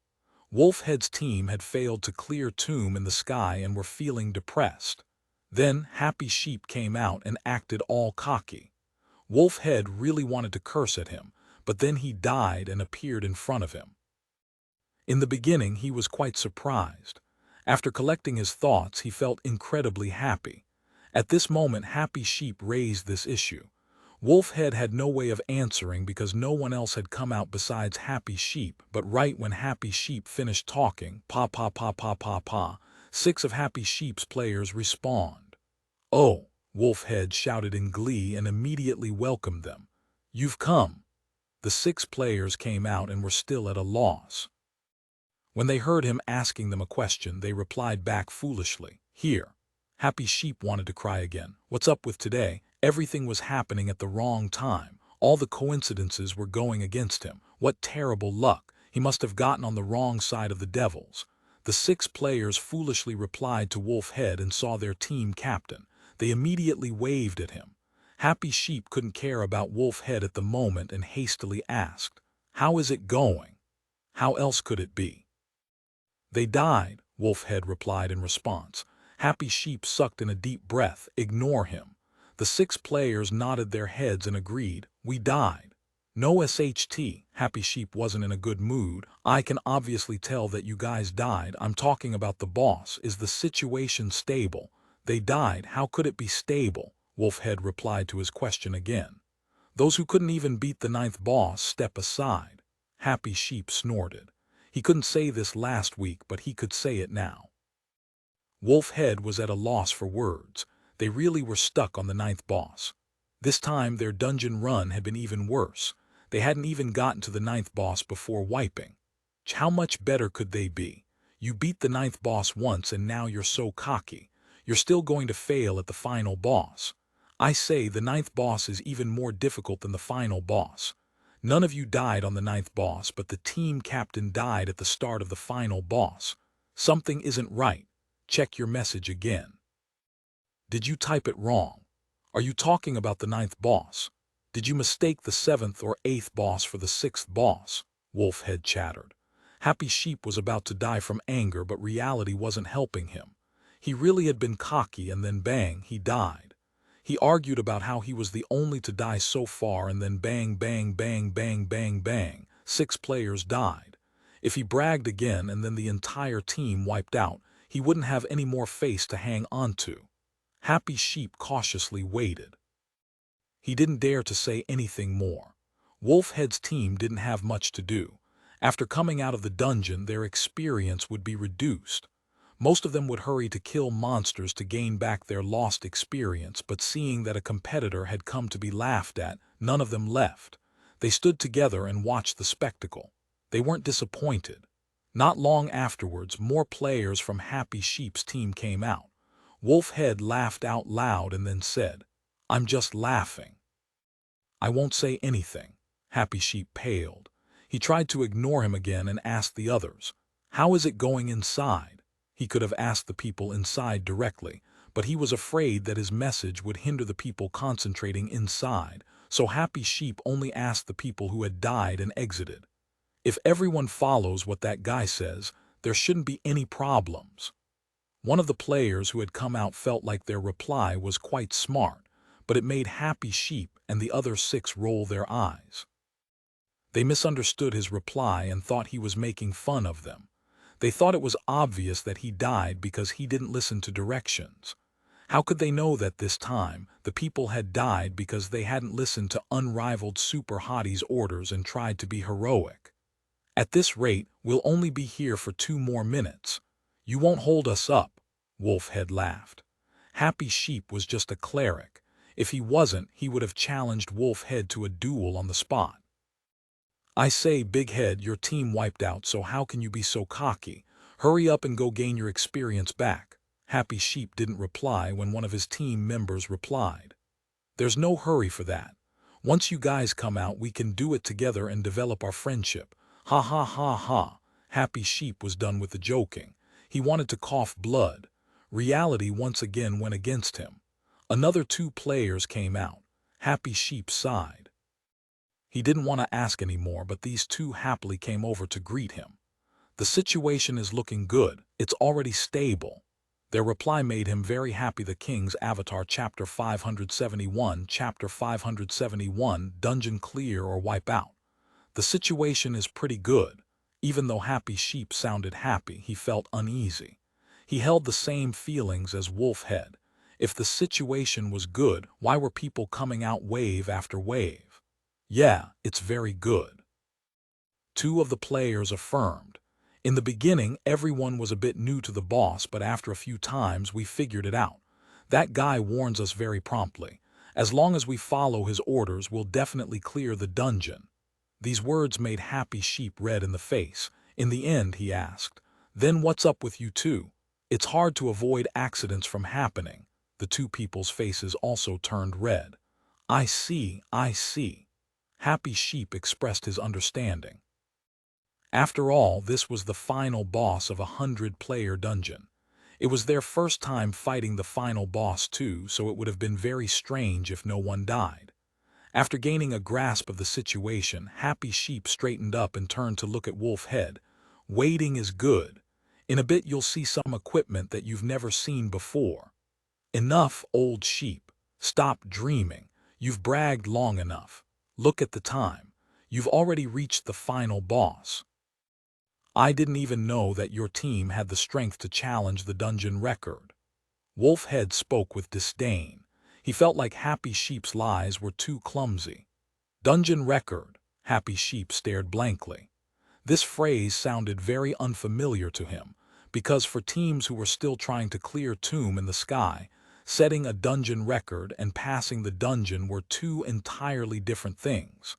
Wolfhead's team had failed to clear Tomb in the Sky and were feeling depressed. Then Happy Sheep came out and acted all cocky. Wolfhead really wanted to curse at him, but then he died and appeared in front of him. In the beginning, he was quite surprised. After collecting his thoughts, he felt incredibly happy. At this moment, Happy Sheep raised this issue. Wolfhead had no way of answering because no one else had come out besides Happy Sheep, but right when Happy Sheep finished talking, pa pa pa pa pa pa, 6 of Happy Sheep's players respawned. "Oh!" Wolfhead shouted in glee and immediately welcomed them. "You've come." The 6 players came out and were still at a loss. When they heard him asking them a question, they replied back foolishly, "Here." Happy Sheep wanted to cry again. What's up with today? Everything was happening at the wrong time. All the coincidences were going against him. What terrible luck. He must have gotten on the wrong side of the devils. The 6 players foolishly replied to Wolfhead and saw their team captain. They immediately waved at him. Happy Sheep couldn't care about Wolfhead at the moment and hastily asked, "How is it going?" How else could it be? "They died," Wolfhead replied in response. Happy Sheep sucked in a deep breath. "Ignore him." The 6 players nodded their heads and agreed. "We died." "No SHT, Happy Sheep wasn't in a good mood. "I can obviously tell that you guys died. I'm talking about the boss. Is the situation stable?" "They died. How could it be stable?" Wolfhead replied to his question again. "Those who couldn't even beat the 9th boss step aside." Happy Sheep snorted. He couldn't say this last week, but he could say it now. Wolfhead was at a loss for words. They really were stuck on the 9th boss. This time their dungeon run had been even worse. They hadn't even gotten to the 9th boss before wiping. How much better could they be? You beat the 9th boss once and now you're so cocky. You're still going to fail at the final boss. I say the 9th boss is even more difficult than the final boss. None of you died on the 9th boss, but the team captain died at the start of the final boss. Something isn't right. Check your message again. Did you type it wrong? Are you talking about the 9th boss? Did you mistake the 7th or 8th boss for the 6th boss? Wolfhead chattered. Happy Sheep was about to die from anger, but reality wasn't helping him. He really had been cocky and then bang, he died. He argued about how he was the only to die so far and then bang, bang, bang, bang, bang, bang, 6 players died. If he bragged again and then the entire team wiped out, he wouldn't have any more face to hang onto. Happy Sheep cautiously waited. He didn't dare to say anything more. Wolfhead's team didn't have much to do. After coming out of the dungeon, their experience would be reduced. Most of them would hurry to kill monsters to gain back their lost experience, but seeing that a competitor had come to be laughed at, none of them left. They stood together and watched the spectacle. They weren't disappointed. Not long afterwards, more players from Happy Sheep's team came out. Wolfhead laughed out loud and then said, "I'm just laughing. I won't say anything." Happy Sheep paled. He tried to ignore him again and asked the others, "How is it going inside?" He could have asked the people inside directly, but he was afraid that his message would hinder the people concentrating inside, so Happy Sheep only asked the people who had died and exited. If everyone follows what that guy says, there shouldn't be any problems. One of the players who had come out felt like their reply was quite smart, but it made Happy Sheep and the other 6 roll their eyes. They misunderstood his reply and thought he was making fun of them. They thought it was obvious that he died because he didn't listen to directions. How could they know that this time the people had died because they hadn't listened to unrivaled Super Hottie's orders and tried to be heroic? "At this rate, we'll only be here for 2 more minutes. You won't hold us up," Wolfhead laughed. Happy Sheep was just a cleric. If he wasn't, he would have challenged Wolfhead to a duel on the spot. "I say, Big Head, your team wiped out, so how can you be so cocky? Hurry up and go gain your experience back." Happy Sheep didn't reply when one of his team members replied, "There's no hurry for that. Once you guys come out, we can do it together and develop our friendship." Ha ha ha ha. Happy Sheep was done with the joking. He wanted to cough blood. Reality once again went against him. Another 2 players came out. Happy Sheep sighed. He didn't want to ask anymore, but these 2 happily came over to greet him. "The situation is looking good. It's already stable." Their reply made him very happy. The King's Avatar, Chapter 571, Chapter 571, Dungeon Clear or Wipe Out. The situation is pretty good. Even though Happy Sheep sounded happy, he felt uneasy. He held the same feelings as Wolfhead. If the situation was good, why were people coming out wave after wave? Yeah, it's very good. Two of the players affirmed. In the beginning, everyone was a bit new to the boss, but after a few times, we figured it out. That guy warns us very promptly. As long as we follow his orders, we'll definitely clear the dungeon. These words made Happy Sheep red in the face. In the end, he asked, "Then what's up with you two? It's hard to avoid accidents from happening." The two people's faces also turned red. I see, I see. Happy Sheep expressed his understanding. After all, this was the final boss of a 100-player dungeon. It was their first time fighting the final boss too, so it would have been very strange if no one died. After gaining a grasp of the situation, Happy Sheep straightened up and turned to look at Wolf Head. "Waiting is good. In a bit you'll see some equipment that you've never seen before." "Enough, old sheep. Stop dreaming. You've bragged long enough. Look at the time. You've already reached the final boss. I didn't even know that your team had the strength to challenge the dungeon record." Wolfhead spoke with disdain. He felt like Happy Sheep's lies were too clumsy. "Dungeon record?" Happy Sheep stared blankly. This phrase sounded very unfamiliar to him, because for teams who were still trying to clear Tomb in the Sky, setting a dungeon record and passing the dungeon were two entirely different things.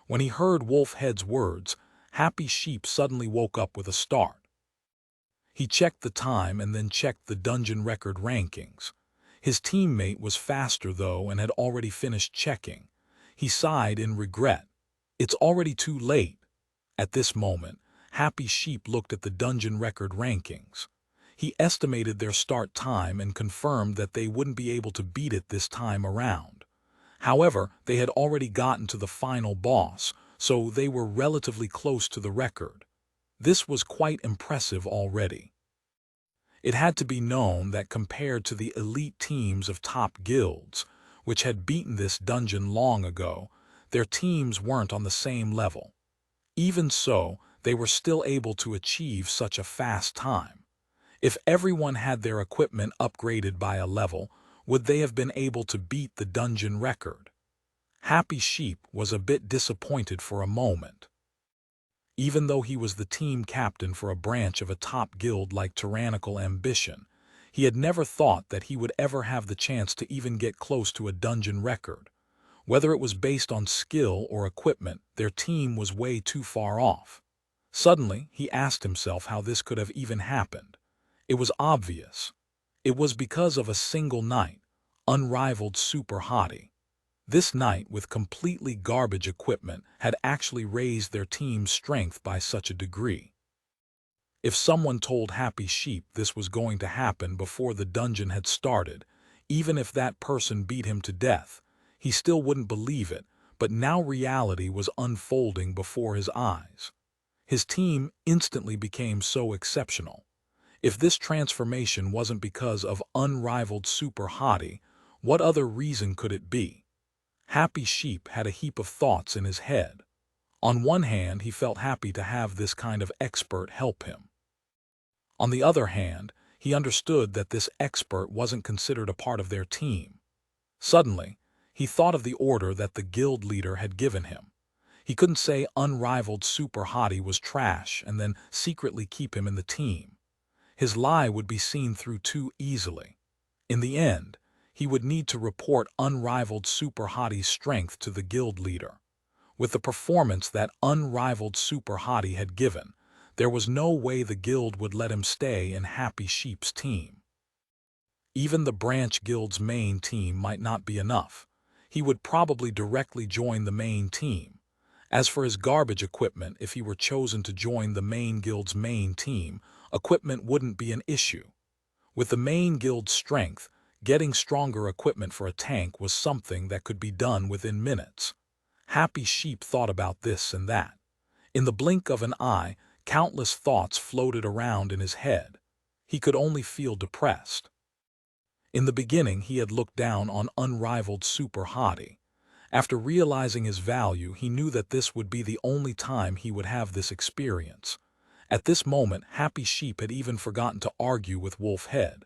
When he heard Wolfhead's words, Happy Sheep suddenly woke up with a start. He checked the time and then checked the dungeon record rankings. His teammate was faster though and had already finished checking. He sighed in regret. It's already too late. At this moment, Happy Sheep looked at the dungeon record rankings. He estimated their start time and confirmed that they wouldn't be able to beat it this time around. However, they had already gotten to the final boss, so they were relatively close to the record. This was quite impressive already. It had to be known that compared to the elite teams of top guilds, which had beaten this dungeon long ago, their teams weren't on the same level. Even so, they were still able to achieve such a fast time. If everyone had their equipment upgraded by a level, would they have been able to beat the dungeon record? Happy Sheep was a bit disappointed for a moment. Even though he was the team captain for a branch of a top guild like Tyrannical Ambition, he had never thought that he would ever have the chance to even get close to a dungeon record. Whether it was based on skill or equipment, their team was way too far off. Suddenly, he asked himself how this could have even happened. It was obvious. It was because of a single knight, unrivaled super hottie. This knight, with completely garbage equipment, had actually raised their team's strength by such a degree. If someone told Happy Sheep this was going to happen before the dungeon had started, even if that person beat him to death, he still wouldn't believe it, but now reality was unfolding before his eyes. His team instantly became so exceptional. If this transformation wasn't because of unrivaled super hottie, what other reason could it be? Happy Sheep had a heap of thoughts in his head. On one hand, he felt happy to have this kind of expert help him. On the other hand, he understood that this expert wasn't considered a part of their team. Suddenly, he thought of the order that the guild leader had given him. He couldn't say unrivaled super hottie was trash and then secretly keep him in the team. His lie would be seen through too easily. In the end, he would need to report unrivaled super hottie's strength to the guild leader. With the performance that unrivaled super hottie had given, there was no way the guild would let him stay in Happy Sheep's team. Even the branch guild's main team might not be enough. He would probably directly join the main team. As for his garbage equipment, if he were chosen to join the main guild's main team, equipment wouldn't be an issue. With the main guild's strength, getting stronger equipment for a tank was something that could be done within minutes. Happy Sheep thought about this and that. In the blink of an eye, countless thoughts floated around in his head. He could only feel depressed. In the beginning, he had looked down on unrivaled super hottie. After realizing his value, he knew that this would be the only time he would have this experience. At this moment, Happy Sheep had even forgotten to argue with Wolfhead.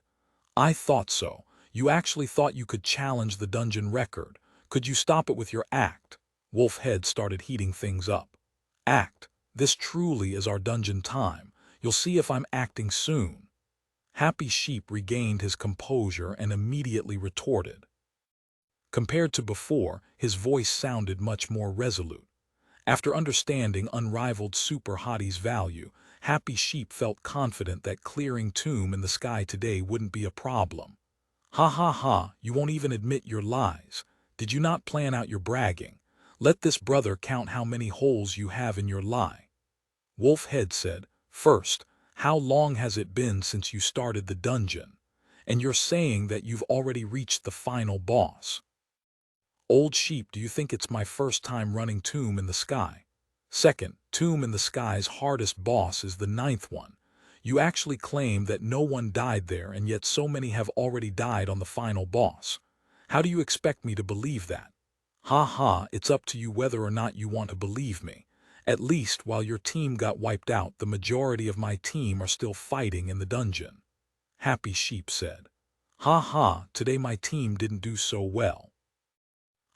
"I thought so. You actually thought you could challenge the dungeon record. Could you stop it with your act? Wolfhead started heating things up. Act. This truly is our dungeon time. You'll see if I'm acting soon. Happy Sheep regained his composure and immediately retorted. Compared to before, his voice sounded much more resolute. After understanding unrivaled Super Hottie's value, Happy Sheep felt confident that clearing Tomb in the sky today wouldn't be a problem. Ha ha ha, you won't even admit your lies. Did you not plan out your bragging? Let this brother count how many holes you have in your lie. Wolfhead said, First, how long has it been since you started the dungeon? And you're saying that you've already reached the final boss. Old Sheep, do you think it's my first time running Tomb in the Sky? Second, Tomb in the Sky's hardest boss is the ninth one. You actually claim that no one died there, and yet so many have already died on the final boss. How do you expect me to believe that? Ha ha, it's up to you whether or not you want to believe me. At least while your team got wiped out, the majority of my team are still fighting in the dungeon. Happy Sheep said. Ha ha, today my team didn't do so well.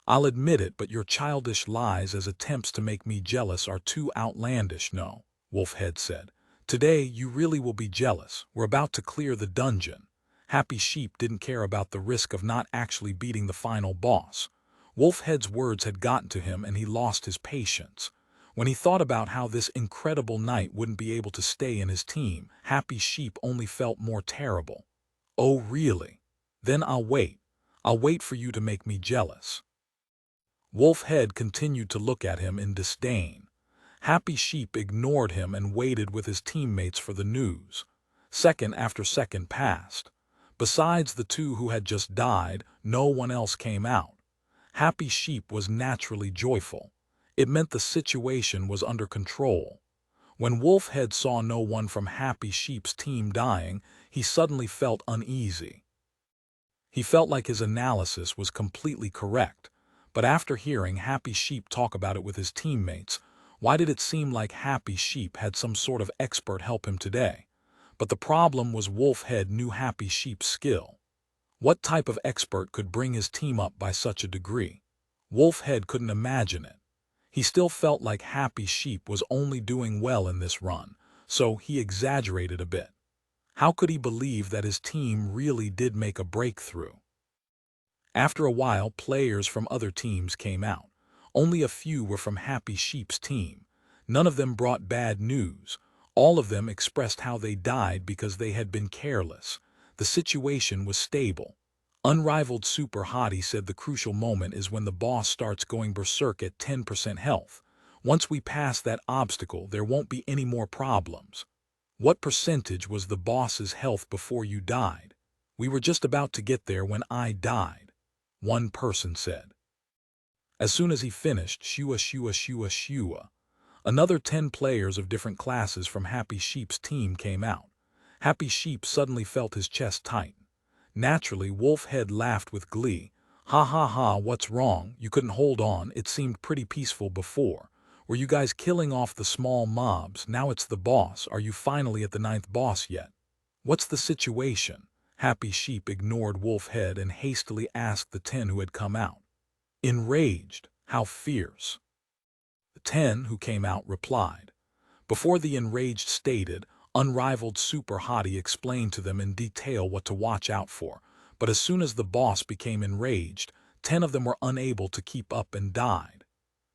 I'll admit it, but your childish lies as attempts to make me jealous are too outlandish. No, Wolfhead said. Today you really will be jealous. We're about to clear the dungeon. Happy Sheep didn't care about the risk of not actually beating the final boss. Wolfhead's words had gotten to him and he lost his patience. When he thought about how this incredible knight wouldn't be able to stay in his team, Happy Sheep only felt more terrible. Oh really? Then I'll wait. I'll wait for you to make me jealous. Wolfhead continued to look at him in disdain. Happy Sheep ignored him and waited with his teammates for the news. Second after second passed. Besides the two who had just died, no one else came out. Happy Sheep was naturally joyful. It meant the situation was under control. When Wolfhead saw no one from Happy Sheep's team dying, he suddenly felt uneasy. He felt like his analysis was completely correct. But after hearing Happy Sheep talk about it with his teammates, why did it seem like Happy Sheep had some sort of expert help him today? But the problem was Wolfhead knew Happy Sheep's skill. What type of expert could bring his team up by such a degree? Wolfhead couldn't imagine it. He still felt like Happy Sheep was only doing well in this run, so he exaggerated a bit. How could he believe that his team really did make a breakthrough? After a while, players from other teams came out. Only a few were from Happy Sheep's team. None of them brought bad news. All of them expressed how they died because they had been careless. The situation was stable. Unrivaled Super Hottie said the crucial moment is when the boss starts going berserk at 10% health. Once we pass that obstacle, there won't be any more problems. What percentage was the boss's health before you died? We were just about to get there when I died. One person said. As soon as he finished, shua shua shua shua, another 10 players of different classes from Happy Sheep's team came out. Happy Sheep suddenly felt his chest tighten. Naturally, Wolfhead laughed with glee. Ha ha ha, what's wrong? You couldn't hold on. It seemed pretty peaceful before. Were you guys killing off the small mobs? Now it's the boss. Are you finally at the 9th boss yet? What's the situation? Happy Sheep ignored Wolfhead and hastily asked the 10 who had come out. Enraged, how fierce. The 10 who came out replied. Before the enraged stated, unrivaled Super Hottie explained to them in detail what to watch out for, but as soon as the boss became enraged, 10 of them were unable to keep up and died.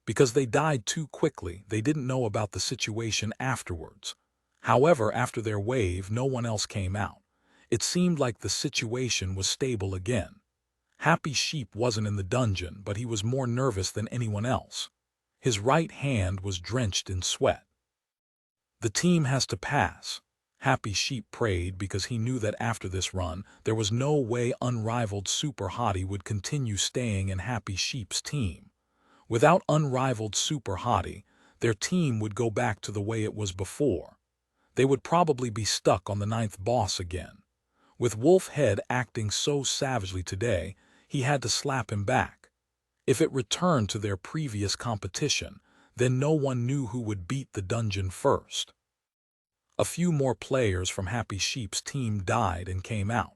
Because they died too quickly, they didn't know about the situation afterwards. However, after their wave, no one else came out. It seemed like the situation was stable again. Happy Sheep wasn't in the dungeon, but he was more nervous than anyone else. His right hand was drenched in sweat. The team has to pass. Happy Sheep prayed because he knew that after this run, there was no way unrivaled Super Hottie would continue staying in Happy Sheep's team. Without unrivaled Super Hottie, their team would go back to the way it was before. They would probably be stuck on the 9th boss again. With Wolfhead acting so savagely today, he had to slap him back. If it returned to their previous competition, then no one knew who would beat the dungeon first. A few more players from Happy Sheep's team died and came out.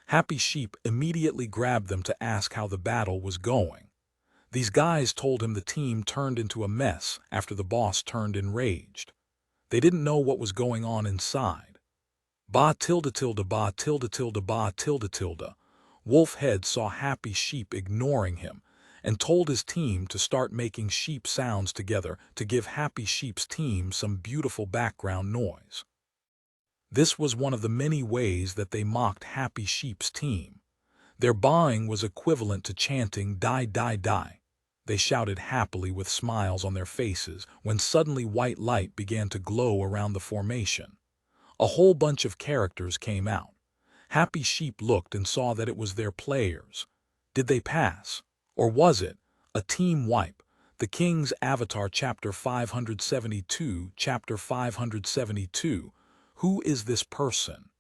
Happy Sheep immediately grabbed them to ask how the battle was going. These guys told him the team turned into a mess after the boss turned enraged. They didn't know what was going on inside. Ba tilde tilde ba tilde tilde ba tilde tilde. Wolfhead saw Happy Sheep ignoring him and told his team to start making sheep sounds together to give Happy Sheep's team some beautiful background noise. This was one of the many ways that they mocked Happy Sheep's team. Their baaing was equivalent to chanting "die, die, die." They shouted happily with smiles on their faces when suddenly white light began to glow around the formation. A whole bunch of characters came out. Happy Sheep looked and saw that it was their players. Did they pass? Or was it a team wipe? The King's Avatar, Chapter 572, Chapter 572. Who is this person?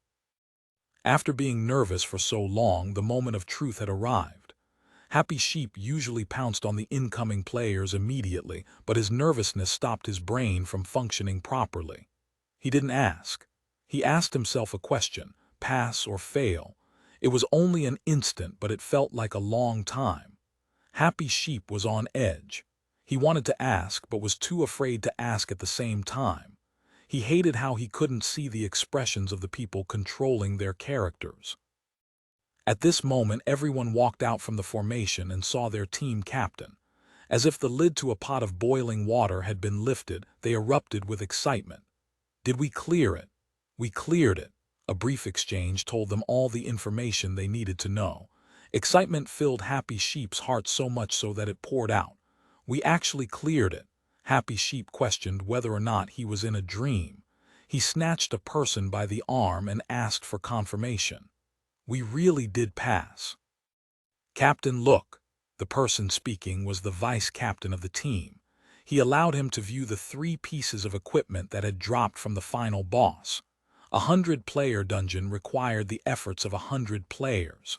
After being nervous for so long, the moment of truth had arrived. Happy Sheep usually pounced on the incoming players immediately, but his nervousness stopped his brain from functioning properly. He didn't ask. He asked himself a question: pass or fail? It was only an instant, but it felt like a long time. Happy Sheep was on edge. He wanted to ask, but was too afraid to ask at the same time. He hated how he couldn't see the expressions of the people controlling their characters. At this moment, everyone walked out from the formation and saw their team captain. As if the lid to a pot of boiling water had been lifted, they erupted with excitement. Did we clear it? We cleared it. A brief exchange told them all the information they needed to know. Excitement filled Happy Sheep's heart so much so that it poured out. We actually cleared it. Happy Sheep questioned whether or not he was in a dream. He snatched a person by the arm and asked for confirmation. We really did pass. Captain, look. The person speaking was the vice captain of the team. He allowed him to view the 3 pieces of equipment that had dropped from the final boss. 100-player dungeon required the efforts of 100 players.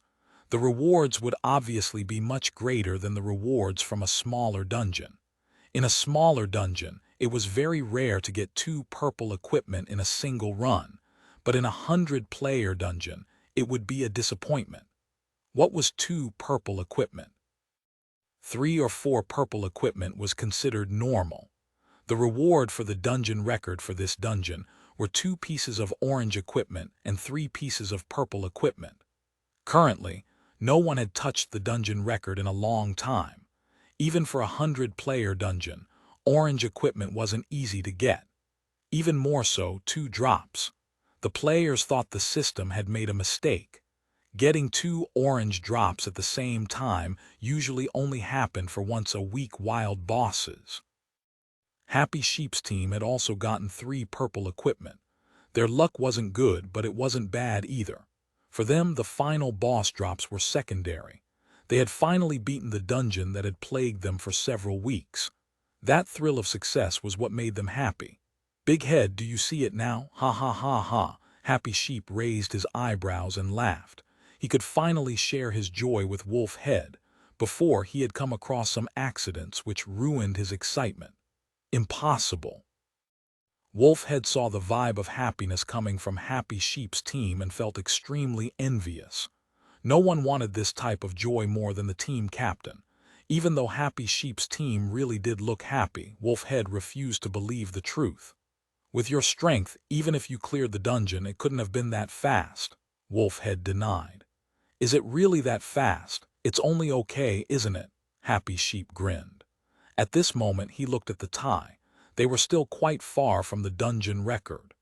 The rewards would obviously be much greater than the rewards from a smaller dungeon. In a smaller dungeon, it was very rare to get 2 purple equipment in a single run, but in a 100-player dungeon, it would be a disappointment. What was 2 purple equipment? 3 or 4 purple equipment was considered normal. The reward for the dungeon record for this dungeon were 2 pieces of orange equipment and 3 pieces of purple equipment. Currently, no one had touched the dungeon record in a long time. Even for a 100-player dungeon, orange equipment wasn't easy to get. Even more so, 2 drops. The players thought the system had made a mistake. Getting 2 orange drops at the same time usually only happened for once-a-week wild bosses. Happy Sheep's team had also gotten 3 purple equipment. Their luck wasn't good, but it wasn't bad either. For them, the final boss drops were secondary. They had finally beaten the dungeon that had plagued them for several weeks. That thrill of success was what made them happy. Big Head, do you see it now? Ha ha ha ha. Happy Sheep raised his eyebrows and laughed. He could finally share his joy with Wolfhead. Before, he had come across some accidents which ruined his excitement. Impossible. Wolfhead saw the vibe of happiness coming from Happy Sheep's team and felt extremely envious. No one wanted this type of joy more than the team captain. Even though Happy Sheep's team really did look happy, Wolfhead refused to believe the truth. With your strength, even if you cleared the dungeon, it couldn't have been that fast, Wolfhead denied. Is it really that fast? It's only okay, isn't it? Happy Sheep grinned. At this moment, he looked at the tie. They were still quite far from the dungeon record.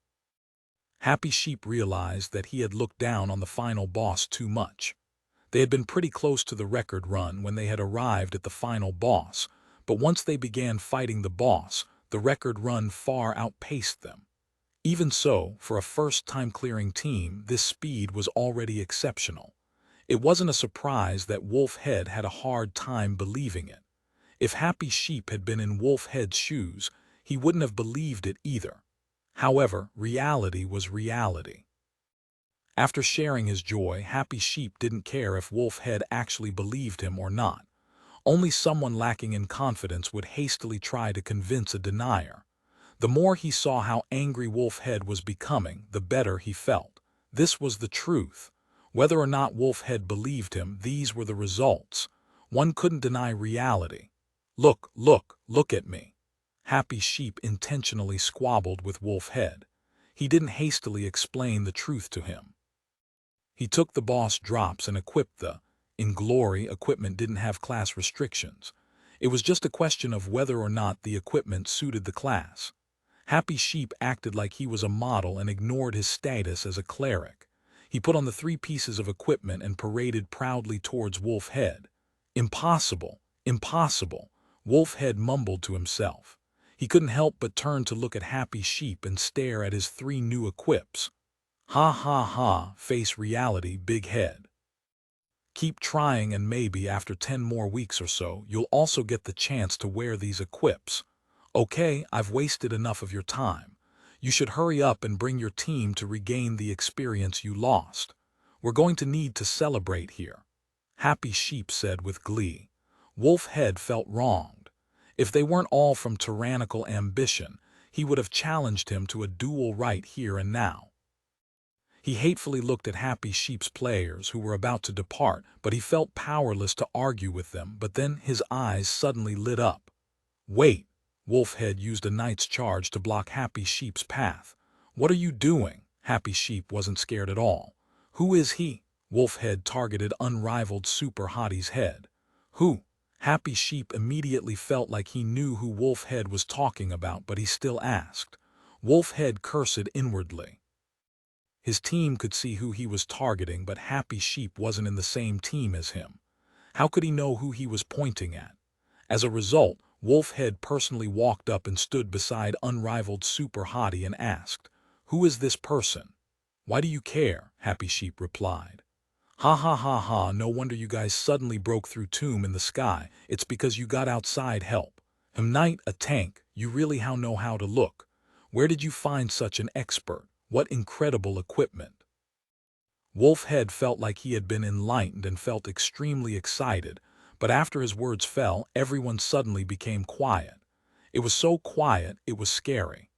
Happy Sheep realized that he had looked down on the final boss too much. They had been pretty close to the record run when they had arrived at the final boss, but once they began fighting the boss, the record run far outpaced them. Even so, for a first-time clearing team, this speed was already exceptional. It wasn't a surprise that Wolfhead had a hard time believing it. If Happy Sheep had been in Wolfhead's shoes, he wouldn't have believed it either. However, reality was reality. After sharing his joy, Happy Sheep didn't care if Wolfhead actually believed him or not. Only someone lacking in confidence would hastily try to convince a denier. The more he saw how angry Wolfhead was becoming, the better he felt. This was the truth. Whether or not Wolfhead believed him, these were the results. One couldn't deny reality. Look, look, look at me. Happy Sheep intentionally squabbled with Wolfhead. He didn't hastily explain the truth to him. He took the boss drops and equipped the in glory equipment didn't have class restrictions. It was just a question of whether or not the equipment suited the class. Happy Sheep acted like he was a model and ignored his status as a cleric. He put on the 3 pieces of equipment and paraded proudly towards Wolfhead. Impossible, impossible, Wolfhead mumbled to himself. He couldn't help but turn to look at Happy Sheep and stare at his 3 new equips. Ha ha ha, face reality, big head. Keep trying and maybe after 10 more weeks or so, you'll also get the chance to wear these equips. Okay, I've wasted enough of your time. You should hurry up and bring your team to regain the experience you lost. We're going to need to celebrate here. Happy Sheep said with glee. Wolfhead felt wronged. If they weren't all from tyrannical ambition, he would have challenged him to a duel right here and now. He hatefully looked at Happy Sheep's players who were about to depart, but he felt powerless to argue with them. But then his eyes suddenly lit up. Wait! Wolfhead used a knight's charge to block Happy Sheep's path. What are you doing? Happy Sheep wasn't scared at all. Who is he? Wolfhead targeted unrivaled Super Hottie's head. Who? Happy Sheep immediately felt like he knew who Wolfhead was talking about, but he still asked. Wolfhead cursed inwardly. His team could see who he was targeting, but Happy Sheep wasn't in the same team as him. How could he know who he was pointing at? As a result, Wolfhead personally walked up and stood beside unrivaled Super Hottie and asked, "Who is this person?" "Why do you care?" Happy Sheep replied. "Ha ha ha ha, no wonder you guys suddenly broke through tomb in the sky. It's because you got outside help. Knight, a tank, you really know how to look. Where did you find such an expert? What incredible equipment." Wolfhead felt like he had been enlightened and felt extremely excited, but after his words fell, everyone suddenly became quiet. It was so quiet, it was scary.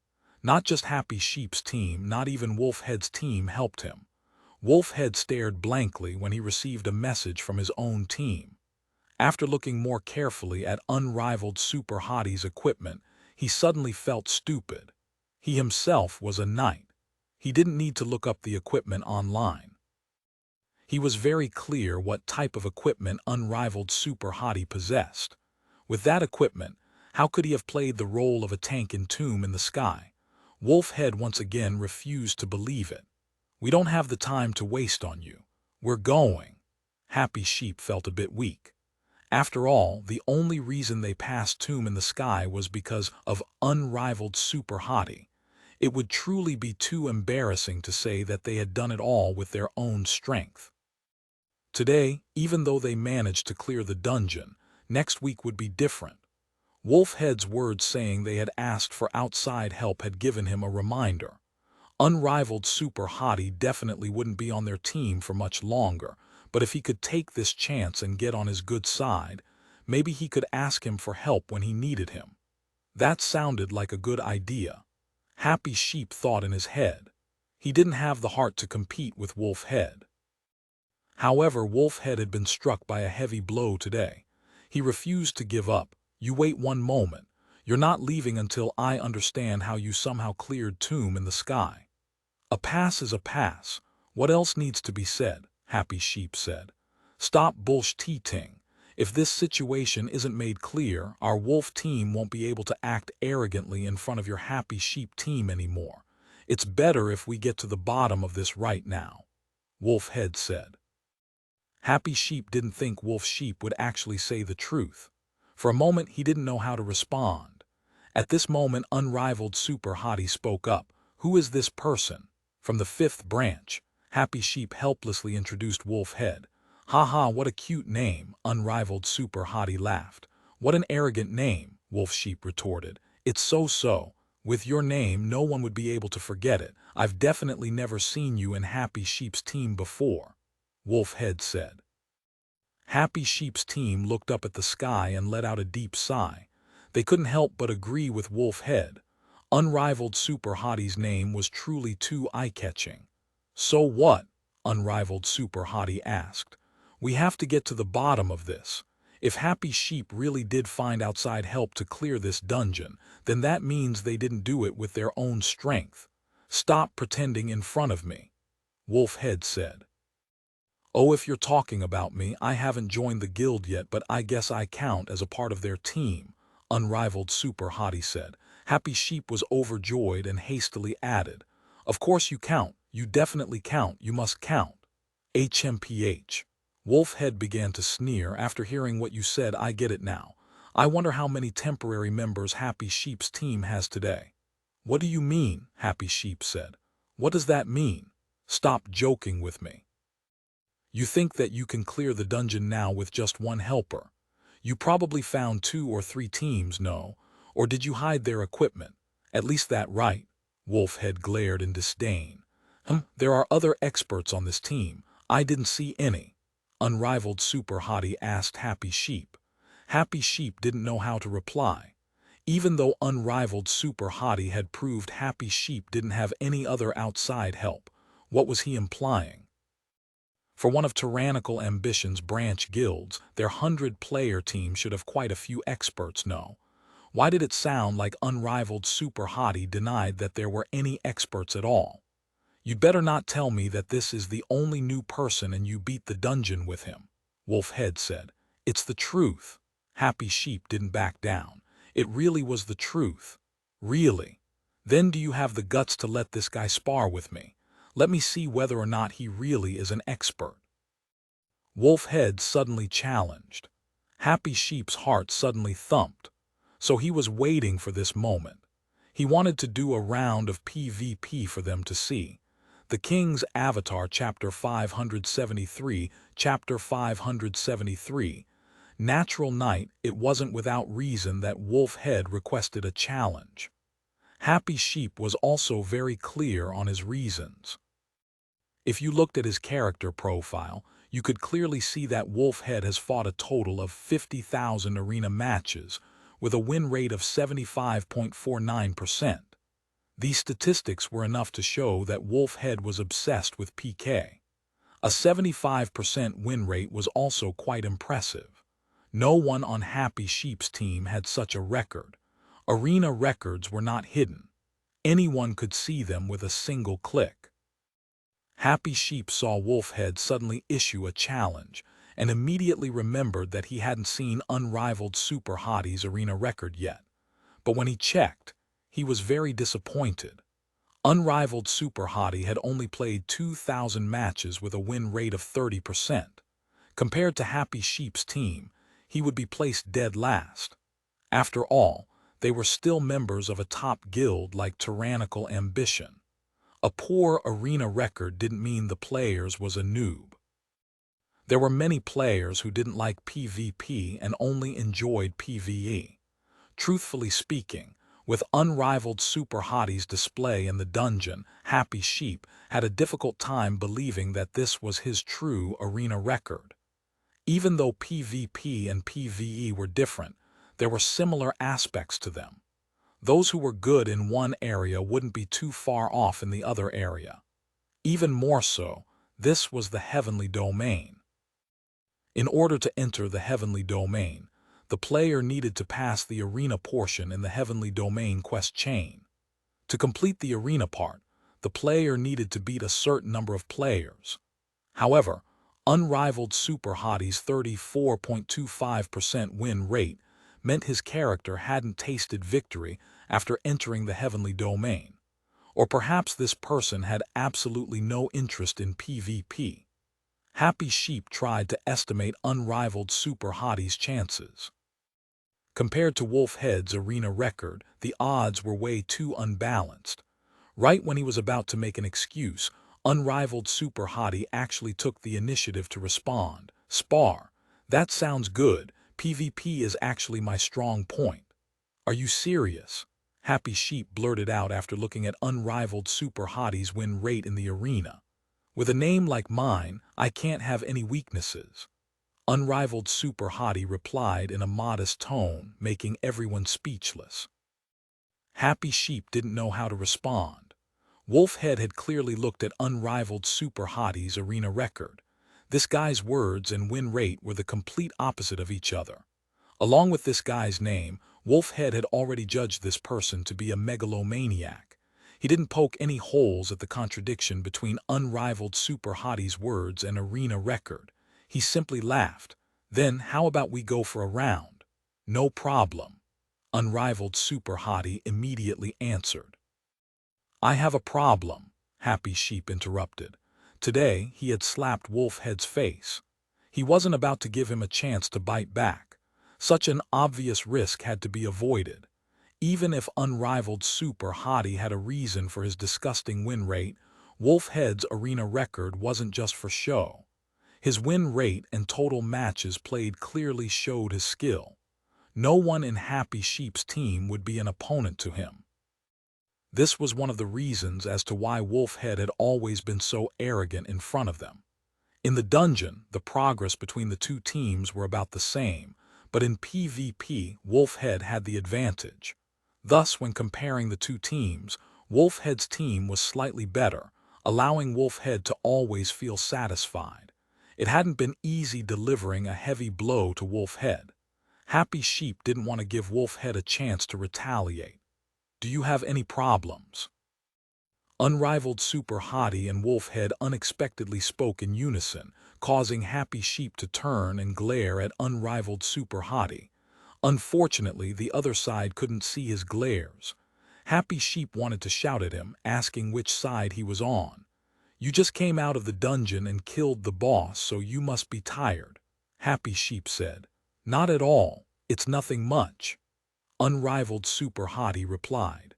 Not just Happy Sheep's team, not even Wolfhead's team helped him. Wolfhead stared blankly when he received a message from his own team. After looking more carefully at unrivaled Super Hottie's equipment, he suddenly felt stupid. He himself was a knight. He didn't need to look up the equipment online. He was very clear what type of equipment unrivaled Super Hottie possessed. With that equipment, how could he have played the role of a tank in Tomb in the sky? Wolfhead once again refused to believe it. "We don't have the time to waste on you. We're going." Happy Sheep felt a bit weak. After all, the only reason they passed Tomb in the sky was because of unrivaled Super Hottie. It would truly be too embarrassing to say that they had done it all with their own strength. Today, even though they managed to clear the dungeon, next week would be different. Wolfhead's words saying they had asked for outside help had given him a reminder. Unrivaled Super Hottie definitely wouldn't be on their team for much longer, but if he could take this chance and get on his good side, maybe he could ask him for help when he needed him. That sounded like a good idea. Happy Sheep thought in his head. He didn't have the heart to compete with Wolfhead. However, Wolfhead had been struck by a heavy blow today. He refused to give up. "You wait one moment. You're not leaving until I understand how you somehow cleared Tomb in the sky." "A pass is a pass. What else needs to be said?" Happy Sheep said. "Stop bullshitting. If this situation isn't made clear, our wolf team won't be able to act arrogantly in front of your Happy Sheep team anymore. It's better if we get to the bottom of this right now," Wolfhead said. Happy Sheep didn't think Wolf Sheep would actually say the truth. For a moment, he didn't know how to respond. At this moment, unrivaled Super Hottie spoke up. "Who is this person?" "From the 5th branch." Happy Sheep helplessly introduced Wolfhead. "Ha, what a cute name," unrivaled Super Hottie laughed. "What an arrogant name," Wolf Sheep retorted. "It's so. With your name, no one would be able to forget it. I've definitely never seen you in Happy Sheep's team before," Wolfhead said. Happy Sheep's team looked up at the sky and let out a deep sigh. They couldn't help but agree with Wolfhead. Unrivaled Super Hottie's name was truly too eye-catching. "So what?" Unrivaled Super Hottie asked. We have to get to the bottom of this. If Happy Sheep really did find outside help to clear this dungeon, then that means they didn't do it with their own strength. Stop pretending in front of me, Wolfhead said. Oh, if you're talking about me, I haven't joined the guild yet, but I guess I count as a part of their team, Unrivaled Super Hottie said. Happy Sheep was overjoyed and hastily added, Of course you count. You definitely count. You must count. HMPH. Wolfhead began to sneer. After hearing what you said, I get it now. I wonder how many temporary members Happy Sheep's team has today. What do you mean? Happy Sheep said. What does that mean? Stop joking with me. You think that you can clear the dungeon now with just one helper. You probably found 2 or 3 teams, no? Or did you hide their equipment? At least that right? Wolfhead glared in disdain. There are other experts on this team. I didn't see any. Unrivaled Super Hottie asked Happy Sheep. Happy Sheep didn't know how to reply. Even though Unrivaled Super Hottie had proved Happy Sheep didn't have any other outside help, what was he implying? For one of Tyrannical Ambition's branch guilds, their 100-player team should have quite a few experts, no? Why did it sound like Unrivaled Super Hottie denied that there were any experts at all? You'd better not tell me that this is the only new person and you beat the dungeon with him, Wolfhead said. It's the truth. Happy Sheep didn't back down. It really was the truth. Really? Then do you have the guts to let this guy spar with me? Let me see whether or not he really is an expert. Wolfhead suddenly challenged. Happy Sheep's heart suddenly thumped. So he was waiting for this moment. He wanted to do a round of PvP for them to see. The King's Avatar, Chapter 573, Chapter 573. Natural Night, it wasn't without reason that Wolfhead requested a challenge. Happy Sheep was also very clear on his reasons. If you looked at his character profile, you could clearly see that Wolfhead has fought a total of 50,000 arena matches, with a win rate of 75.49%. These statistics were enough to show that Wolfhead was obsessed with PK. A 75% win rate was also quite impressive. No one on Happy Sheep's team had such a record. Arena records were not hidden. Anyone could see them with a single click. Happy Sheep saw Wolfhead suddenly issue a challenge and immediately remembered that he hadn't seen Unrivaled Super Hottie's arena record yet. But when he checked, he was very disappointed. Unrivaled Super Hottie had only played 2,000 matches with a win rate of 30%. Compared to Happy Sheep's team, he would be placed dead last. After all, they were still members of a top guild like Tyrannical Ambition. A poor arena record didn't mean the players was a noob. There were many players who didn't like PvP and only enjoyed PvE. Truthfully speaking, with Unrivaled Super Hottie's display in the dungeon, Happy Sheep had a difficult time believing that this was his true arena record. Even though PvP and PvE were different, there were similar aspects to them. Those who were good in one area wouldn't be too far off in the other area. Even more so, this was the heavenly domain. In order to enter the heavenly domain, the player needed to pass the arena portion in the heavenly domain quest chain. To complete the arena part, the player needed to beat a certain number of players. However, Unrivaled Super Hottie's 34.25% win rate meant his character hadn't tasted victory after entering the heavenly domain. Or perhaps this person had absolutely no interest in PvP. Happy Sheep tried to estimate Unrivaled Super Hottie's chances. Compared to Wolfhead's arena record, the odds were way too unbalanced. Right when he was about to make an excuse, Unrivaled Super Hottie actually took the initiative to respond. Spar. That sounds good. PvP is actually my strong point. Are you serious? Happy Sheep blurted out after looking at Unrivaled Super Hottie's win rate in the arena. With a name like mine, I can't have any weaknesses. Unrivaled Super Hottie replied in a modest tone, making everyone speechless. Happy Sheep didn't know how to respond. Wolfhead had clearly looked at unrivaled Super Hottie's arena record. This guy's words and win rate were the complete opposite of each other. Along with this guy's name, Wolfhead had already judged this person to be a megalomaniac. He didn't poke any holes at the contradiction between unrivaled Super Hottie's words and arena record. He simply laughed. Then, how about we go for a round? No problem. Unrivaled Super Hottie immediately answered. I have a problem, Happy Sheep interrupted. Today, he had slapped Wolfhead's face. He wasn't about to give him a chance to bite back. Such an obvious risk had to be avoided. Even if unrivaled Super Hottie had a reason for his disgusting win rate, Wolfhead's arena record wasn't just for show. His win rate and total matches played clearly showed his skill. No one in Happy Sheep's team would be an opponent to him. This was one of the reasons as to why Wolfhead had always been so arrogant in front of them. In the dungeon, the progress between the two teams were about the same, but in PvP, Wolfhead had the advantage. Thus, when comparing the two teams, Wolfhead's team was slightly better, allowing Wolfhead to always feel satisfied. It hadn't been easy delivering a heavy blow to Wolfhead. Happy Sheep didn't want to give Wolfhead a chance to retaliate. Do you have any problems? Unrivaled Super Hottie and Wolfhead unexpectedly spoke in unison, causing Happy Sheep to turn and glare at Unrivaled Super Hottie. Unfortunately, the other side couldn't see his glares. Happy Sheep wanted to shout at him, asking which side he was on. You just came out of the dungeon and killed the boss, so you must be tired, Happy Sheep said. Not at all, it's nothing much, Unrivaled Super Hottie replied.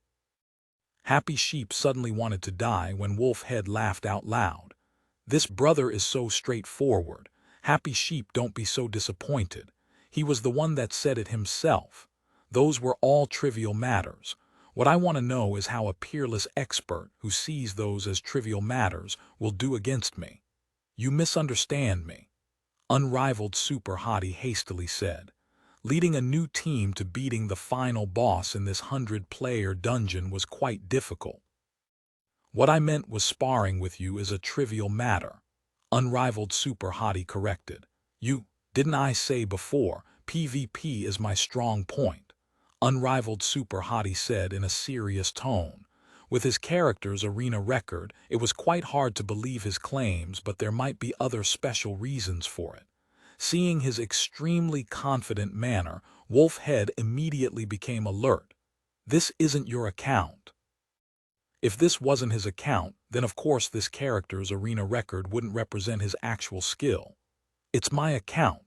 Happy Sheep suddenly wanted to die when Wolfhead laughed out loud. This brother is so straightforward. Happy Sheep, don't be so disappointed. He was the one that said it himself. Those were all trivial matters. What I want to know is how a peerless expert who sees those as trivial matters will do against me. You misunderstand me, Unrivaled Super Hottie hastily said. Leading a new team to beating the final boss in this 100-player dungeon was quite difficult. What I meant was sparring with you is a trivial matter, Unrivaled Super Hottie corrected. Didn't I say before, PvP is my strong point, Unrivaled Super Hottie said in a serious tone. With his character's arena record, it was quite hard to believe his claims, but there might be other special reasons for it. Seeing his extremely confident manner, Wolfhead immediately became alert. This isn't your account. If this wasn't his account, then of course this character's arena record wouldn't represent his actual skill. It's my account,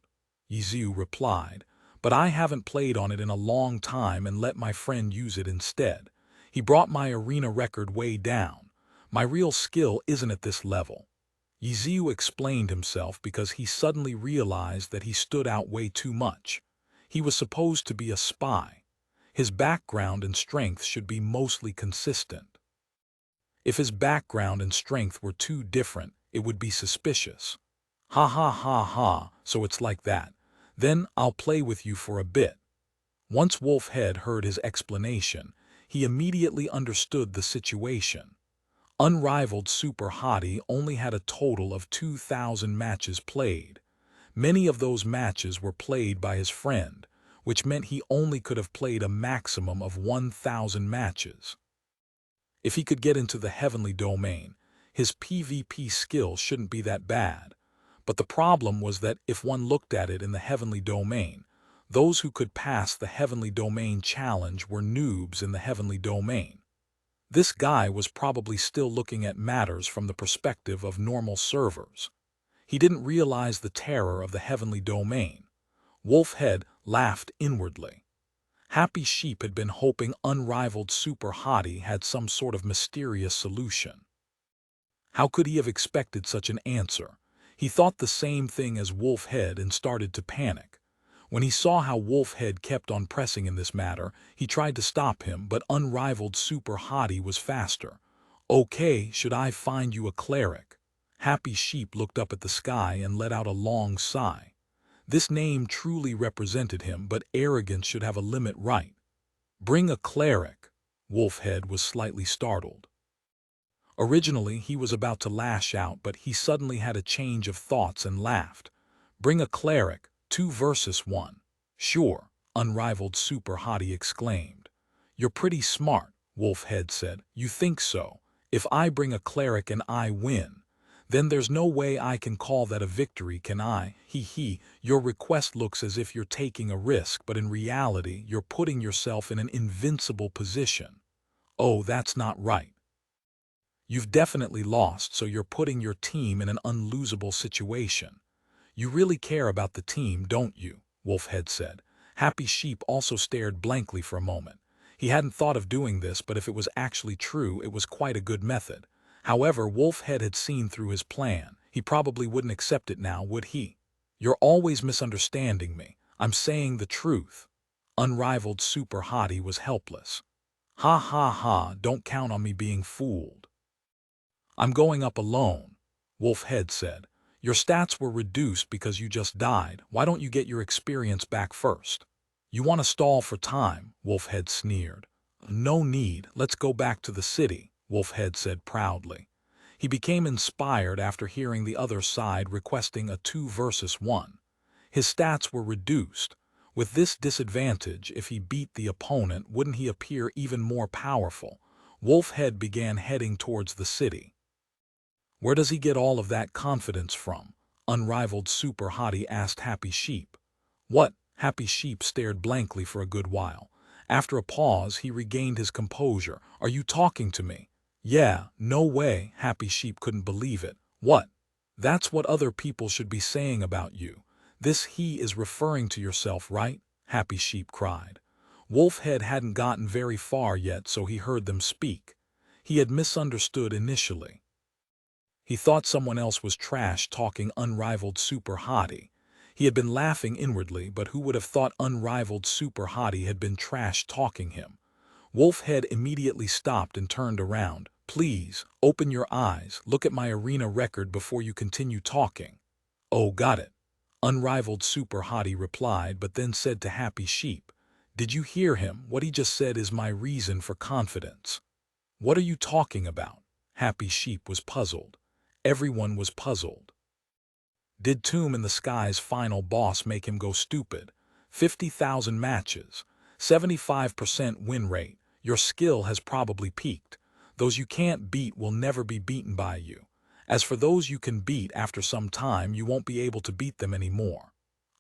Ye Xiu replied, but I haven't played on it in a long time and let my friend use it instead. He brought my arena record way down. My real skill isn't at this level. Ye Xiu explained himself because he suddenly realized that he stood out way too much. He was supposed to be a spy. His background and strength should be mostly consistent. If his background and strength were too different, it would be suspicious. Ha ha ha ha, so it's like that. Then I'll play with you for a bit. Once Wolfhead heard his explanation, he immediately understood the situation. Unrivaled Super Hottie only had a total of 2,000 matches played. Many of those matches were played by his friend, which meant he only could have played a maximum of 1,000 matches. If he could get into the heavenly domain, his PvP skill shouldn't be that bad. But the problem was that if one looked at it in the heavenly domain, those who could pass the heavenly domain challenge were noobs in the heavenly domain. This guy was probably still looking at matters from the perspective of normal servers. He didn't realize the terror of the heavenly domain. Wolfhead laughed inwardly. Happy Sheep had been hoping Unrivaled Super Hottie had some sort of mysterious solution. How could he have expected such an answer? He thought the same thing as Wolfhead and started to panic. When he saw how Wolfhead kept on pressing in this matter, he tried to stop him, but Unrivaled Super Hottie was faster. Okay, should I find you a cleric? Happy Sheep looked up at the sky and let out a long sigh. This name truly represented him, but arrogance should have a limit, right? Bring a cleric. Wolfhead was slightly startled. Originally, he was about to lash out, but he suddenly had a change of thoughts and laughed. "Bring a cleric, 2 versus 1. "Sure," unrivaled super hottie exclaimed. "You're pretty smart," Wolfhead said. "You think so? If I bring a cleric and I win, then there's no way I can call that a victory, can I? He. Your request looks as if you're taking a risk, but in reality, you're putting yourself in an invincible position." "Oh, that's not right. You've definitely lost, so you're putting your team in an unlosable situation. You really care about the team, don't you?" Wolfhead said. Happy Sheep also stared blankly for a moment. He hadn't thought of doing this, but if it was actually true, it was quite a good method. However, Wolfhead had seen through his plan. He probably wouldn't accept it now, would he? "You're always misunderstanding me. I'm saying the truth." Unrivaled super hottie was helpless. "Ha ha ha, don't count on me being fooled. I'm going up alone," Wolfhead said. "Your stats were reduced because you just died. Why don't you get your experience back first?" "You want to stall for time," Wolfhead sneered. "No need, let's go back to the city," Wolfhead said proudly. He became inspired after hearing the other side requesting a 2 versus 1. His stats were reduced. With this disadvantage, if he beat the opponent, wouldn't he appear even more powerful? Wolfhead began heading towards the city. "Where does he get all of that confidence from?" Unrivaled super hottie asked Happy Sheep. "What?" Happy Sheep stared blankly for a good while. After a pause, he regained his composure. "Are you talking to me?" "Yeah, no way." Happy Sheep couldn't believe it. "What?" "That's what other people should be saying about you. This he is referring to yourself, right?" Happy Sheep cried. Wolfhead hadn't gotten very far yet, so he heard them speak. He had misunderstood initially. He thought someone else was trash-talking unrivaled super hottie. He had been laughing inwardly, but who would have thought unrivaled super hottie had been trash-talking him? Wolfhead immediately stopped and turned around. "Please, open your eyes, look at my arena record before you continue talking." "Oh, got it," unrivaled super hottie replied, but then said to Happy Sheep, "Did you hear him? What he just said is my reason for confidence." "What are you talking about?" Happy Sheep was puzzled. Everyone was puzzled. Did Tomb in the Sky's final boss make him go stupid? 50,000 matches, 75% win rate. Your skill has probably peaked. Those you can't beat will never be beaten by you. As for those you can beat, after some time you won't be able to beat them anymore.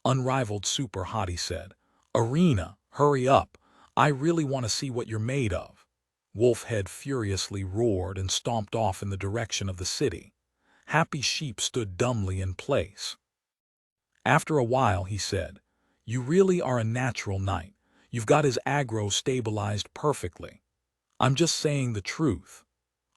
Unrivaled super hottie said. "Arena, hurry up. I really want to see what you're made of." Wolfhead furiously roared and stomped off in the direction of the city. Happy Sheep stood dumbly in place. After a while he said, "You really are a natural knight. You've got his aggro stabilized perfectly." "I'm just saying the truth."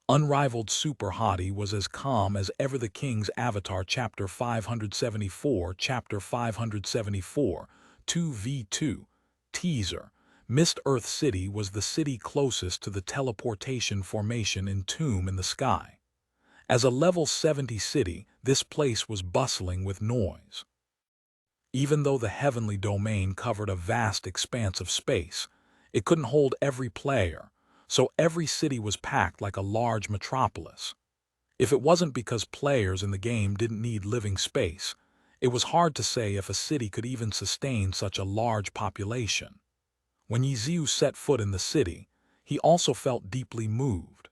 Unrivaled super hottie was as calm as ever. The King's Avatar Chapter 574 Chapter 574 2v2 Teaser. Mist Earth City was the city closest to the teleportation formation in Tomb in the Sky. As a level 70 city, this place was bustling with noise. Even though the heavenly domain covered a vast expanse of space, it couldn't hold every player, so every city was packed like a large metropolis. If it wasn't because players in the game didn't need living space, it was hard to say if a city could even sustain such a large population. When Ye Xiu set foot in the city, he also felt deeply moved.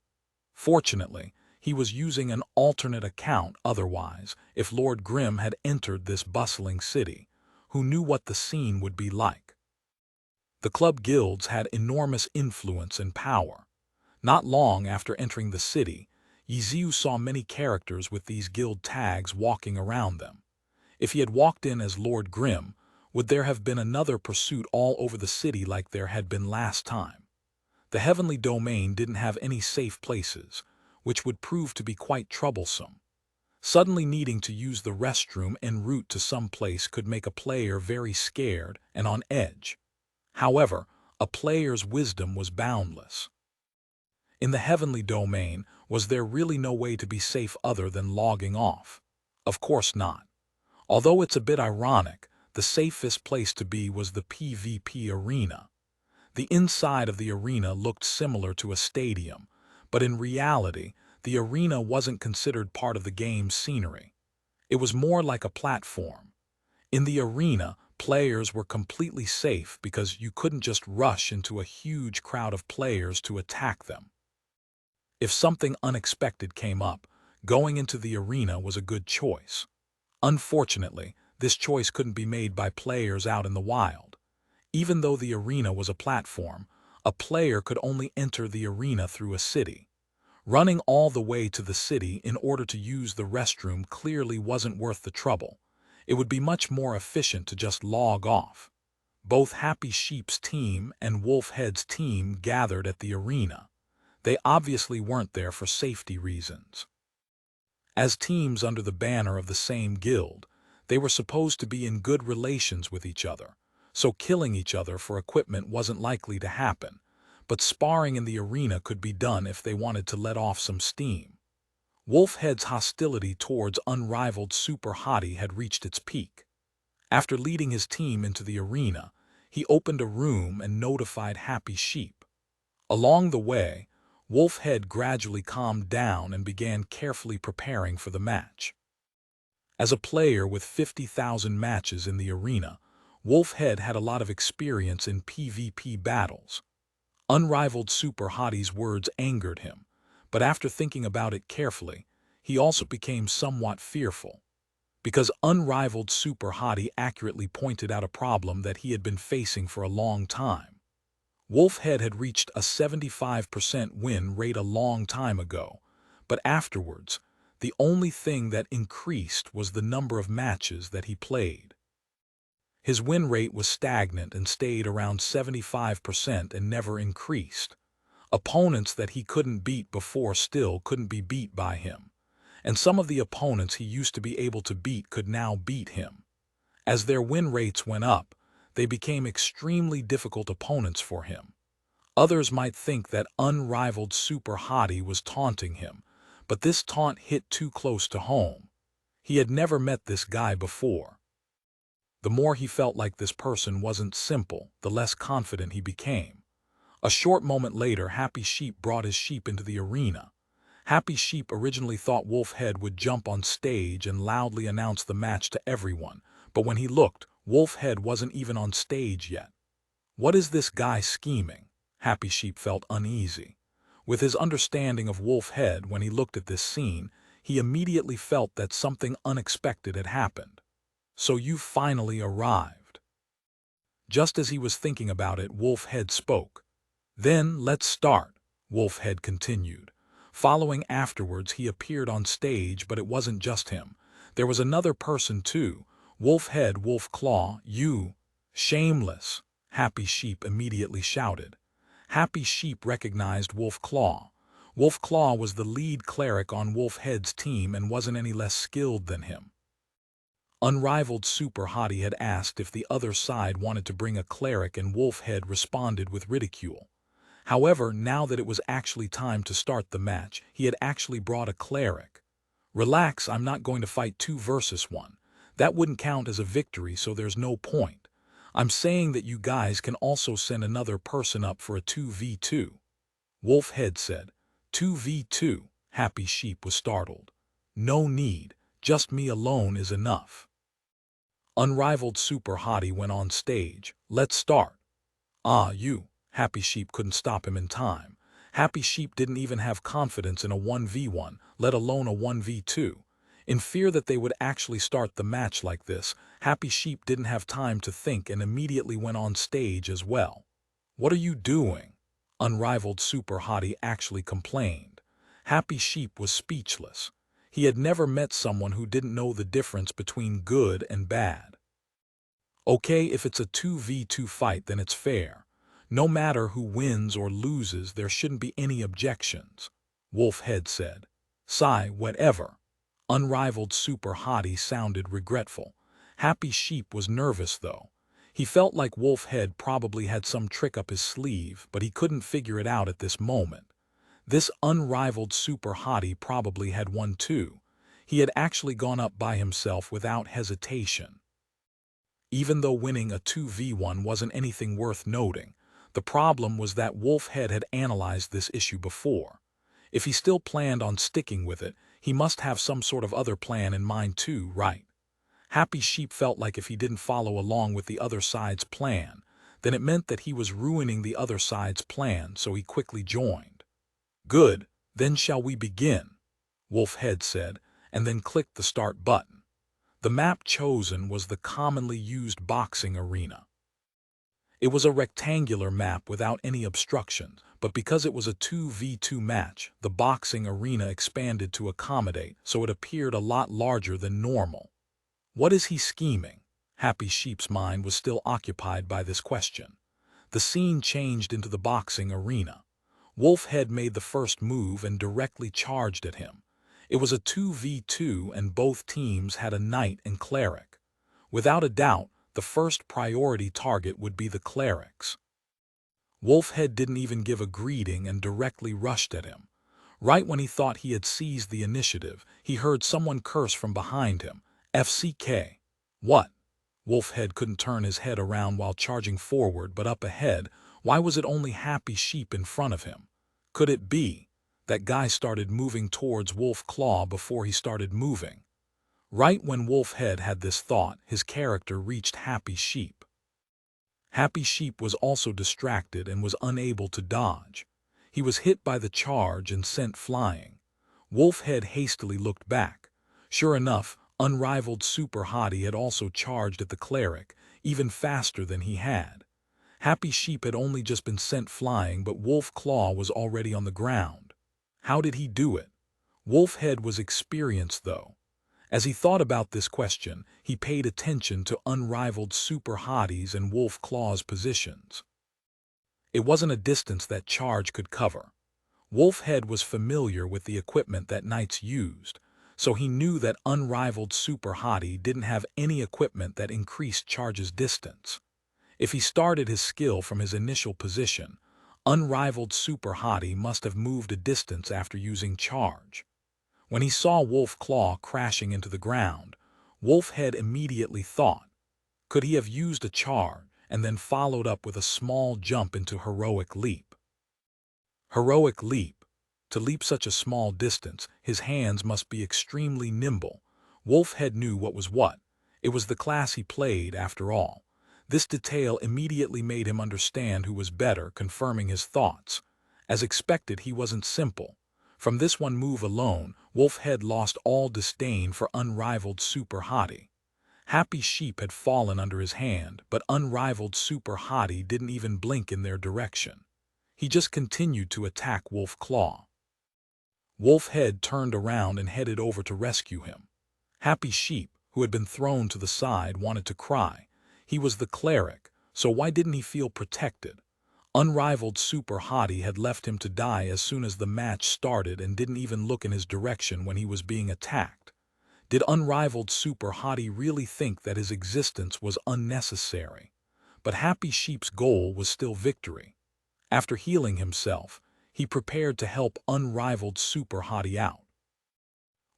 Fortunately, he was using an alternate account. Otherwise, if Lord Grimm had entered this bustling city, who knew what the scene would be like? The club guilds had enormous influence and power. Not long after entering the city, Ye Xiu saw many characters with these guild tags walking around them. If he had walked in as Lord Grimm, would there have been another pursuit all over the city like there had been last time? The heavenly domain didn't have any safe places, which would prove to be quite troublesome. Suddenly needing to use the restroom en route to some place could make a player very scared and on edge. However, a player's wisdom was boundless. In the heavenly domain, was there really no way to be safe other than logging off? Of course not. Although it's a bit ironic, the safest place to be was the PvP arena. The inside of the arena looked similar to a stadium, but in reality, the arena wasn't considered part of the game's scenery. It was more like a platform. In the arena, players were completely safe because you couldn't just rush into a huge crowd of players to attack them. If something unexpected came up, going into the arena was a good choice. Unfortunately, this choice couldn't be made by players out in the wild. Even though the arena was a platform, a player could only enter the arena through a city. Running all the way to the city in order to use the restroom clearly wasn't worth the trouble. It would be much more efficient to just log off. Both Happy Sheep's team and Wolfhead's team gathered at the arena. They obviously weren't there for safety reasons. As teams under the banner of the same guild, they were supposed to be in good relations with each other, so killing each other for equipment wasn't likely to happen, but sparring in the arena could be done if they wanted to let off some steam. Wolfhead's hostility towards unrivaled Super Hottie had reached its peak. After leading his team into the arena, he opened a room and notified Happy Sheep. Along the way, Wolfhead gradually calmed down and began carefully preparing for the match. As a player with 50,000 matches in the arena, Wolfhead had a lot of experience in PvP battles. Unrivaled Super Hottie's words angered him, but after thinking about it carefully, he also became somewhat fearful. Because Unrivaled Super Hottie accurately pointed out a problem that he had been facing for a long time. Wolfhead had reached a 75% win rate a long time ago, but afterwards, the only thing that increased was the number of matches that he played. His win rate was stagnant and stayed around 75% and never increased. Opponents that he couldn't beat before still couldn't be beat by him, and some of the opponents he used to be able to beat could now beat him. As their win rates went up, they became extremely difficult opponents for him. Others might think that Unrivaled Super Hottie was taunting him, but this taunt hit too close to home. He had never met this guy before. The more he felt like this person wasn't simple, the less confident he became. A short moment later, Happy Sheep brought his sheep into the arena. Happy Sheep originally thought Wolfhead would jump on stage and loudly announce the match to everyone, but when he looked, Wolfhead wasn't even on stage yet. What is this guy scheming? Happy Sheep felt uneasy. With his understanding of Wolfhead, when he looked at this scene, he immediately felt that something unexpected had happened. So you finally arrived. Just as he was thinking about it, Wolfhead spoke. Then let's start, Wolfhead continued. Following afterwards, he appeared on stage, but it wasn't just him. There was another person too. Wolfhead, Wolfclaw, you. Shameless, Happy Sheep immediately shouted. Happy Sheep recognized Wolfclaw. Wolfclaw was the lead cleric on Wolfhead's team and wasn't any less skilled than him. Unrivaled Super Hottie had asked if the other side wanted to bring a cleric, and Wolfhead responded with ridicule. However, now that it was actually time to start the match, he had actually brought a cleric. Relax, I'm not going to fight 2 versus 1. That wouldn't count as a victory, so there's no point. I'm saying that you guys can also send another person up for a 2v2. Wolfhead said. 2v2, Happy Sheep was startled. No need, just me alone is enough. Unrivaled Super Hottie went on stage. Let's start. You. Happy Sheep couldn't stop him in time. Happy Sheep didn't even have confidence in a 1v1, let alone a 1v2. In fear that they would actually start the match like this, Happy Sheep didn't have time to think and immediately went on stage as well. What are you doing? Unrivaled Super Hottie actually complained. Happy Sheep was speechless. He had never met someone who didn't know the difference between good and bad. Okay, if it's a 2v2 fight, then it's fair. No matter who wins or loses, there shouldn't be any objections, Wolfhead said. Sigh, whatever. Unrivaled Super Hottie sounded regretful. Happy Sheep was nervous, though. He felt like Wolfhead probably had some trick up his sleeve, but he couldn't figure it out at this moment. This Unrivaled Super Hottie probably had one too. He had actually gone up by himself without hesitation. Even though winning a 2v1 wasn't anything worth noting, the problem was that Wolfhead had analyzed this issue before. If he still planned on sticking with it, he must have some sort of other plan in mind too, right? Happy Sheep felt like if he didn't follow along with the other side's plan, then it meant that he was ruining the other side's plan, so he quickly joined. "Good, then shall we begin?" Wolfhead said, and then clicked the start button. The map chosen was the commonly used boxing arena. It was a rectangular map without any obstructions, but because it was a 2v2 match, the boxing arena expanded to accommodate, so it appeared a lot larger than normal. What is he scheming? Happy Sheep's mind was still occupied by this question. The scene changed into the boxing arena. Wolfhead made the first move and directly charged at him. It was a 2v2 and both teams had a knight and cleric. Without a doubt, the first priority target would be the clerics. Wolfhead didn't even give a greeting and directly rushed at him. Right when he thought he had seized the initiative, he heard someone curse from behind him, "FCK." What? Wolfhead couldn't turn his head around while charging forward, but up ahead, why was it only Happy Sheep in front of him? Could it be that guy started moving towards Wolf Claw before he started moving? Right when Wolfhead had this thought, his character reached Happy Sheep. Happy Sheep was also distracted and was unable to dodge. He was hit by the charge and sent flying. Wolfhead hastily looked back. Sure enough, unrivaled Super Hottie had also charged at the cleric, even faster than he had. Happy Sheep had only just been sent flying, but Wolf Claw was already on the ground. How did he do it? Wolfhead was experienced, though. As he thought about this question, he paid attention to unrivaled Super Hottie's and Wolf Claw's positions. It wasn't a distance that charge could cover. Wolfhead was familiar with the equipment that knights used, so he knew that unrivaled Super Hottie didn't have any equipment that increased charge's distance. If he started his skill from his initial position, unrivaled Super Hottie must have moved a distance after using charge. When he saw Wolf Claw crashing into the ground, Wolfhead immediately thought, could he have used a charge and then followed up with a small jump into Heroic Leap? Heroic Leap. To leap such a small distance, his hands must be extremely nimble. Wolfhead knew what was what. It was the class he played, after all. This detail immediately made him understand who was better, confirming his thoughts. As expected, he wasn't simple. From this one move alone, Wolfhead lost all disdain for unrivaled Super Hottie. Happy Sheep had fallen under his hand, but unrivaled Super Hottie didn't even blink in their direction. He just continued to attack Wolf Claw. Wolfhead turned around and headed over to rescue him. Happy Sheep, who had been thrown to the side, wanted to cry. He was the cleric, so why didn't he feel protected? Unrivaled Super Hottie had left him to die as soon as the match started and didn't even look in his direction when he was being attacked. Did unrivaled Super Hottie really think that his existence was unnecessary? But Happy Sheep's goal was still victory. After healing himself, he prepared to help unrivaled Super Hottie out.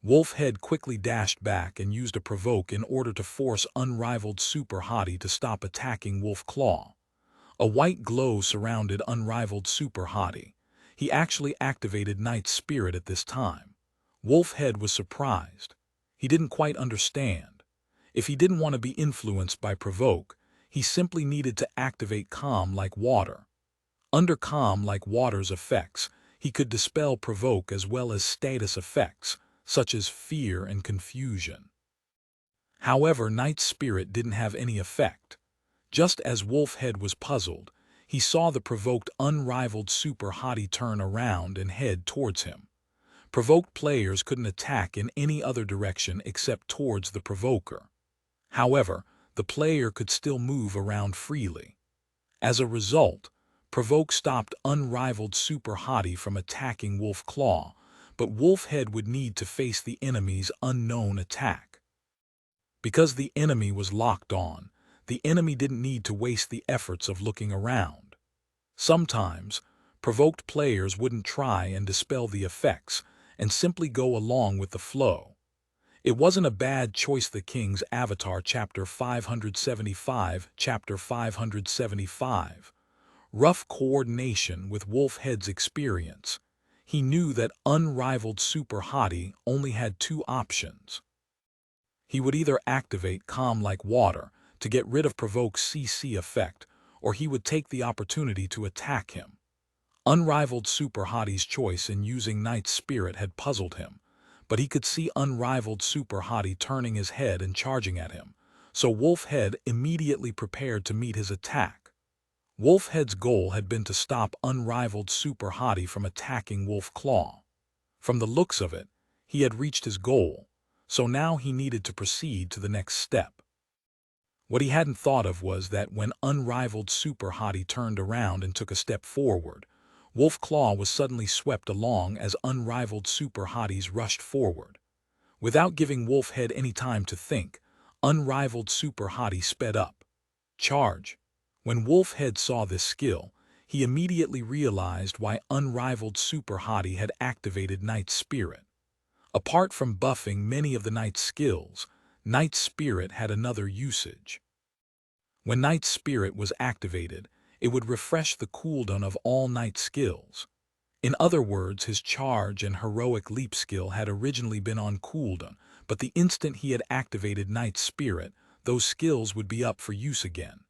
Wolfhead quickly dashed back and used a provoke in order to force unrivaled Super Hottie to stop attacking Wolf Claw. A white glow surrounded unrivaled Super Hottie. He actually activated Knight's Spirit at this time. Wolfhead was surprised. He didn't quite understand. If he didn't want to be influenced by provoke, he simply needed to activate Calm like water. Under Calm like water's effects, he could dispel provoke as well as status effects, such as fear and confusion. However, Knight's Spirit didn't have any effect. Just as Wolfhead was puzzled, he saw the provoked unrivaled Super Hottie turn around and head towards him. Provoked players couldn't attack in any other direction except towards the provoker. However, the player could still move around freely. As a result, provoke stopped unrivaled Super Hottie from attacking Wolf Claw, but Wolfhead would need to face the enemy's unknown attack. Because the enemy was locked on, the enemy didn't need to waste the efforts of looking around. Sometimes, provoked players wouldn't try and dispel the effects and simply go along with the flow. It wasn't a bad choice. The King's Avatar, Chapter 575, Chapter 575. Rough coordination with Wolfhead's experience. He knew that unrivaled super hottie only had two options. He would either activate calm like water to get rid of Provoke's CC effect, or he would take the opportunity to attack him. Unrivaled super hottie's choice in using Knight's Spirit had puzzled him, but he could see unrivaled super hottie turning his head and charging at him, so Wolfhead immediately prepared to meet his attack. Wolfhead's goal had been to stop unrivaled super hottie from attacking Wolf Claw. From the looks of it, he had reached his goal, so now he needed to proceed to the next step. What he hadn't thought of was that when unrivaled super hottie turned around and took a step forward, Wolf Claw was suddenly swept along as unrivaled super hotties rushed forward. Without giving Wolfhead any time to think, unrivaled super hottie sped up. Charge! When Wolfhead saw this skill, he immediately realized why unrivaled super hottie had activated Knight's Spirit. Apart from buffing many of the Knight's skills, Knight's Spirit had another usage. When Knight's Spirit was activated, it would refresh the cooldown of all Knight skills. In other words, his charge and heroic leap skill had originally been on cooldown, but the instant he had activated Knight's Spirit, those skills would be up for use again.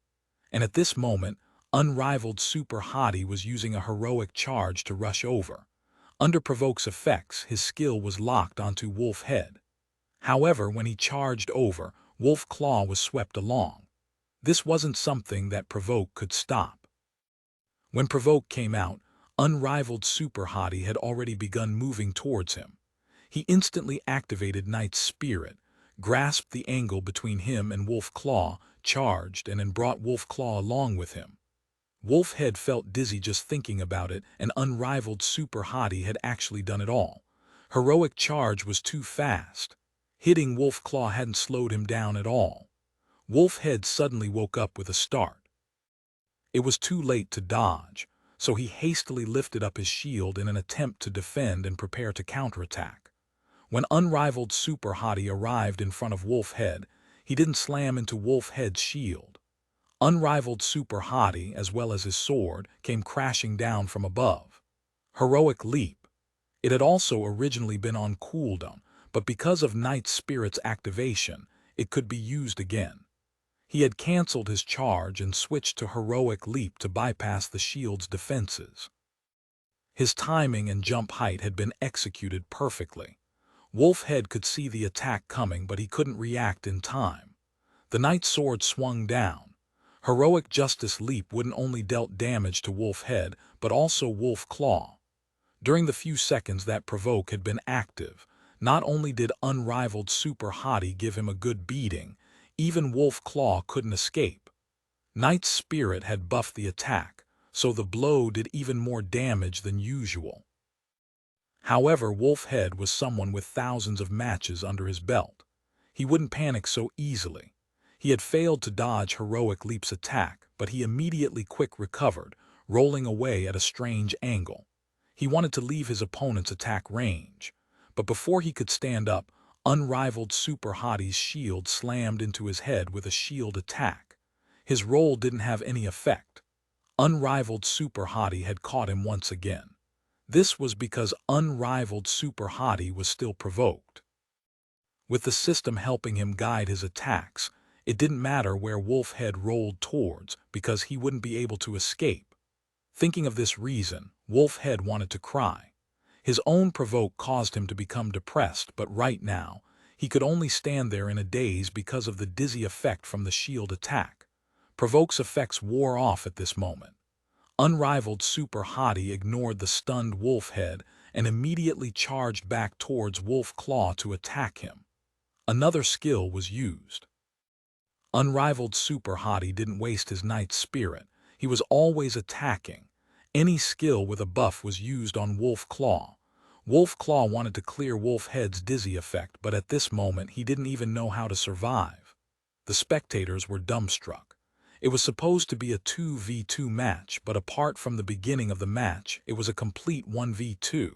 And at this moment, unrivaled super hottie was using a heroic charge to rush over. Under Provoke's effects, his skill was locked onto Wolfhead. However, when he charged over, Wolf Claw was swept along. This wasn't something that Provoke could stop. When Provoke came out, unrivaled super hottie had already begun moving towards him. He instantly activated Knight's Spirit, grasped the angle between him and Wolf Claw, charged, and then brought Wolf Claw along with him. Wolfhead felt dizzy just thinking about it, and unrivaled super hottie had actually done it all. Heroic charge was too fast. Hitting Wolf Claw hadn't slowed him down at all. Wolfhead suddenly woke up with a start. It was too late to dodge, so he hastily lifted up his shield in an attempt to defend and prepare to counterattack. When unrivaled super hottie arrived in front of Wolfhead, he didn't slam into Wolfhead's shield. Unrivaled super hottie, as well as his sword, came crashing down from above. Heroic leap. It had also originally been on cooldown, but because of Knight's Spirit's activation, it could be used again. He had cancelled his charge and switched to heroic leap to bypass the shield's defenses. His timing and jump height had been executed perfectly. Wolfhead could see the attack coming, but he couldn't react in time. The Knight's sword swung down. Heroic Justice Leap wouldn't only dealt damage to Wolfhead, but also Wolf Claw. During the few seconds that Provoke had been active, not only did unrivaled super hottie give him a good beating, even Wolf Claw couldn't escape. Knight's Spirit had buffed the attack, so the blow did even more damage than usual. However, Wolfhead was someone with thousands of matches under his belt. He wouldn't panic so easily. He had failed to dodge Heroic Leap's attack, but he immediately quick recovered, rolling away at a strange angle. He wanted to leave his opponent's attack range, but before he could stand up, unrivaled super hottie's shield slammed into his head with a shield attack. His roll didn't have any effect. Unrivaled super hottie had caught him once again. This was because unrivaled super hottie was still provoked. With the system helping him guide his attacks, it didn't matter where Wolfhead rolled towards because he wouldn't be able to escape. Thinking of this reason, Wolfhead wanted to cry. His own provoke caused him to become depressed, but right now, he could only stand there in a daze because of the dizzy effect from the shield attack. Provoke's effects wore off at this moment. Unrivaled super hottie ignored the stunned Wolfhead and immediately charged back towards Wolf Claw to attack him. Another skill was used. Unrivaled super hottie didn't waste his Knight's Spirit. He was always attacking. Any skill with a buff was used on Wolf Claw. Wolf Claw wanted to clear Wolfhead's dizzy effect, but at this moment he didn't even know how to survive. The spectators were dumbstruck. It was supposed to be a 2v2 match, but apart from the beginning of the match, it was a complete 1v2.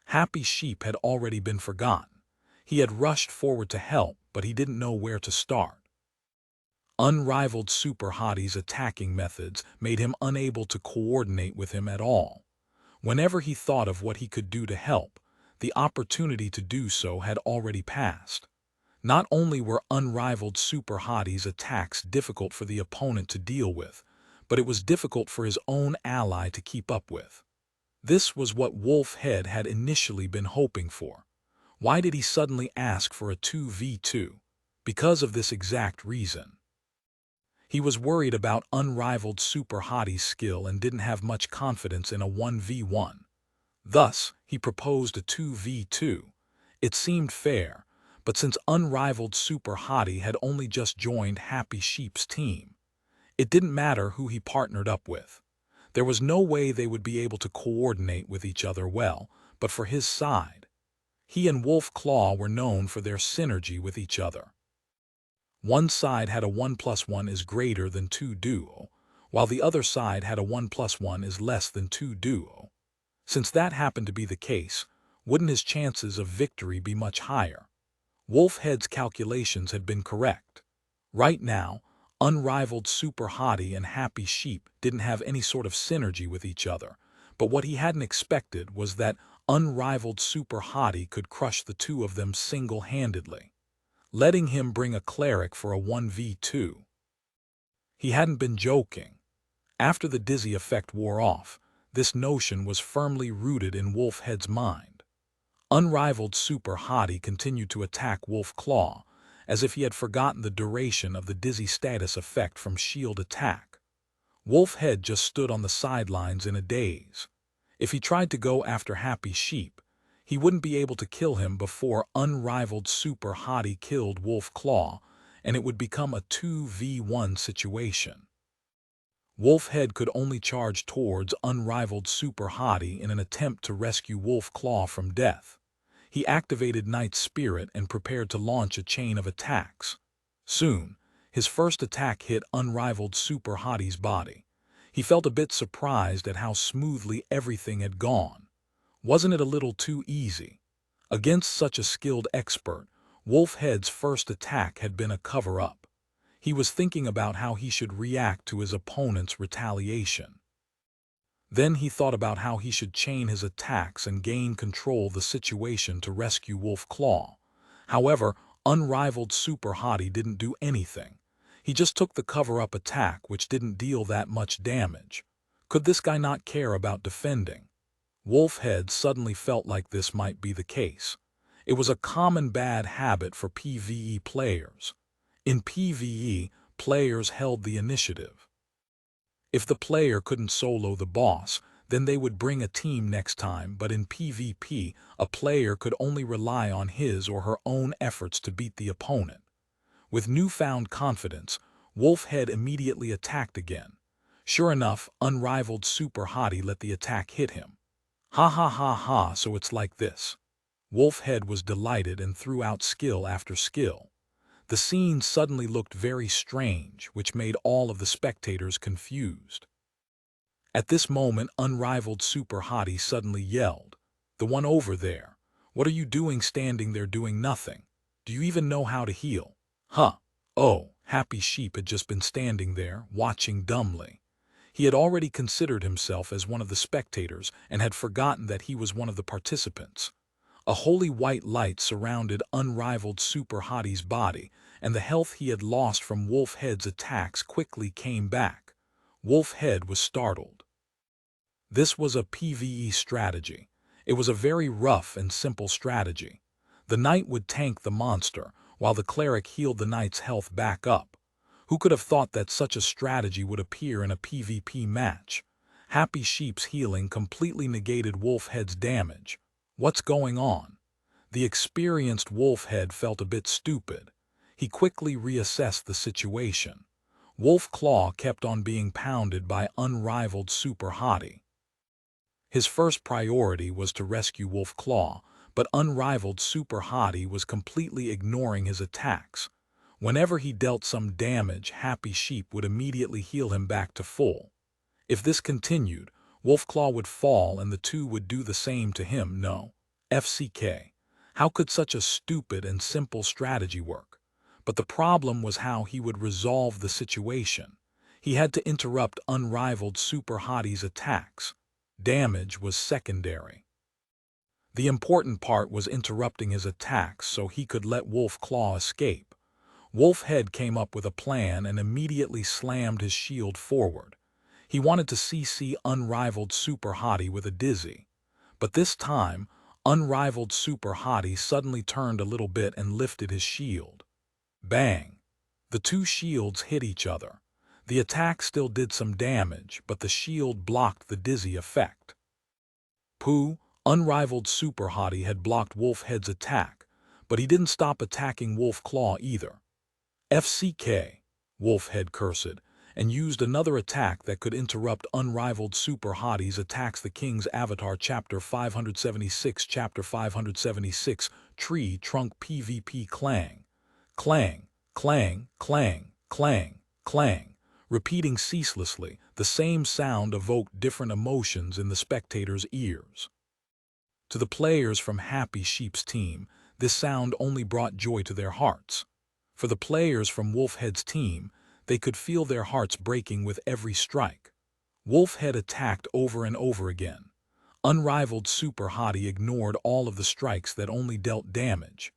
Happy Sheep had already been forgotten. He had rushed forward to help, but he didn't know where to start. Unrivaled super hottie's attacking methods made him unable to coordinate with him at all. Whenever he thought of what he could do to help, the opportunity to do so had already passed. Not only were unrivaled super hotties' attacks difficult for the opponent to deal with, but it was difficult for his own ally to keep up with. This was what Wolf Head had initially been hoping for. Why did he suddenly ask for a 2v2? Because of this exact reason. He was worried about unrivaled super hottie's skill and didn't have much confidence in a 1v1. Thus, he proposed a 2v2. It seemed fair, but since unrivaled super hottie had only just joined Happy Sheep's team, it didn't matter who he partnered up with. There was no way they would be able to coordinate with each other well, but for his side, he and Wolf Claw were known for their synergy with each other. One side had a 1+1 is greater than 2 duo, while the other side had a 1+1 is less than 2 duo. Since that happened to be the case, wouldn't his chances of victory be much higher? Wolfhead's calculations had been correct. Right now, unrivaled Super Hottie and Happy Sheep didn't have any sort of synergy with each other, but what he hadn't expected was that unrivaled Super Hottie could crush the two of them single-handedly, letting him bring a cleric for a 1v2. He hadn't been joking. After the dizzy effect wore off, this notion was firmly rooted in Wolfhead's mind. Unrivaled Super Hottie continued to attack Wolf Claw, as if he had forgotten the duration of the dizzy status effect from shield attack. Wolfhead just stood on the sidelines in a daze. If he tried to go after Happy Sheep, he wouldn't be able to kill him before unrivaled Super Hottie killed Wolf Claw, and it would become a 2v1 situation. Wolfhead could only charge towards unrivaled Super Hottie in an attempt to rescue Wolf Claw from death. He activated Knight's Spirit and prepared to launch a chain of attacks. Soon, his first attack hit unrivaled Super Hottie's body. He felt a bit surprised at how smoothly everything had gone. Wasn't it a little too easy? Against such a skilled expert, Wolfhead's first attack had been a cover-up. He was thinking about how he should react to his opponent's retaliation. Then he thought about how he should chain his attacks and gain control of the situation to rescue Wolf Claw. However, unrivaled Super Hottie didn't do anything. He just took the cover-up attack, which didn't deal that much damage. Could this guy not care about defending? Wolfhead suddenly felt like this might be the case. It was a common bad habit for PvE players. In PvE, players held the initiative. If the player couldn't solo the boss, then they would bring a team next time, but in PvP, a player could only rely on his or her own efforts to beat the opponent. With newfound confidence, Wolfhead immediately attacked again. Sure enough, unrivaled Super Hottie let the attack hit him. Ha ha ha ha, so it's like this. Wolfhead was delighted and threw out skill after skill. The scene suddenly looked very strange, which made all of the spectators confused. At this moment, unrivaled Super Hottie suddenly yelled, "The one over there, what are you doing standing there doing nothing? Do you even know how to heal?" Huh. Oh, Happy Sheep had just been standing there, watching dumbly. He had already considered himself as one of the spectators and had forgotten that he was one of the participants. A holy white light surrounded unrivaled Super Hottie's body, and the health he had lost from Wolfhead's attacks quickly came back. Wolfhead was startled. This was a PvE strategy. It was a very rough and simple strategy. The knight would tank the monster, while the cleric healed the knight's health back up. Who could have thought that such a strategy would appear in a PvP match? Happy Sheep's healing completely negated Wolfhead's damage. What's going on? The experienced Wolfhead felt a bit stupid. He quickly reassessed the situation. Wolf Claw kept on being pounded by unrivaled Super Hottie. His first priority was to rescue Wolf Claw, but unrivaled Super Hottie was completely ignoring his attacks. Whenever he dealt some damage, Happy Sheep would immediately heal him back to full. If this continued, Wolf Claw would fall and the two would do the same to him. No. FCK. How could such a stupid and simple strategy work? But the problem was how he would resolve the situation. He had to interrupt unrivaled Super Hottie's attacks. Damage was secondary. The important part was interrupting his attacks so he could let Wolf Claw escape. Wolf Head came up with a plan and immediately slammed his shield forward. He wanted to CC unrivaled Super Hottie with a dizzy. But this time, unrivaled Super Hottie suddenly turned a little bit and lifted his shield. Bang! The two shields hit each other. The attack still did some damage, but the shield blocked the dizzy effect. Pooh, unrivaled Super Hottie had blocked Wolf Head's attack, but he didn't stop attacking Wolf Claw either. FCK, Wolf Head cursed, and used another attack that could interrupt unrivaled Super Hottie's attacks. The King's Avatar Chapter 576 Chapter 576 Tree Trunk PvP Clang. Clang, clang, clang, clang, clang. Repeating ceaselessly, the same sound evoked different emotions in the spectators' ears. To the players from Happy Sheep's team, this sound only brought joy to their hearts. For the players from Wolfhead's team, they could feel their hearts breaking with every strike. Wolfhead attacked over and over again. Unrivaled Super Hottie ignored all of the strikes that only dealt damage.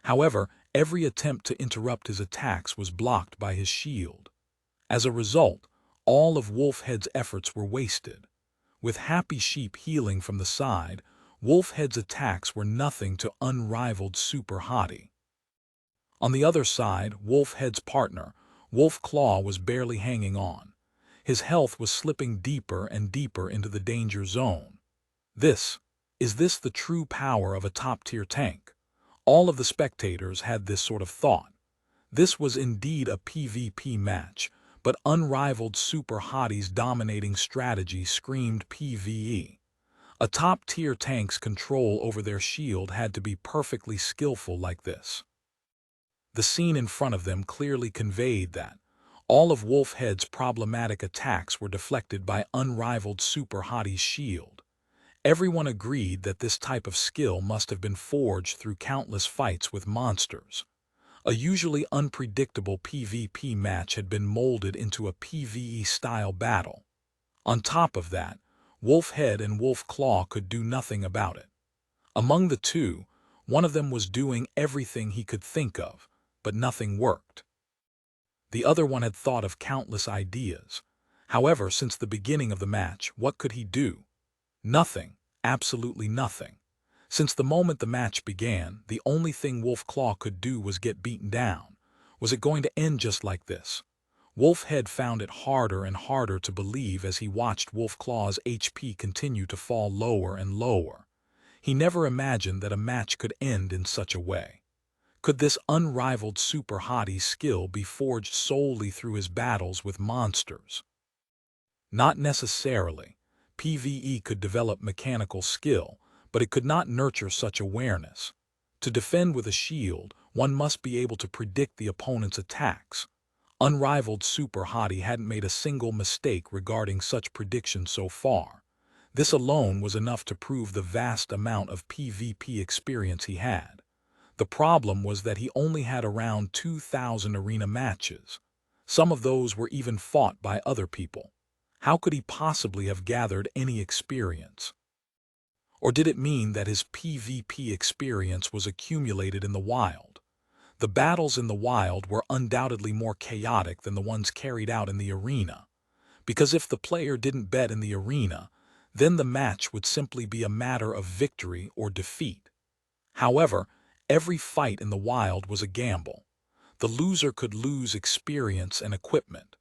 However, every attempt to interrupt his attacks was blocked by his shield. As a result, all of Wolfhead's efforts were wasted. With Happy Sheep healing from the side, Wolfhead's attacks were nothing to unrivaled Super Hottie. On the other side, Wolfhead's partner, Wolf Claw, was barely hanging on. His health was slipping deeper and deeper into the danger zone. Is this the true power of a top-tier tank? All of the spectators had this sort of thought. This was indeed a PvP match, but unrivaled Super Hottie's dominating strategy screamed PvE. A top-tier tank's control over their shield had to be perfectly skillful like this. The scene in front of them clearly conveyed that all of Wolfhead's problematic attacks were deflected by unrivaled Super Hottie's shield. Everyone agreed that this type of skill must have been forged through countless fights with monsters. A usually unpredictable PvP match had been molded into a PvE-style battle. On top of that, Wolfhead and Wolf Claw could do nothing about it. Among the two, one of them was doing everything he could think of, but nothing worked. The other one had thought of countless ideas. However, since the beginning of the match, what could he do? Nothing, absolutely nothing. Since the moment the match began, the only thing Wolf Claw could do was get beaten down. Was it going to end just like this? Wolfhead found it harder and harder to believe as he watched Wolf Claw's HP continue to fall lower and lower. He never imagined that a match could end in such a way. Could this unrivaled Super Hottie's skill be forged solely through his battles with monsters? Not necessarily. PvE could develop mechanical skill, but it could not nurture such awareness. To defend with a shield, one must be able to predict the opponent's attacks. Unrivaled Super Hottie hadn't made a single mistake regarding such prediction so far. This alone was enough to prove the vast amount of PvP experience he had. The problem was that he only had around 2,000 arena matches. Some of those were even fought by other people. How could he possibly have gathered any experience? Or did it mean that his PvP experience was accumulated in the wild? The battles in the wild were undoubtedly more chaotic than the ones carried out in the arena. Because if the player didn't bet in the arena, then the match would simply be a matter of victory or defeat. However, every fight in the wild was a gamble. The loser could lose experience and equipment.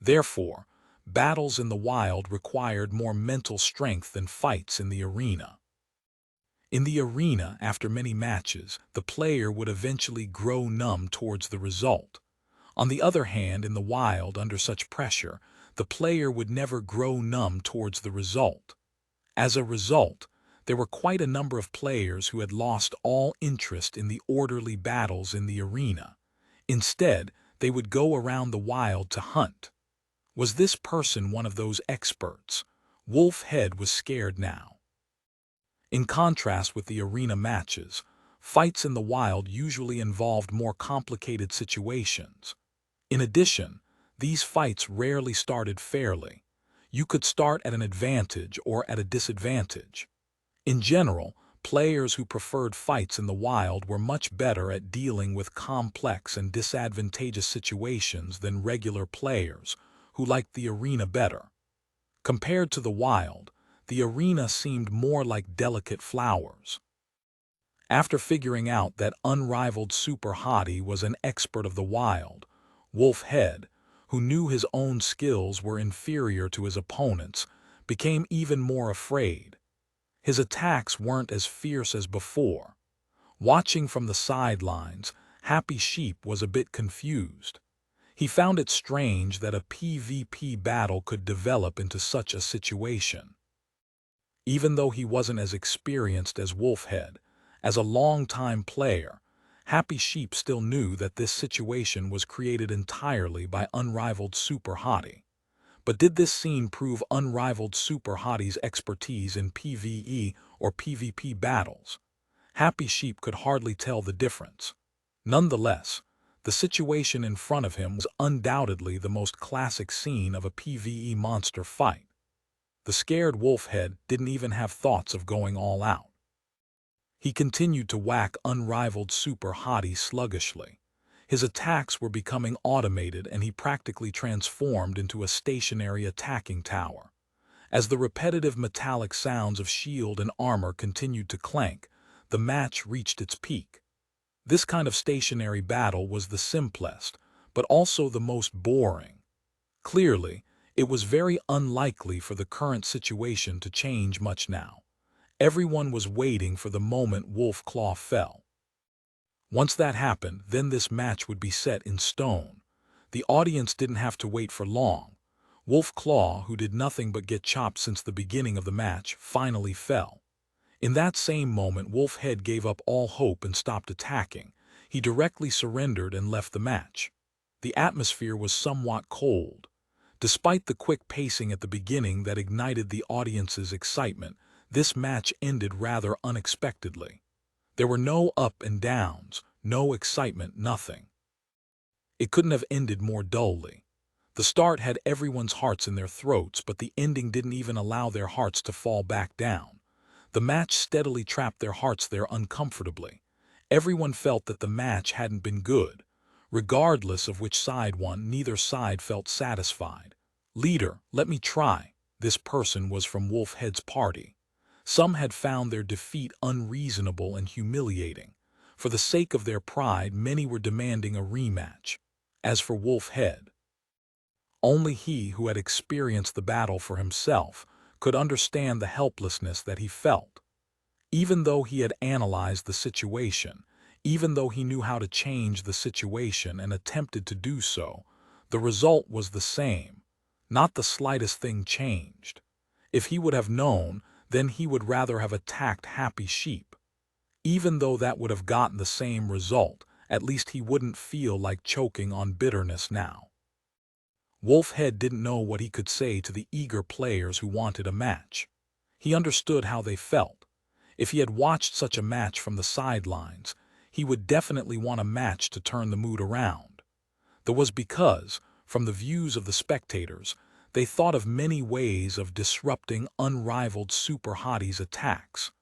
Therefore, battles in the wild required more mental strength than fights in the arena. In the arena, after many matches, the player would eventually grow numb towards the result. On the other hand, in the wild, under such pressure, the player would never grow numb towards the result. As a result, there were quite a number of players who had lost all interest in the orderly battles in the arena. Instead, they would go around the wild to hunt. Was this person one of those experts? Wolfhead was scared now. In contrast with the arena matches, fights in the wild usually involved more complicated situations. In addition, these fights rarely started fairly. You could start at an advantage or at a disadvantage. In general, players who preferred fights in the wild were much better at dealing with complex and disadvantageous situations than regular players who liked the arena better. Compared to the wild, the arena seemed more like delicate flowers. After figuring out that unrivaled super hottie was an expert of the wild, Wolf Head, who knew his own skills were inferior to his opponents, became even more afraid. His attacks weren't as fierce as before. Watching from the sidelines, Happy Sheep was a bit confused. He found it strange that a PvP battle could develop into such a situation. Even though he wasn't as experienced as Wolfhead, as a long-time player, Happy Sheep still knew that this situation was created entirely by unrivaled Super Hottie. But did this scene prove unrivaled Super Hottie's expertise in PvE or PvP battles? Happy Sheep could hardly tell the difference. Nonetheless, the situation in front of him was undoubtedly the most classic scene of a PvE monster fight. The scared Wolfhead didn't even have thoughts of going all out. He continued to whack unrivaled Super Hottie sluggishly. His attacks were becoming automated and he practically transformed into a stationary attacking tower. As the repetitive metallic sounds of shield and armor continued to clank, the match reached its peak. This kind of stationary battle was the simplest, but also the most boring. Clearly, it was very unlikely for the current situation to change much now. Everyone was waiting for the moment Wolf Claw fell. Once that happened, then this match would be set in stone. The audience didn't have to wait for long. Wolf Claw, who did nothing but get chopped since the beginning of the match, finally fell. In that same moment, Wolfhead gave up all hope and stopped attacking. He directly surrendered and left the match. The atmosphere was somewhat cold. Despite the quick pacing at the beginning that ignited the audience's excitement, this match ended rather unexpectedly. There were no up and downs, no excitement, nothing. It couldn't have ended more dully. The start had everyone's hearts in their throats, but the ending didn't even allow their hearts to fall back down. The match steadily trapped their hearts there uncomfortably. Everyone felt that the match hadn't been good. Regardless of which side won, neither side felt satisfied. "Leader, let me try." This person was from Wolfhead's party. Some had found their defeat unreasonable and humiliating. For the sake of their pride, many were demanding a rematch. As for Wolfhead, only he who had experienced the battle for himself could understand the helplessness that he felt. Even though he had analyzed the situation, even though he knew how to change the situation and attempted to do so, the result was the same. Not the slightest thing changed. If he would have known, then he would rather have attacked Happy Sheep. Even though that would have gotten the same result, at least he wouldn't feel like choking on bitterness now. Wolfhead didn't know what he could say to the eager players who wanted a match. He understood how they felt. If he had watched such a match from the sidelines, he would definitely want a match to turn the mood around. That was because, from the views of the spectators, they thought of many ways of disrupting unrivaled Super Hottie's attacks.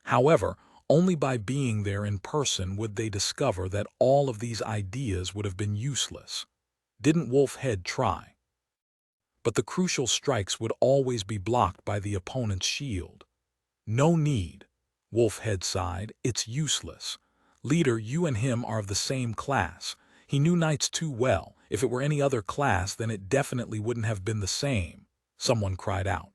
However, only by being there in person would they discover that all of these ideas would have been useless. Didn't Wolfhead try? But the crucial strikes would always be blocked by the opponent's shield. "No need," Wolfhead sighed. "It's useless. Leader, you and him are of the same class." He knew knights too well. If it were any other class, then it definitely wouldn't have been the same. Someone cried out.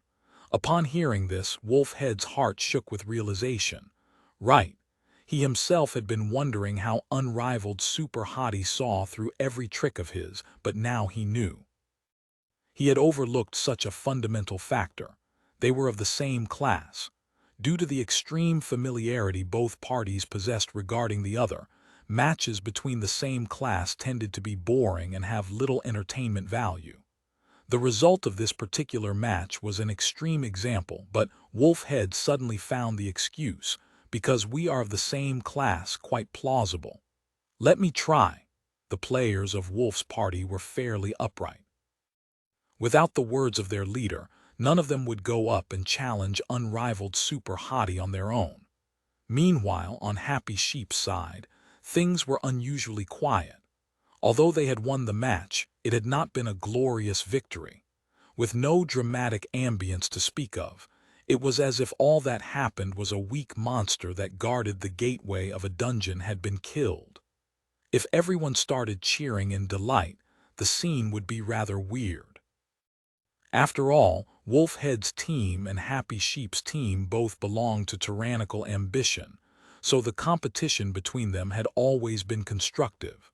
Upon hearing this, Wolfhead's heart shook with realization. Right. He himself had been wondering how unrivaled Super Hottie saw through every trick of his, but now he knew. He had overlooked such a fundamental factor. They were of the same class. Due to the extreme familiarity both parties possessed regarding the other, matches between the same class tended to be boring and have little entertainment value. The result of this particular match was an extreme example, but Wolfhead suddenly found the excuse, "Because we are of the same class," quite plausible. "Let me try." The players of Wolf's party were fairly upright. Without the words of their leader, None of them would go up and challenge unrivaled super hottie on their own. Meanwhile, on Happy Sheep's side, things were unusually quiet. Although they had won the match, it had not been a glorious victory. With no dramatic ambience to speak of, it was as if all that happened was a weak monster that guarded the gateway of a dungeon had been killed. If everyone started cheering in delight, the scene would be rather weird. After all, Wolfhead's team and Happy Sheep's team both belonged to tyrannical ambition, so the competition between them had always been constructive.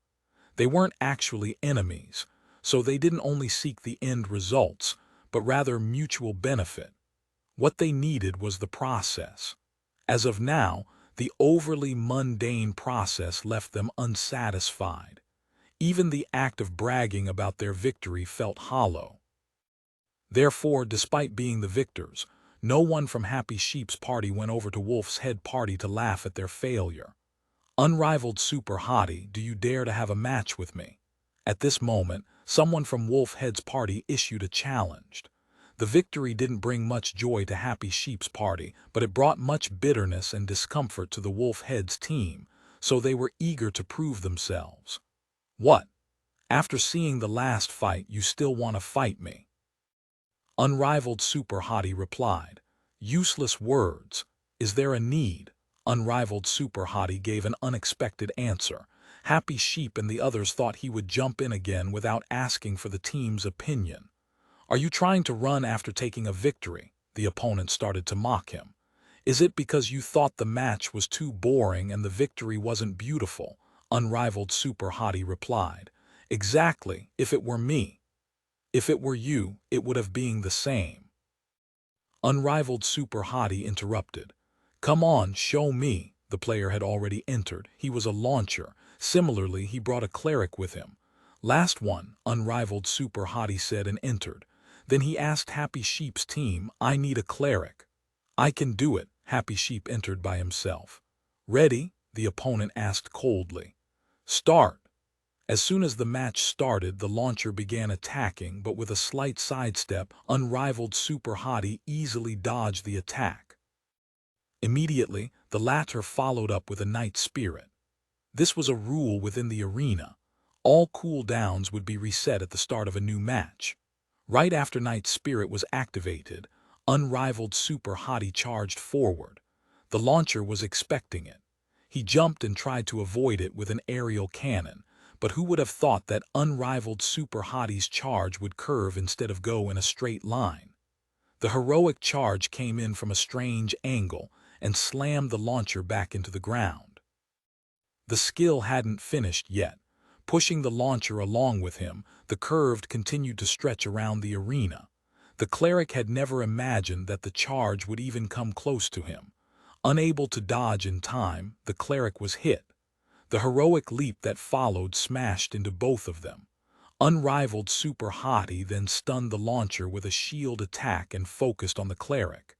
They weren't actually enemies, so they didn't only seek the end results, but rather mutual benefit. What they needed was the process. As of now, the overly mundane process left them unsatisfied. Even the act of bragging about their victory felt hollow. Therefore, despite being the victors, no one from Happy Sheep's party went over to Wolf's Head party to laugh at their failure. Unrivaled super hottie, do you dare to have a match with me? At this moment, someone from Wolfhead's party issued a challenge. The victory didn't bring much joy to Happy Sheep's party, but it brought much bitterness and discomfort to the Wolfhead's team, so they were eager to prove themselves. What? After seeing the last fight, you still want to fight me? Unrivaled super hottie replied. Useless words. Is there a need? Unrivaled super hottie gave an unexpected answer. Happy Sheep and the others thought he would jump in again without asking for the team's opinion. Are you trying to run after taking a victory? The opponent started to mock him. Is it because you thought the match was too boring and the victory wasn't beautiful? Unrivaled super hottie replied. Exactly, if it were me. If it were you, it would have been the same. Unrivaled super hottie interrupted. Come on, show me. The player had already entered. He was a launcher. Similarly, he brought a cleric with him. Last one, Unrivaled super hottie said and entered. Then he asked Happy Sheep's team, I need a cleric. I can do it. Happy Sheep entered by himself. Ready? The opponent asked coldly. Start. As soon as the match started, the launcher began attacking, but with a slight sidestep, Unrivaled super hottie easily dodged the attack. Immediately, the latter followed up with a Night Spirit. This was a rule within the arena. All cooldowns would be reset at the start of a new match. Right after Night Spirit was activated, Unrivaled super hottie charged forward. The launcher was expecting it. He jumped and tried to avoid it with an aerial cannon, but who would have thought that Unrivaled super hottie's charge would curve instead of go in a straight line? The heroic charge came in from a strange angle and slammed the launcher back into the ground. The skill hadn't finished yet. Pushing the launcher along with him, the curved continued to stretch around the arena. The cleric had never imagined that the charge would even come close to him. Unable to dodge in time, the cleric was hit. The heroic leap that followed smashed into both of them. Unrivaled super hottie then stunned the launcher with a shield attack and focused on the cleric.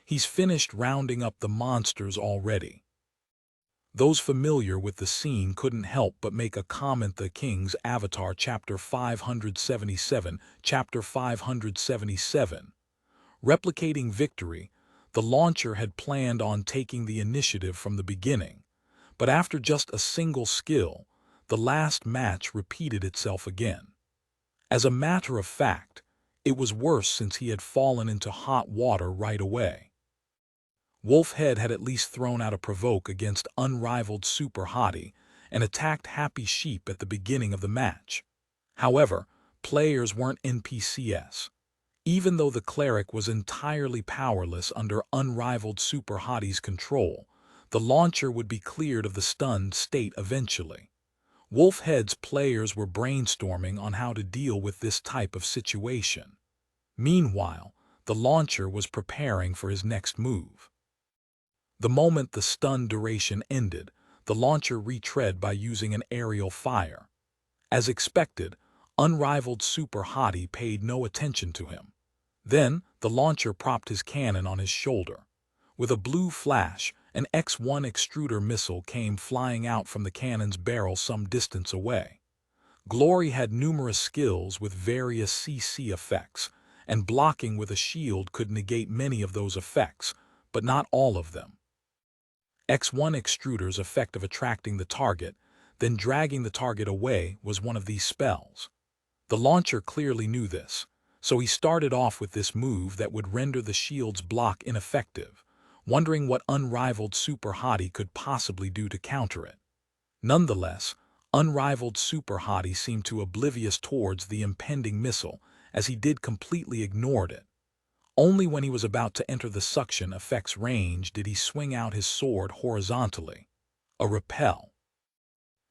He's finished rounding up the monsters already. Those familiar with the scene couldn't help but make a comment. The King's Avatar, Chapter 577, Chapter 577. Replicating victory, the launcher had planned on taking the initiative from the beginning. But after just a single skill, the last match repeated itself again. As a matter of fact, it was worse since he had fallen into hot water right away. Wolfhead had at least thrown out a provoke against Unrivaled super hottie and attacked Happy Sheep at the beginning of the match. However, players weren't NPCs. Even though the cleric was entirely powerless under Unrivaled super hottie's control, the launcher would be cleared of the stunned state eventually. Wolfhead's players were brainstorming on how to deal with this type of situation. Meanwhile, the launcher was preparing for his next move. The moment the stun duration ended, the launcher retread by using an aerial fire. As expected, Unrivaled super hottie paid no attention to him. Then, the launcher propped his cannon on his shoulder. With a blue flash, an X-1 extruder missile came flying out from the cannon's barrel some distance away. Glory had numerous skills with various CC effects, and blocking with a shield could negate many of those effects, but not all of them. X1 Extruder's effect of attracting the target, then dragging the target away was one of these spells. The launcher clearly knew this, so he started off with this move that would render the shield's block ineffective, wondering what unrivaled Super Hottie could possibly do to counter it. Nonetheless, unrivaled Super Hottie seemed too oblivious towards the impending missile, as he did completely ignored it. Only when he was about to enter the suction effect's range did he swing out his sword horizontally. A repel.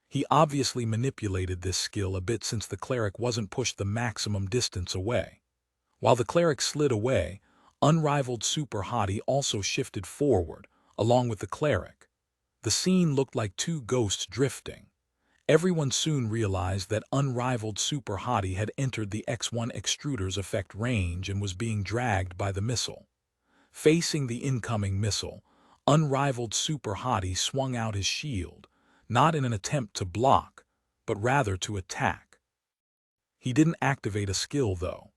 He obviously manipulated this skill a bit since the cleric wasn't pushed the maximum distance away. While the cleric slid away, unrivaled Super Hottie also shifted forward, along with the cleric. The scene looked like two ghosts drifting. Everyone soon realized that unrivaled Super Hottie had entered the X1 Extruder's effect range and was being dragged by the missile. Facing the incoming missile, unrivaled Super Hottie swung out his shield, not in an attempt to block, but rather to attack. He didn't activate a skill, though.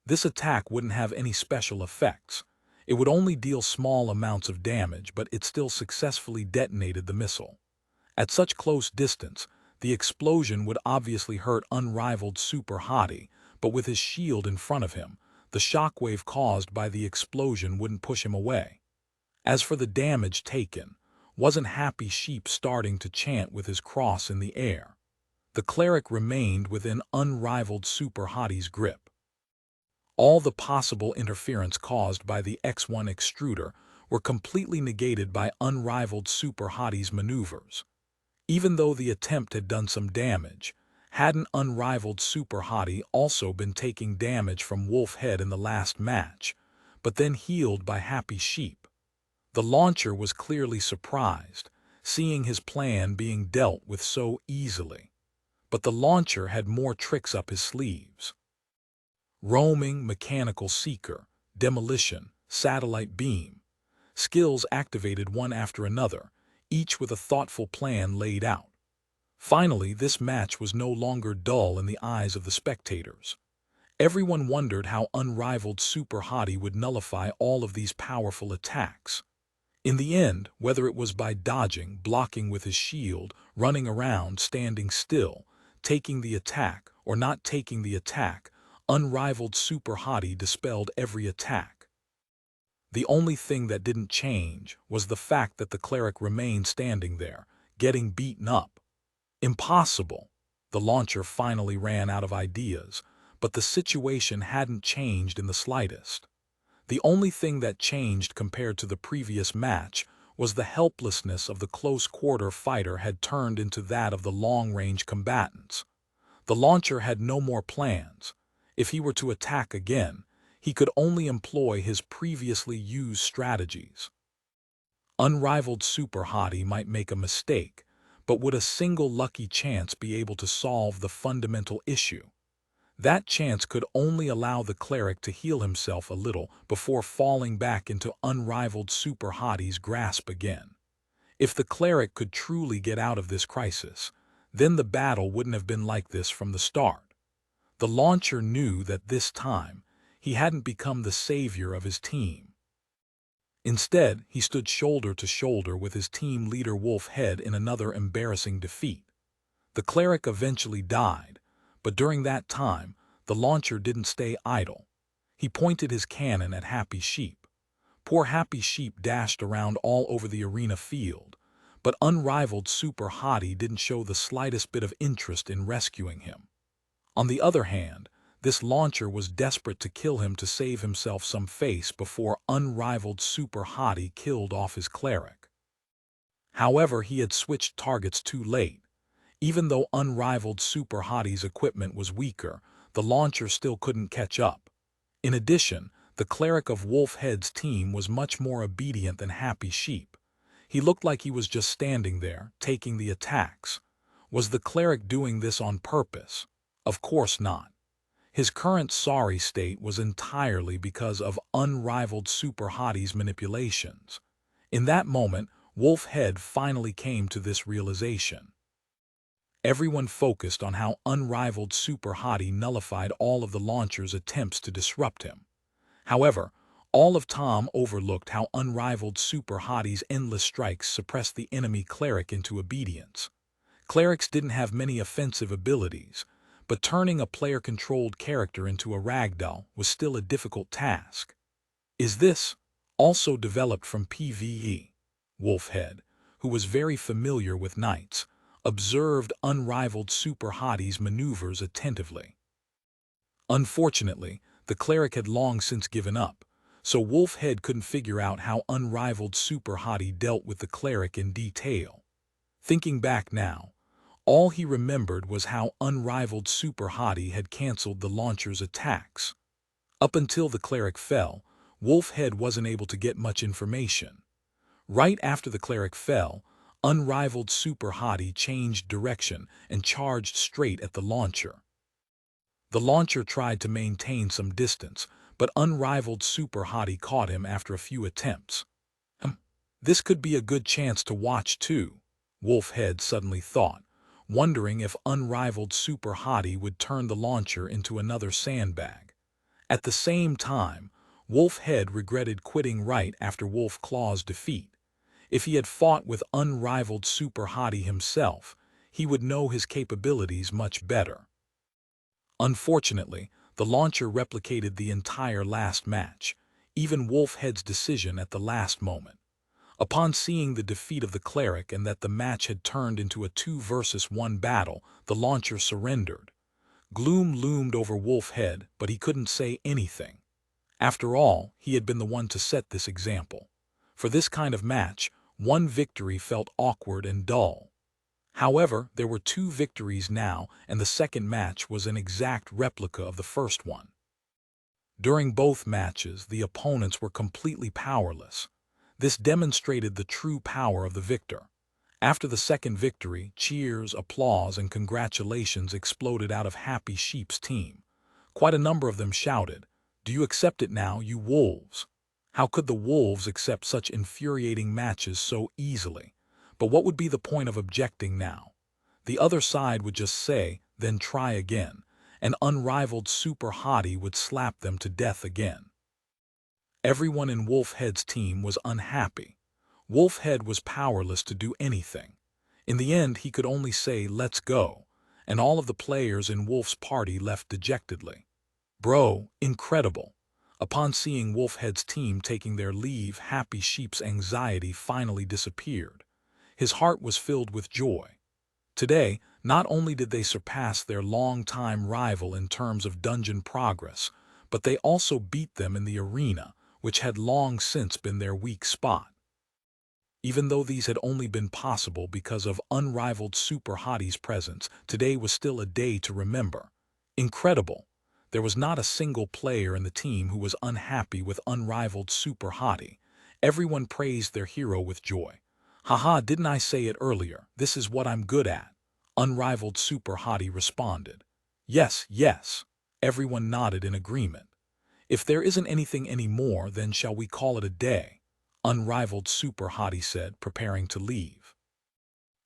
This attack wouldn't have any special effects. It would only deal small amounts of damage, but it still successfully detonated the missile. At such close distance, the explosion would obviously hurt unrivaled Super Hottie, but with his shield in front of him, the shockwave caused by the explosion wouldn't push him away. As for the damage taken, wasn't Happy Sheep starting to chant with his cross in the air? The cleric remained within unrivaled Super Hottie's grip. All the possible interference caused by the X1 Extruder were completely negated by unrivaled Super Hottie's maneuvers. Even though the attempt had done some damage, hadn't unrivaled Super Hottie also been taking damage from Wolf Head in the last match, but then healed by Happy Sheep? The launcher was clearly surprised, seeing his plan being dealt with so easily. But the launcher had more tricks up his sleeves. Roaming, Mechanical Seeker, Demolition, Satellite Beam. Skills activated one after another, each with a thoughtful plan laid out. Finally, this match was no longer dull in the eyes of the spectators. Everyone wondered how unrivaled Super Hottie would nullify all of these powerful attacks. In the end, whether it was by dodging, blocking with his shield, running around, standing still, taking the attack, or not taking the attack, unrivaled Super Hottie dispelled every attack. The only thing that didn't change was the fact that the cleric remained standing there, getting beaten up. Impossible! The launcher finally ran out of ideas, but the situation hadn't changed in the slightest. The only thing that changed compared to the previous match was the helplessness of the close-quarter fighter had turned into that of the long-range combatants. The launcher had no more plans. If he were to attack again, he could only employ his previously used strategies. Unrivaled Super Hottie might make a mistake, but would a single lucky chance be able to solve the fundamental issue? That chance could only allow the cleric to heal himself a little before falling back into unrivaled Super Hottie's grasp again. If the cleric could truly get out of this crisis, then the battle wouldn't have been like this from the start. The launcher knew that this time, he hadn't become the savior of his team. Instead, he stood shoulder to shoulder with his team leader Wolf Head in another embarrassing defeat. The cleric eventually died, but during that time, the launcher didn't stay idle. He pointed his cannon at Happy Sheep. Poor Happy Sheep dashed around all over the arena field, but unrivaled Super Hottie didn't show the slightest bit of interest in rescuing him. On the other hand, this launcher was desperate to kill him to save himself some face before unrivaled Super Hottie killed off his cleric. However, he had switched targets too late. Even though unrivaled Super Hottie's equipment was weaker, the launcher still couldn't catch up. In addition, the cleric of Wolf Head's team was much more obedient than Happy Sheep. He looked like he was just standing there, taking the attacks. Was the cleric doing this on purpose? Of course not. His current sorry state was entirely because of unrivaled Super Hottie's manipulations. In that moment, Wolf Head finally came to this realization. Everyone focused on how unrivaled Super Hottie nullified all of the launcher's attempts to disrupt him. However, all of Tom overlooked how unrivaled Super Hottie's endless strikes suppressed the enemy cleric into obedience. Clerics didn't have many offensive abilities, but turning a player-controlled character into a ragdoll was still a difficult task. Is this also developed from PvE? Wolfhead, who was very familiar with knights, observed unrivaled Super Hottie's maneuvers attentively. Unfortunately, the cleric had long since given up, so Wolfhead couldn't figure out how unrivaled Super Hottie dealt with the cleric in detail. Thinking back now, all he remembered was how unrivaled Super Hottie had canceled the launcher's attacks. Up until the cleric fell, Wolfhead wasn't able to get much information. Right after the cleric fell, unrivaled Super Hottie changed direction and charged straight at the launcher. The launcher tried to maintain some distance, but unrivaled Super Hottie caught him after a few attempts. This could be a good chance to watch too, Wolfhead suddenly thought, wondering if unrivaled Super Hottie would turn the launcher into another sandbag. At the same time, Wolfhead regretted quitting right after Wolf Claw's defeat. If he had fought with unrivaled Super Hottie himself, he would know his capabilities much better. Unfortunately, the launcher replicated the entire last match, even Wolfhead's decision at the last moment. Upon seeing the defeat of the cleric and that the match had turned into a 2-versus-1 battle, the launcher surrendered. Gloom loomed over Wolfhead, but he couldn't say anything. After all, he had been the one to set this example. For this kind of match, one victory felt awkward and dull. However, there were 2 victories now, and the second match was an exact replica of the first one. During both matches, the opponents were completely powerless. This demonstrated the true power of the victor. After the second victory, cheers, applause, and congratulations exploded out of Happy Sheep's team. Quite a number of them shouted, "Do you accept it now, you wolves?" How could the wolves accept such infuriating matches so easily? But what would be the point of objecting now? The other side would just say, "Then try again," and unrivaled Super Hottie would slap them to death again. Everyone in Wolfhead's team was unhappy. Wolfhead was powerless to do anything. In the end, he could only say, "Let's go," and all of the players in Wolf's party left dejectedly. Bro, incredible. Upon seeing Wolfhead's team taking their leave, Happy Sheep's anxiety finally disappeared. His heart was filled with joy. Today, not only did they surpass their long-time rival in terms of dungeon progress, but they also beat them in the arena, which had long since been their weak spot. Even though these had only been possible because of unrivaled Super Hottie's presence, today was still a day to remember. Incredible. There was not a single player in the team who was unhappy with unrivaled Super Hottie. Everyone praised their hero with joy. "Haha, didn't I say it earlier? This is what I'm good at," unrivaled Super Hottie responded. "Yes, yes." Everyone nodded in agreement. "If there isn't anything anymore, then shall we call it a day?" Unrivaled Super Hottie said, preparing to leave.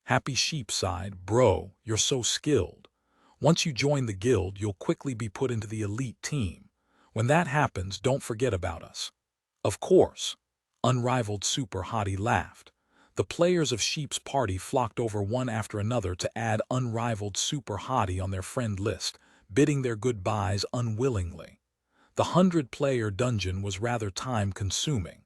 Happy Sheep sighed, "Bro, you're so skilled. Once you join the guild, you'll quickly be put into the elite team. When that happens, don't forget about us." "Of course." Unrivaled Super Hottie laughed. The players of Sheep's party flocked over one after another to add unrivaled Super Hottie on their friend list, bidding their goodbyes unwillingly. The 100-player dungeon was rather time-consuming.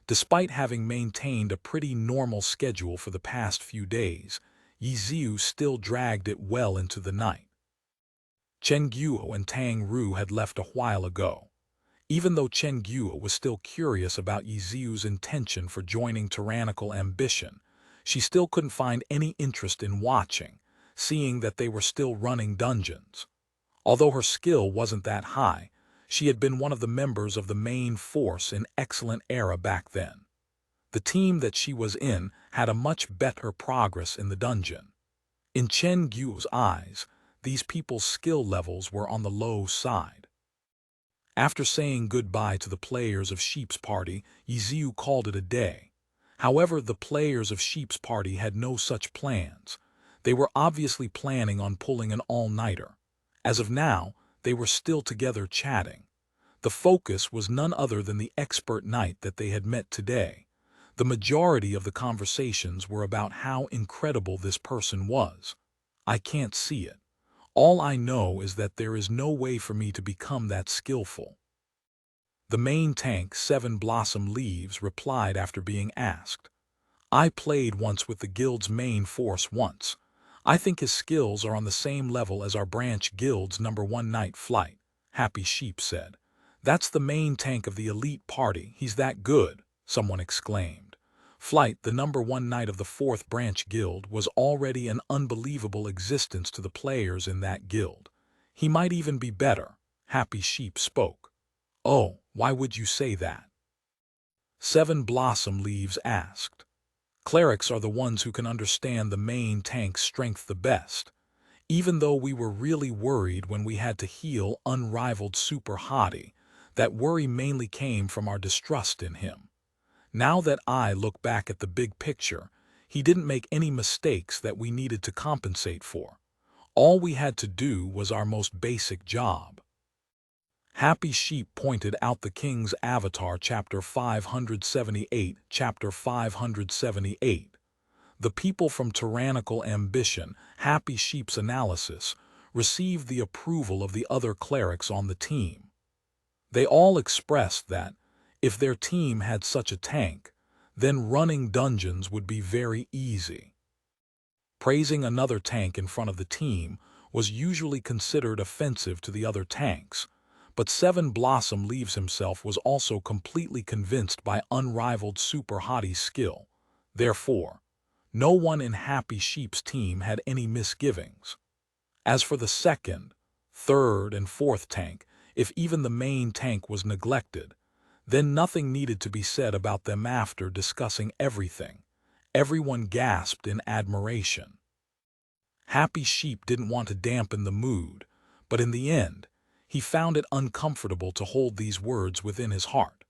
Despite having maintained a pretty normal schedule for the past few days, Ye Xiu still dragged it well into the night. Chen Guo and Tang Ru had left a while ago. Even though Chen Guo was still curious about Ye Xiu's intention for joining Tyrannical Ambition, she still couldn't find any interest in watching, seeing that they were still running dungeons. Although her skill wasn't that high, she had been one of the members of the main force in excellent era back then. The team that she was in had a much better progress in the dungeon. In Chen Guo's eyes, these people's skill levels were on the low side. After saying goodbye to the players of Sheep's party, Ye Xiu called it a day. However, the players of Sheep's party had no such plans. They were obviously planning on pulling an all-nighter. As of now, they were still together chatting. The focus was none other than the expert knight that they had met today. The majority of the conversations were about how incredible this person was. I can't see it. All I know is that there is no way for me to become that skillful. The main tank, Seven Blossom Leaves, replied after being asked. I played once with the guild's main force once. I think his skills are on the same level as our branch guild's #1 knight Flight, Happy Sheep said. That's the main tank of the elite party. He's that good, someone exclaimed. Flight, the #1 knight of the 4th branch guild, was already an unbelievable existence to the players in that guild. He might even be better, Happy Sheep spoke. Oh, why would you say that? Seven Blossom Leaves asked. Clerics are the ones who can understand the main tank's strength the best. Even though we were really worried when we had to heal unrivaled Super Hottie, that worry mainly came from our distrust in him. Now that I look back at the big picture, he didn't make any mistakes that we needed to compensate for. All we had to do was our most basic job. Happy Sheep pointed out the King's Avatar, Chapter 578, Chapter 578. The people from Tyrannical Ambition, Happy Sheep's analysis, received the approval of the other clerics on the team. They all expressed that, if their team had such a tank, then running dungeons would be very easy. Praising another tank in front of the team was usually considered offensive to the other tanks, but Seven Blossom Leaves himself was also completely convinced by unrivaled Super Hottie's skill. Therefore, no one in Happy Sheep's team had any misgivings. As for the 2nd, 3rd, and 4th tank, if even the main tank was neglected, then nothing needed to be said about them. After discussing everything, everyone gasped in admiration. Happy Sheep didn't want to dampen the mood, but in the end, he found it uncomfortable to hold these words within his heart.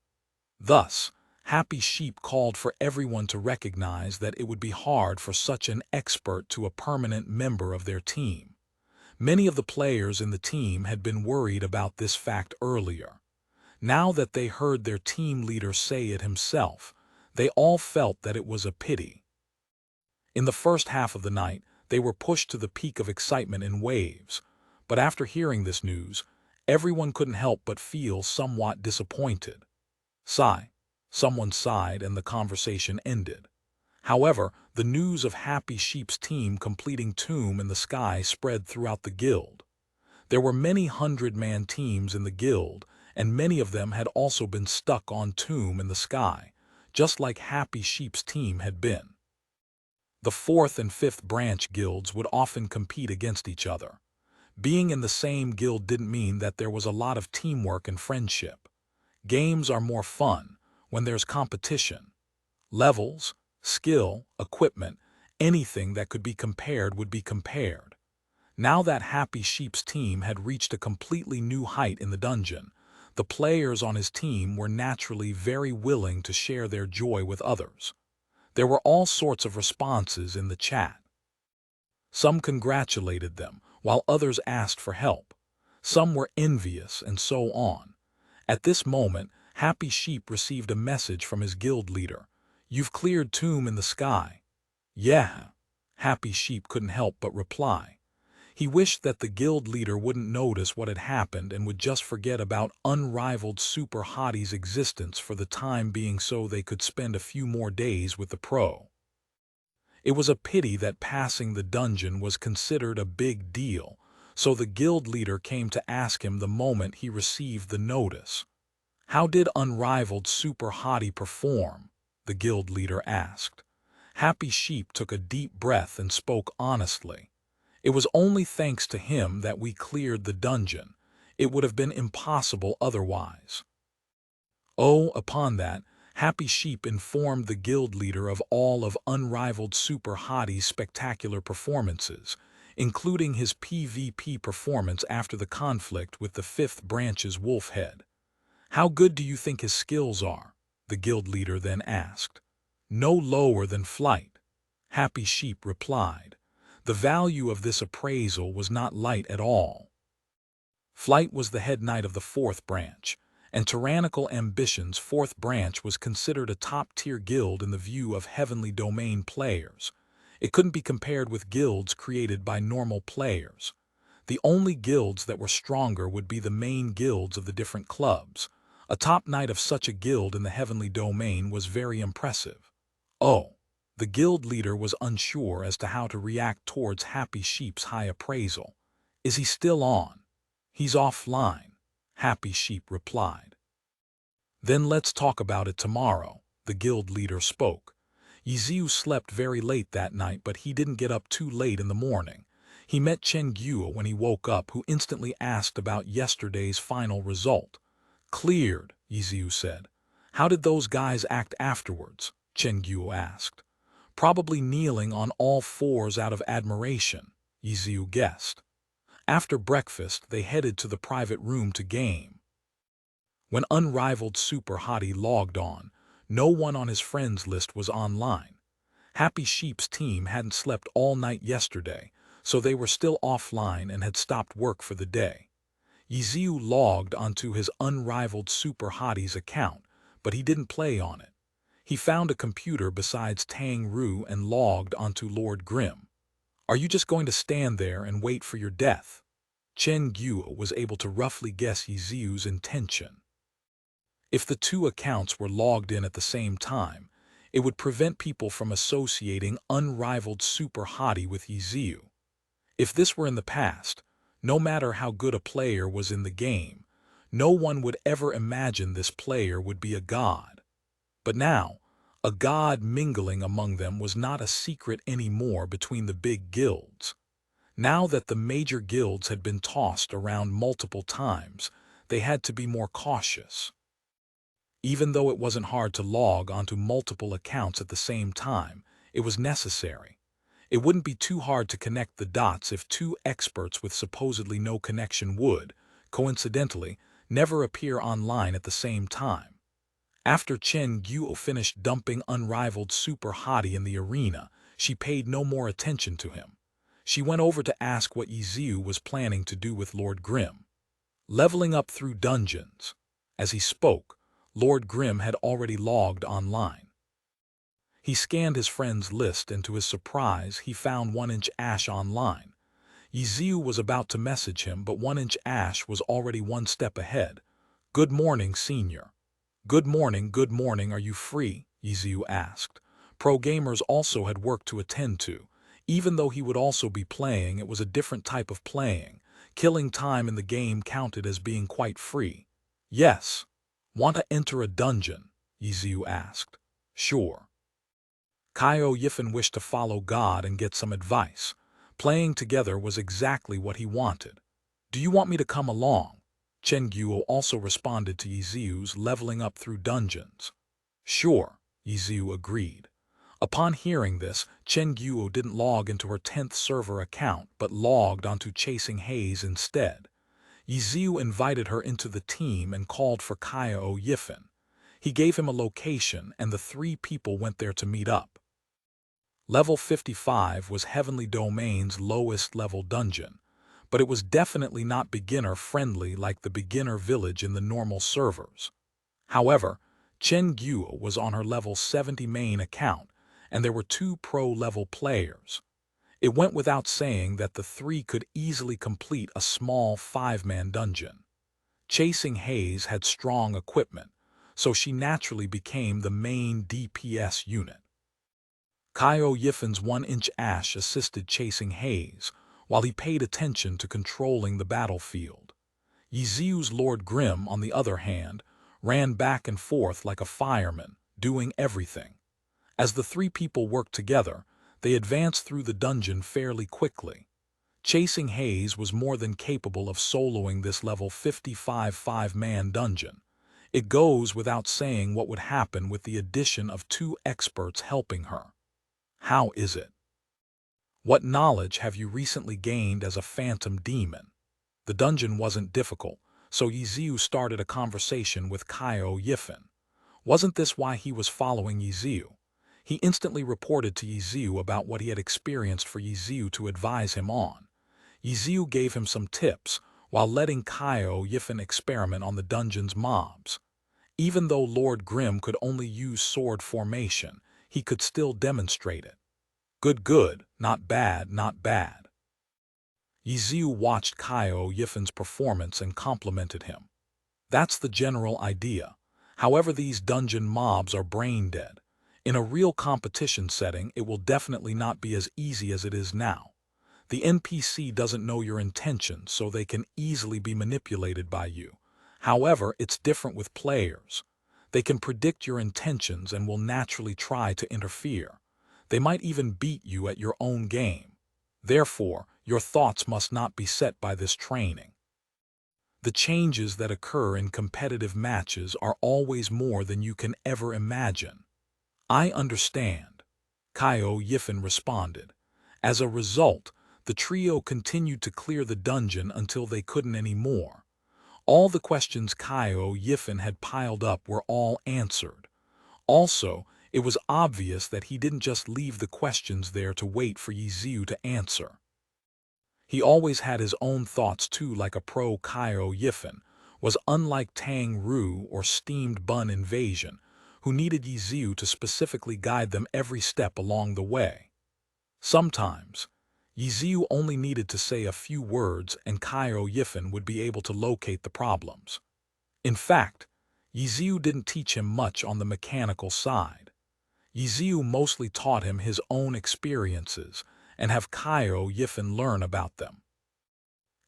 Thus, Happy Sheep called for everyone to recognize that it would be hard for such an expert to a permanent member of their team. Many of the players in the team had been worried about this fact earlier. Now that they heard their team leader say it himself, they all felt that it was a pity. In the first half of the night, they were pushed to the peak of excitement in waves, but after hearing this news, everyone couldn't help but feel somewhat disappointed. Sigh. Someone sighed and the conversation ended. However, the news of Happy Sheep's team completing Tomb in the Sky spread throughout the guild. There were many 100-man teams in the guild, and many of them had also been stuck on Tomb in the Sky, just like Happy Sheep's team had been. The 4th and 5th branch guilds would often compete against each other. Being in the same guild didn't mean that there was a lot of teamwork and friendship. Games are more fun when there's competition. Levels, skill, equipment, anything that could be compared would be compared. Now that Happy Sheep's team had reached a completely new height in the dungeon, the players on his team were naturally very willing to share their joy with others. There were all sorts of responses in the chat. Some congratulated them, while others asked for help. Some were envious, and so on. At this moment, Happy Sheep received a message from his guild leader. You've cleared Tomb in the Sky. Yeah. Happy Sheep couldn't help but reply. He wished that the guild leader wouldn't notice what had happened and would just forget about unrivaled Super Hottie's existence for the time being so they could spend a few more days with the pro. It was a pity that passing the dungeon was considered a big deal, so the guild leader came to ask him the moment he received the notice. How did unrivaled Super Hottie perform? The guild leader asked. Happy Sheep took a deep breath and spoke honestly. It was only thanks to him that we cleared the dungeon. It would have been impossible otherwise. Oh, upon that, Happy Sheep informed the guild leader of all of unrivaled Super Hottie's spectacular performances, including his PvP performance after the conflict with the 5th branch's Wolfhead. How good do you think his skills are? The guild leader then asked. No lower than Flight, Happy Sheep replied. The value of this appraisal was not light at all. Flight was the head knight of the 4th branch, and tyrannical ambition's fourth branch was considered a top-tier guild in the view of heavenly domain players. It couldn't be compared with guilds created by normal players. The only guilds that were stronger would be the main guilds of the different clubs. A top knight of such a guild in the heavenly domain was very impressive. Oh, the guild leader was unsure as to how to react towards Happy Sheep's high appraisal. Is he still on? He's offline, Happy Sheep replied. Then let's talk about it tomorrow, the guild leader spoke. Ye Xiu slept very late that night, but he didn't get up too late in the morning. He met Chen Guo when he woke up, who instantly asked about yesterday's final result. Cleared, Ye Xiu said. How did those guys act afterwards? Chen Guo asked. Probably kneeling on all fours out of admiration, Ye Xiu guessed. After breakfast, they headed to the private room to game. When unrivaled super hottie logged on, no one on his friends list was online. Happy Sheep's team hadn't slept all night yesterday, so they were still offline and had stopped work for the day. Ye Xiu logged onto his unrivaled super hottie's account, but he didn't play on it. He found a computer besides Tang Ru and logged onto Lord Grimm. Are you just going to stand there and wait for your death? Chen Guo was able to roughly guess Ye Xiu's intention. If the two accounts were logged in at the same time, it would prevent people from associating unrivaled super hottie with Ye Xiu. If this were in the past, no matter how good a player was in the game, no one would ever imagine this player would be a god. But now, a god mingling among them was not a secret anymore between the big guilds. Now that the major guilds had been tossed around multiple times, they had to be more cautious. Even though it wasn't hard to log onto multiple accounts at the same time, it was necessary. It wouldn't be too hard to connect the dots if two experts with supposedly no connection would, coincidentally, never appear online at the same time. After Chen Guo finished dumping unrivaled super hottie in the arena, she paid no more attention to him. She went over to ask what Ye Xiu was planning to do with Lord Grimm. Leveling up through dungeons. As he spoke, Lord Grimm had already logged online. He scanned his friends' list, and to his surprise, he found 1-inch Ash online. Ye Xiu was about to message him, but 1-inch Ash was already one step ahead. Good morning, senior. Good morning, are you free? Ye Xiu asked. Pro gamers also had work to attend to. Even though he would also be playing, it was a different type of playing. Killing time in the game counted as being quite free. Yes. Want to enter a dungeon? Ye Xiu asked. Sure. Caio Yifen wished to follow God and get some advice. Playing together was exactly what he wanted. Do you want me to come along? Chen Guo also responded to Ye Xiu's leveling up through dungeons. Sure, Ye Xiu agreed. Upon hearing this, Chen Guo didn't log into her 10th server account, but logged onto Chasing Haze instead. Ye Xiu invited her into the team and called for Caio Yifen. He gave him a location, and the three people went there to meet up. Level 55 was Heavenly Domain's lowest level dungeon, but it was definitely not beginner-friendly like the beginner village in the normal servers. However, Chen Guo was on her level 70 main account, and there were 2 pro-level players. It went without saying that the three could easily complete a small 5-man dungeon. Chasing Haze had strong equipment, so she naturally became the main DPS unit. Caio Yifen's 1-inch Ash assisted Chasing Haze, while he paid attention to controlling the battlefield. Ye Xiu's Lord Grimm, on the other hand, ran back and forth like a fireman, doing everything. As the three people worked together, they advanced through the dungeon fairly quickly. Chasing Haze was more than capable of soloing this level 55 5-man dungeon. It goes without saying what would happen with the addition of 2 experts helping her. How is it? What knowledge have you recently gained as a phantom demon? The dungeon wasn't difficult, so Ye Xiu started a conversation with Caio Yifen. Wasn't this why he was following Ye Xiu? He instantly reported to Ye Xiu about what he had experienced for Ye Xiu to advise him on. Ye Xiu gave him some tips, while letting Kaio Yifan experiment on the dungeon's mobs. Even though Lord Grim could only use sword formation, he could still demonstrate it. Good, good, not bad, not bad. Ye Xiu watched Kaio Yifan's performance and complimented him. That's the general idea. However, these dungeon mobs are brain dead. In a real competition setting, it will definitely not be as easy as it is now. The NPC doesn't know your intentions, so they can easily be manipulated by you. However, it's different with players. They can predict your intentions and will naturally try to interfere. They might even beat you at your own game. Therefore, your thoughts must not be set by this training. The changes that occur in competitive matches are always more than you can ever imagine. I understand, Kaio Yifan responded. As a result, the trio continued to clear the dungeon until they couldn't anymore. All the questions Kaio Yifan had piled up were all answered. Also, it was obvious that he didn't just leave the questions there to wait for Ye Xiu to answer. He always had his own thoughts too, like a pro. Kaio Yifan was unlike Tang Ru or Steamed Bun Invasion, who needed Ye Xiu to specifically guide them every step along the way. Sometimes, Ye Xiu only needed to say a few words and Kaio Yifan would be able to locate the problems. In fact, Ye Xiu didn't teach him much on the mechanical side. Ye Xiu mostly taught him his own experiences and have Kaio Yifan learn about them.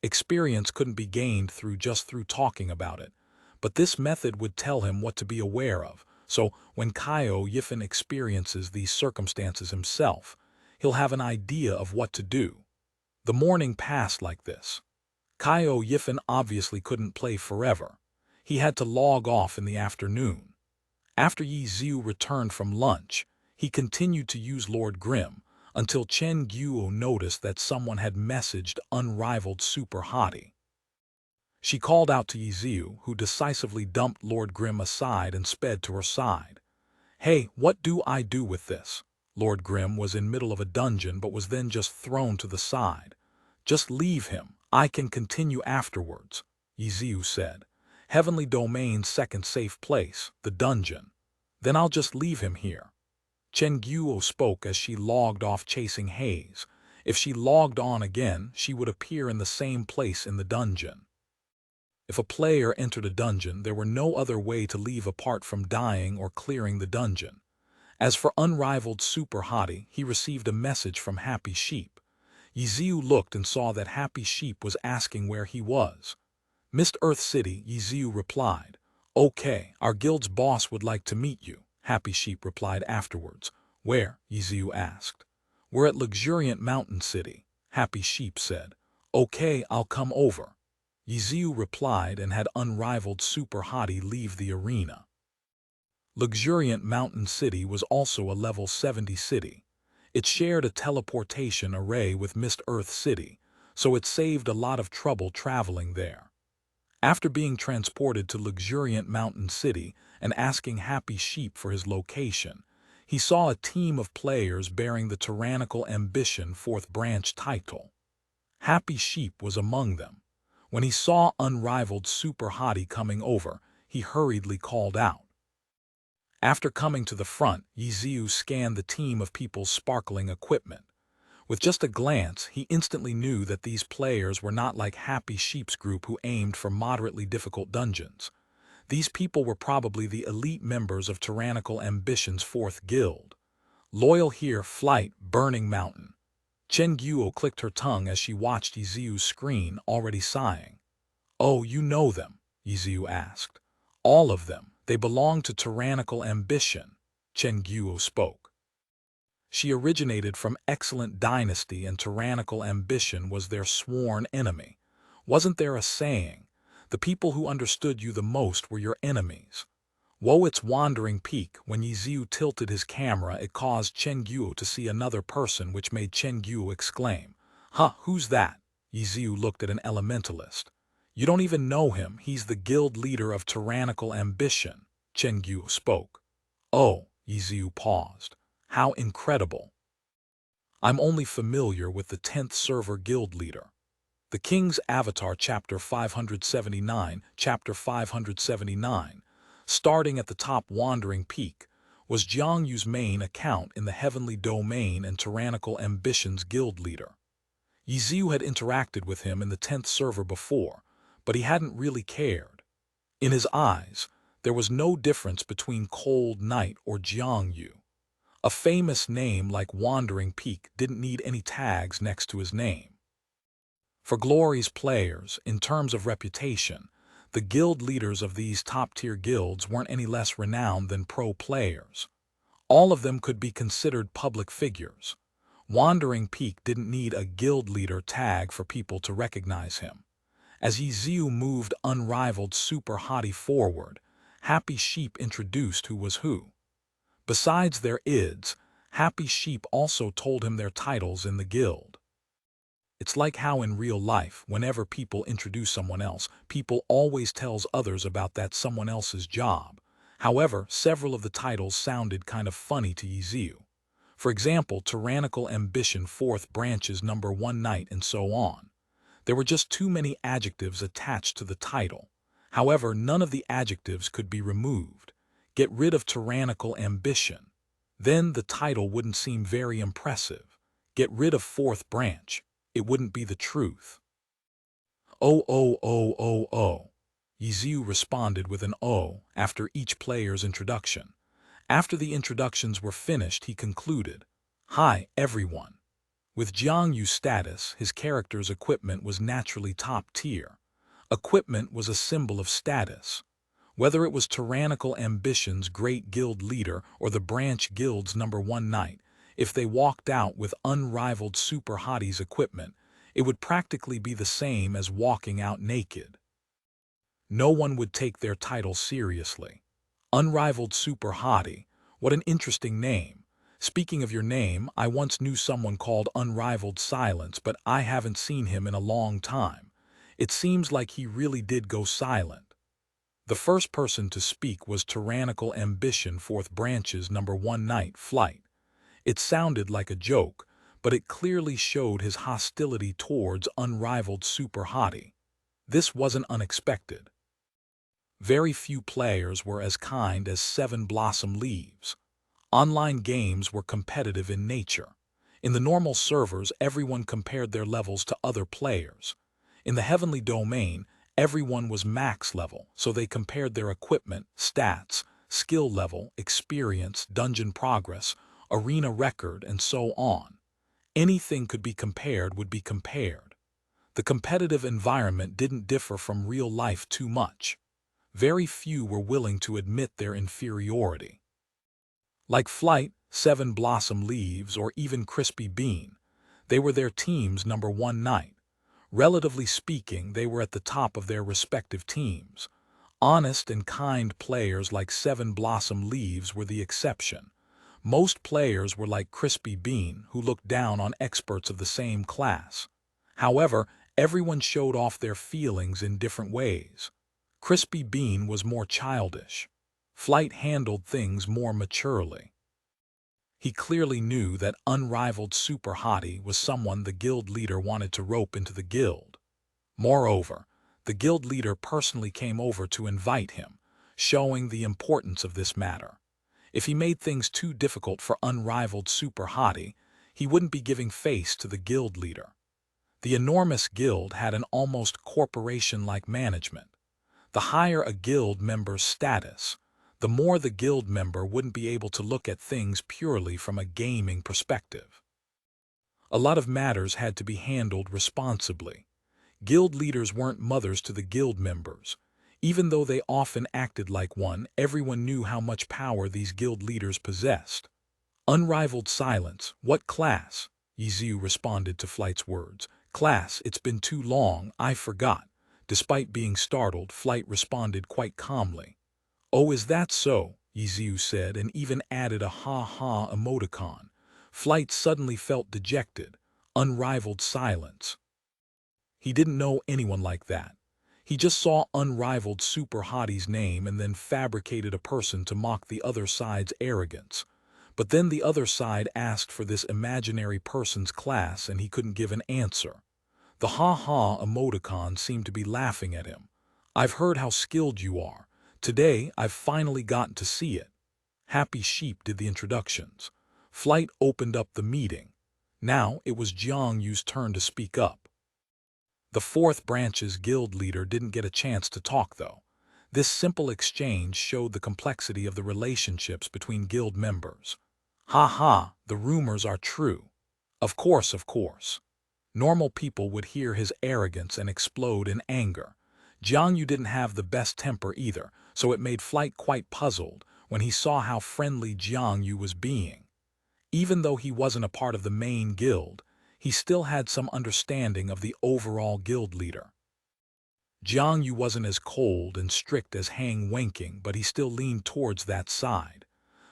Experience couldn't be gained through talking about it, but this method would tell him what to be aware of, so when Kaio Yifan experiences these circumstances himself, he'll have an idea of what to do. The morning passed like this. Kaio Yifan obviously couldn't play forever. He had to log off in the afternoon. After Ye Xiu returned from lunch, he continued to use Lord Grim until Chen Guo noticed that someone had messaged unrivaled super hottie. She called out to Ye Xiu, who decisively dumped Lord Grim aside and sped to her side. Hey, what do I do with this? Lord Grim was in middle of a dungeon but was then just thrown to the side. Just leave him. I can continue afterwards, Ye Xiu said. Heavenly Domain's second safe place, the dungeon. Then I'll just leave him here. Chen Guo spoke as she logged off chasing haze. If she logged on again, she would appear in the same place in the dungeon. If a player entered a dungeon, there were no other way to leave apart from dying or clearing the dungeon. As for unrivaled super hottie, he received a message from Happy Sheep. Ye Xiu looked and saw that Happy Sheep was asking where he was. Mist Earth City, Ye Xiu replied. Okay, our guild's boss would like to meet you, Happy Sheep replied afterwards. Where? Ye Xiu asked. We're at Luxuriant Mountain City, Happy Sheep said. Okay, I'll come over. Ye Xiu replied and had unrivaled super hottie leave the arena. Luxuriant Mountain City was also a level 70 city. It shared a teleportation array with Mist Earth City, so it saved a lot of trouble traveling there. After being transported to Luxuriant Mountain City and asking Happy Sheep for his location, he saw a team of players bearing the Tyrannical Ambition 4th branch title. Happy Sheep was among them. When he saw unrivaled super hottie coming over, he hurriedly called out. After coming to the front, Ye Xiu scanned the team of people's sparkling equipment. With just a glance, he instantly knew that these players were not like Happy Sheep's group who aimed for moderately difficult dungeons. These people were probably the elite members of Tyrannical Ambition's 4th guild. Loyal here, Flight, Burning Mountain. Chen Guo clicked her tongue as she watched Ye Xiu's screen, already sighing. Oh, you know them? Ye Xiu asked. All of them. They belong to Tyrannical Ambition, Chen Guo spoke. She originated from Excellent Dynasty and Tyrannical Ambition was their sworn enemy. Wasn't there a saying, the people who understood you the most were your enemies? Woe its wandering peak, when Ye Xiu tilted his camera it caused Chen Guo to see another person which made Chen Guo exclaim, Huh, who's that? Ye Xiu looked at an elementalist. You don't even know him, he's the guild leader of Tyrannical Ambition, Chen Guo spoke. Oh, Ye Xiu paused. How incredible. I'm only familiar with the 10th server guild leader. The King's Avatar, Chapter 579, Chapter 579, starting at the top wandering peak, was Jiang Yu's main account in the Heavenly Domain and Tyrannical Ambitions guild leader. Ye Xiu had interacted with him in the 10th server before, but he hadn't really cared. In his eyes, there was no difference between Cold Knight or Jiang Yu. A famous name like Wandering Peak didn't need any tags next to his name. For Glory's players, in terms of reputation, the guild leaders of these top-tier guilds weren't any less renowned than pro players. All of them could be considered public figures. Wandering Peak didn't need a guild leader tag for people to recognize him. As Ye Xiu moved unrivaled super hottie forward, Happy Sheep introduced who was who. Besides their ids, Happy Sheep also told him their titles in the guild. It's like how in real life, whenever people introduce someone else, people always tells others about that someone else's job. However, several of the titles sounded kind of funny to Ye Xiu. For example, Tyrannical Ambition 4th Branches number 1 Knight and so on. There were just too many adjectives attached to the title. However, none of the adjectives could be removed. Get rid of Tyrannical Ambition. Then the title wouldn't seem very impressive. Get rid of 4th Branch. It wouldn't be the truth. Oh. Ye Xiu responded with an oh after each player's introduction. After the introductions were finished, he concluded, "Hi, everyone." With Jiang Yu's status, his character's equipment was naturally top tier. Equipment was a symbol of status. Whether it was Tyrannical Ambition's great guild leader or the branch guild's number 1 knight, if they walked out with unrivaled super hottie's equipment, it would practically be the same as walking out naked. No one would take their title seriously. Unrivaled super hottie, what an interesting name. Speaking of your name, I once knew someone called Unrivaled Silence, but I haven't seen him in a long time. It seems like he really did go silent. The first person to speak was Tyrannical Ambition 4th Branches number 1 Knight Flight. It sounded like a joke, but it clearly showed his hostility towards Unrivaled Super Hottie. This wasn't unexpected. Very few players were as kind as 7 Blossom Leaves. Online games were competitive in nature. In the normal servers, everyone compared their levels to other players. In the Heavenly Domain, everyone was max level, so they compared their equipment, stats, skill level, experience, dungeon progress, arena record, and so on. Anything could be compared would be compared. The competitive environment didn't differ from real life too much. Very few were willing to admit their inferiority. Like Flight, 7 Blossom Leaves, or even Crispy Bean, they were their team's number 1 knight. Relatively speaking, they were at the top of their respective teams. Honest and kind players like 7 Blossom Leaves were the exception. Most players were like Crispy Bean, who looked down on experts of the same class. However, everyone showed off their feelings in different ways. Crispy Bean was more childish. Flight handled things more maturely. He clearly knew that Unrivaled Super Hottie was someone the guild leader wanted to rope into the guild. Moreover, the guild leader personally came over to invite him, showing the importance of this matter. If he made things too difficult for Unrivaled Super Hottie, he wouldn't be giving face to the guild leader. The enormous guild had an almost corporation-like management. The higher a guild member's status, the more the guild member wouldn't be able to look at things purely from a gaming perspective. A lot of matters had to be handled responsibly. Guild leaders weren't mothers to the guild members. Even though they often acted like one, everyone knew how much power these guild leaders possessed. Unrivaled Silence, what class? Ye Xiu responded to Flight's words. Class, it's been too long, I forgot. Despite being startled, Flight responded quite calmly. Oh, is that so? Ye Xiu said, and even added a ha-ha emoticon. Flight suddenly felt dejected. Unrivaled Silence. He didn't know anyone like that. He just saw Unrivaled Super Hottie's name and then fabricated a person to mock the other side's arrogance. But then the other side asked for this imaginary person's class and he couldn't give an answer. The ha-ha emoticon seemed to be laughing at him. "I've heard how skilled you are. Today, I've finally gotten to see it." Happy Sheep did the introductions. Flight opened up the meeting. Now it was Jiang Yu's turn to speak up. The fourth branch's guild leader didn't get a chance to talk, though. This simple exchange showed the complexity of the relationships between guild members. "Ha ha, the rumors are true." Of course, of course. Normal people would hear his arrogance and explode in anger. Jiang Yu didn't have the best temper either, so it made Flight quite puzzled when he saw how friendly Jiang Yu was being. Even though he wasn't a part of the main guild, he still had some understanding of the overall guild leader. Jiang Yu wasn't as cold and strict as Hang Wenking, but he still leaned towards that side.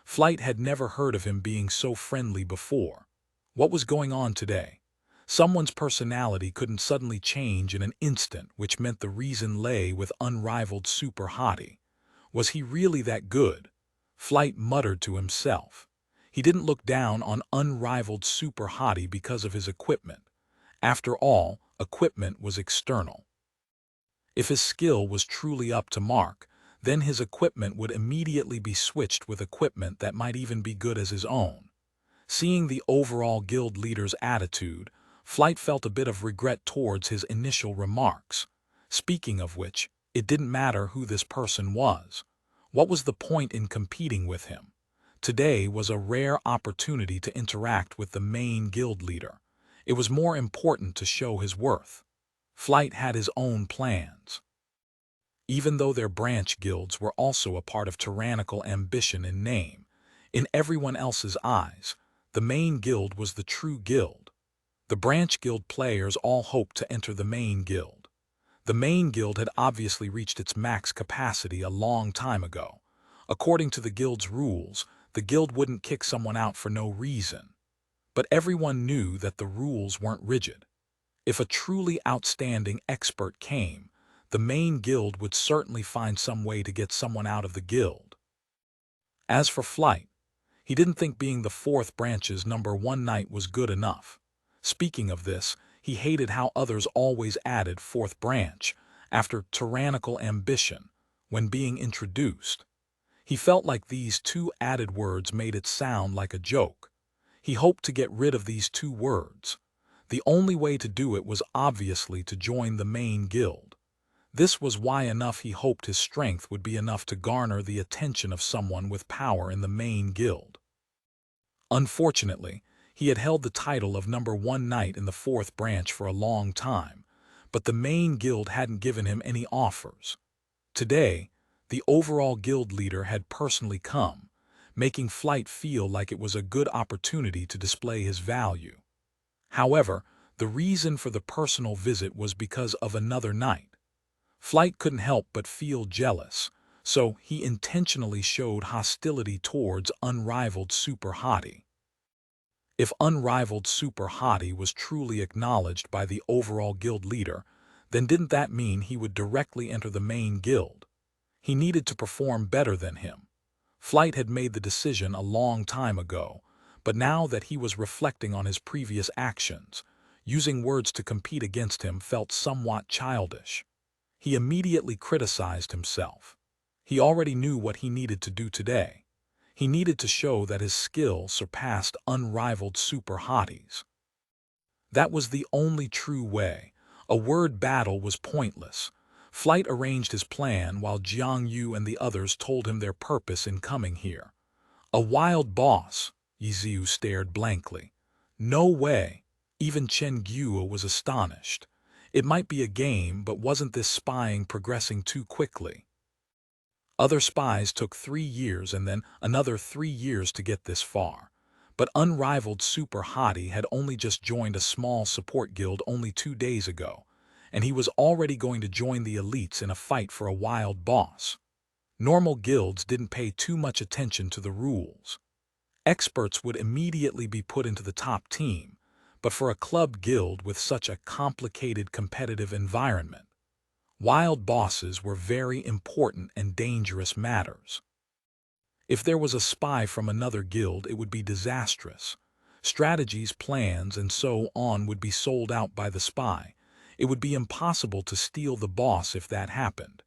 Flight had never heard of him being so friendly before. What was going on today? Someone's personality couldn't suddenly change in an instant, which meant the reason lay with unrivaled super hottie. Was he really that good? Flight muttered to himself. He didn't look down on unrivaled super hottie because of his equipment. After all, equipment was external. If his skill was truly up to mark, then his equipment would immediately be switched with equipment that might even be good as his own. Seeing the overall guild leader's attitude, Flight felt a bit of regret towards his initial remarks. Speaking of which, it didn't matter who this person was. What was the point in competing with him? Today was a rare opportunity to interact with the main guild leader. It was more important to show his worth. Flight had his own plans. Even though their branch guilds were also a part of tyrannical ambition in name, in everyone else's eyes, the main guild was the true guild. The branch guild players all hoped to enter the main guild. The main guild had obviously reached its max capacity a long time ago. According to the guild's rules, the guild wouldn't kick someone out for no reason. But everyone knew that the rules weren't rigid. If a truly outstanding expert came, the main guild would certainly find some way to get someone out of the guild. As for Flight, he didn't think being the fourth branch's #1 knight was good enough. Speaking of this, he hated how others always added fourth branch after tyrannical ambition when being introduced. He felt like these two added words made it sound like a joke. He hoped to get rid of these two words. The only way to do it was obviously to join the main guild. This was why enough he hoped his strength would be enough to garner the attention of someone with power in the main guild. Unfortunately, he had held the title of #1 knight in the fourth branch for a long time, but the main guild hadn't given him any offers. Today, the overall guild leader had personally come, making Flight feel like it was a good opportunity to display his value. However, the reason for the personal visit was because of another knight. Flight couldn't help but feel jealous, so he intentionally showed hostility towards unrivaled super hottie. If unrivaled super hottie was truly acknowledged by the overall guild leader, then didn't that mean he would directly enter the main guild? He needed to perform better than him. Flight had made the decision a long time ago, but now that he was reflecting on his previous actions, using words to compete against him felt somewhat childish. He immediately criticized himself. He already knew what he needed to do today. He needed to show that his skill surpassed unrivaled super hotties. That was the only true way. A word battle was pointless. Flight arranged his plan while Jiang Yu and the others told him their purpose in coming here. A wild boss, Ye Xiu stared blankly. No way. Even Chen Guo was astonished. It might be a game, but wasn't this spying progressing too quickly? Other spies took 3 years and then another 3 years to get this far. But unrivaled super hottie had only just joined a small support guild only 2 days ago, and he was already going to join the elites in a fight for a wild boss. Normal guilds didn't pay too much attention to the rules. Experts would immediately be put into the top team, but for a club guild with such a complicated competitive environment, wild bosses were very important and dangerous matters. If there was a spy from another guild, it would be disastrous. Strategies, plans, and so on would be sold out by the spy, It would be impossible to steal the boss if that happened.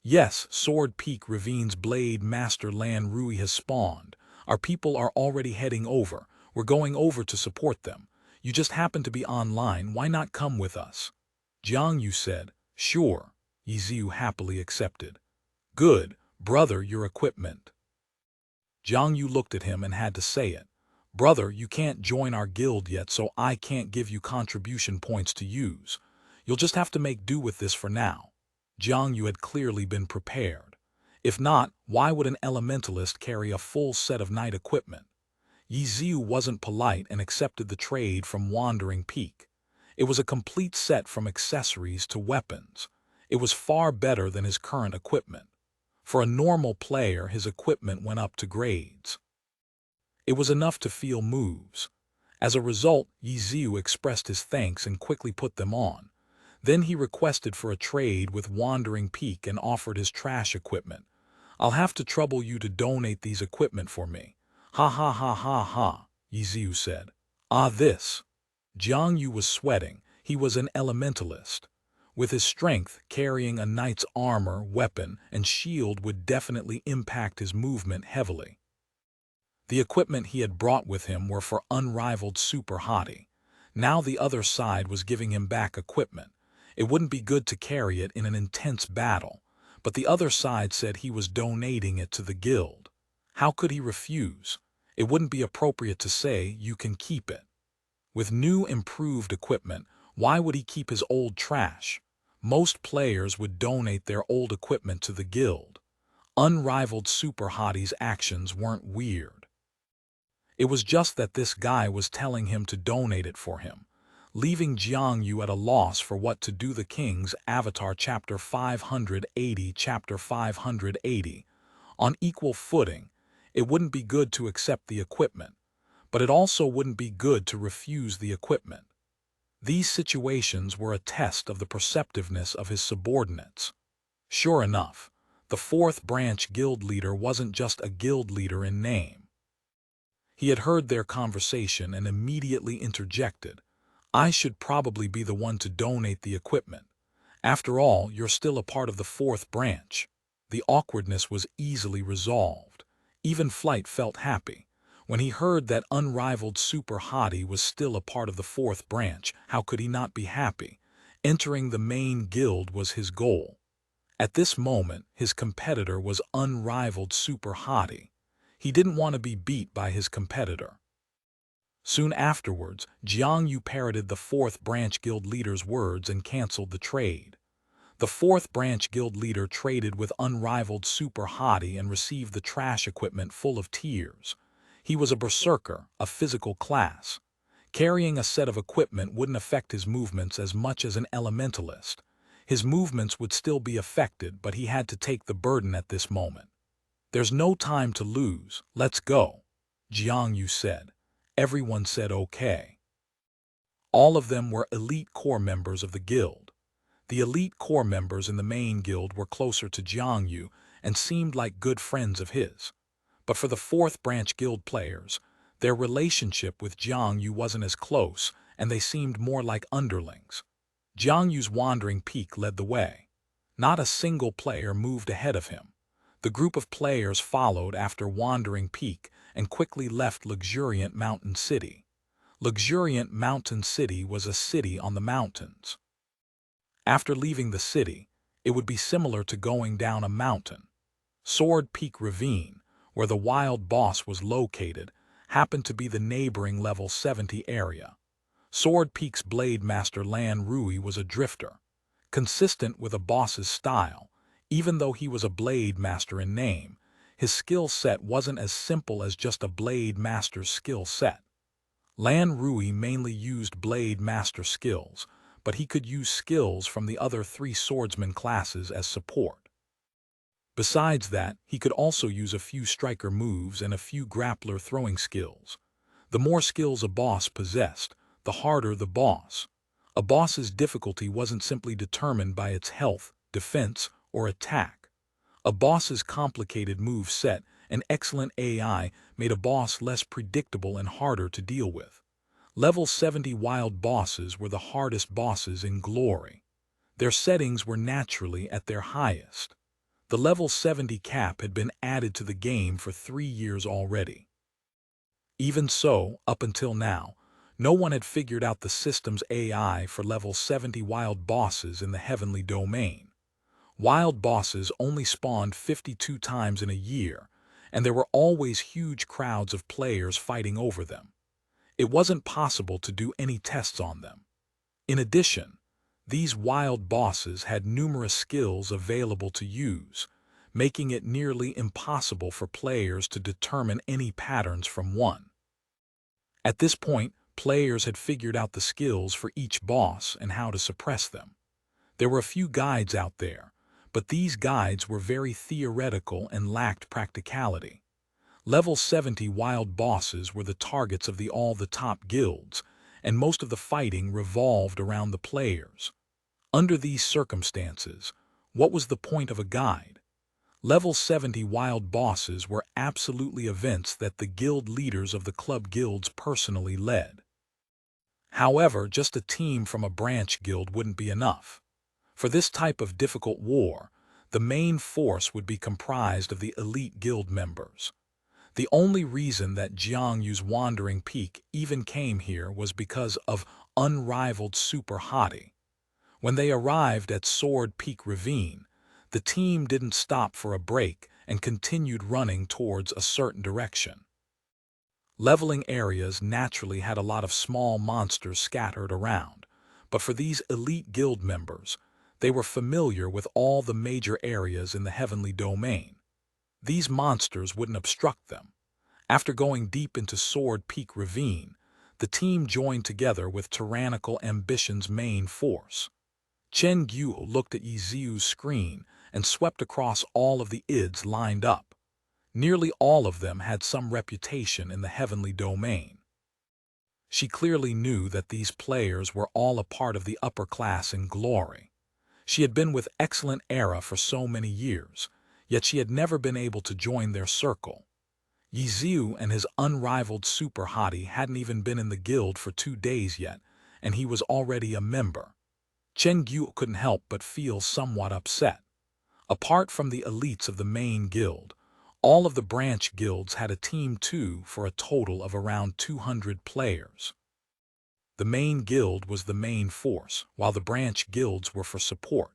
Yes, Sword Peak Ravine's Blade Master Lan Rui has spawned. Our people are already heading over. We're going over to support them. You just happen to be online, why not come with us? Jiang Yu said. Sure. Ye Xiu happily accepted. Good, brother, your equipment. Jiang Yu looked at him and had to say it. Brother, you can't join our guild yet, so I can't give you contribution points to use. You'll just have to make do with this for now. Jiang Yu had clearly been prepared. If not, why would an elementalist carry a full set of knight equipment? Ye Xiu wasn't polite and accepted the trade from Wandering Peak. It was a complete set from accessories to weapons. It was far better than his current equipment. For a normal player, his equipment went up to grades. It was enough to feel moves. As a result, Ye Xiu expressed his thanks and quickly put them on. Then he requested for a trade with Wandering Peak and offered his trash equipment. I'll have to trouble you to donate these equipment for me. Ha ha ha ha ha, Ye Xiu said. Ah, this. Jiang Yu was sweating. He was an elementalist. With his strength, carrying a knight's armor, weapon, and shield would definitely impact his movement heavily. The equipment he had brought with him were for unrivaled super hottie. Now the other side was giving him back equipment. It wouldn't be good to carry it in an intense battle, but the other side said he was donating it to the guild. How could he refuse? It wouldn't be appropriate to say, you can keep it. With new improved equipment, why would he keep his old trash? Most players would donate their old equipment to the guild. Unrivaled super hottie's actions weren't weird. It was just that this guy was telling him to donate it for him, leaving Jiang Yu at a loss for what to do. The King's Avatar Chapter 580 Chapter 580. On equal footing, it wouldn't be good to accept the equipment, but it also wouldn't be good to refuse the equipment. These situations were a test of the perceptiveness of his subordinates. Sure enough, the fourth branch guild leader wasn't just a guild leader in name. He had heard their conversation and immediately interjected. I should probably be the one to donate the equipment. After all, you're still a part of the fourth branch. The awkwardness was easily resolved. Even Flight felt happy. When he heard that unrivaled super hottie was still a part of the fourth branch, how could he not be happy? Entering the main guild was his goal. At this moment, his competitor was unrivaled super hottie. He didn't want to be beat by his competitor. Soon afterwards, Jiang Yu parroted the fourth branch guild leader's words and canceled the trade. The fourth branch guild leader traded with unrivaled super hottie and received the trash equipment full of tears. He was a berserker, a physical class. Carrying a set of equipment wouldn't affect his movements as much as an elementalist. His movements would still be affected, but he had to take the burden at this moment. There's no time to lose, let's go, Jiang Yu said. Everyone said okay. All of them were elite core members of the guild. The elite core members in the main guild were closer to Jiang Yu and seemed like good friends of his. But for the fourth branch guild players, their relationship with Jiang Yu wasn't as close, and they seemed more like underlings. Jiang Yu's Wandering Peak led the way. Not a single player moved ahead of him. The group of players followed after Wandering Peak and quickly left Luxuriant Mountain City. Luxuriant Mountain City was a city on the mountains. After leaving the city, it would be similar to going down a mountain. Sword Peak Ravine, where the wild boss was located, happened to be the neighboring level 70 area. Sword Peak's Blade Master Lan Rui was a drifter. Consistent with a boss's style, even though he was a blade master in name, his skill set wasn't as simple as just a blade master's skill set. Lan Rui mainly used blade master skills, but he could use skills from the other three swordsman classes as support. Besides that, he could also use a few striker moves and a few grappler throwing skills. The more skills a boss possessed, the harder the boss. A boss's difficulty wasn't simply determined by its health, defense, or attack. A boss's complicated move set and excellent AI made a boss less predictable and harder to deal with. Level 70 wild bosses were the hardest bosses in Glory. Their settings were naturally at their highest. The level 70 cap had been added to the game for 3 years already. Even so, up until now, no one had figured out the system's AI for level 70 wild bosses in the heavenly domain. Wild bosses only spawned 52 times in a year, and there were always huge crowds of players fighting over them. It wasn't possible to do any tests on them. In addition, these wild bosses had numerous skills available to use, making it nearly impossible for players to determine any patterns from one. At this point, players had figured out the skills for each boss and how to suppress them. There were a few guides out there, but these guides were very theoretical and lacked practicality. Level 70 wild bosses were the targets of all the top guilds, and most of the fighting revolved around the players. Under these circumstances, what was the point of a guide? Level 70 wild bosses were absolutely events that the guild leaders of the club guilds personally led. However, just a team from a branch guild wouldn't be enough. For this type of difficult war, the main force would be comprised of the elite guild members. The only reason that Jiang Yu's Wandering Peak even came here was because of unrivaled super hottie. When they arrived at Sword Peak Ravine, the team didn't stop for a break and continued running towards a certain direction. Leveling areas naturally had a lot of small monsters scattered around, but for these elite guild members, they were familiar with all the major areas in the heavenly domain. These monsters wouldn't obstruct them. After going deep into Sword Peak Ravine, the team joined together with Tyrannical Ambition's main force. Chen Guo looked at Ye Xiu's screen and swept across all of the IDs lined up. Nearly all of them had some reputation in the heavenly domain. She clearly knew that these players were all a part of the upper class in Glory. She had been with Excellent Era for so many years, yet she had never been able to join their circle. Ye Xiu and his unrivaled super hottie hadn't even been in the guild for 2 days yet, and he was already a member. Chen Guo couldn't help but feel somewhat upset. Apart from the elites of the main guild, all of the branch guilds had a team too, for a total of around 200 players. The main guild was the main force, while the branch guilds were for support.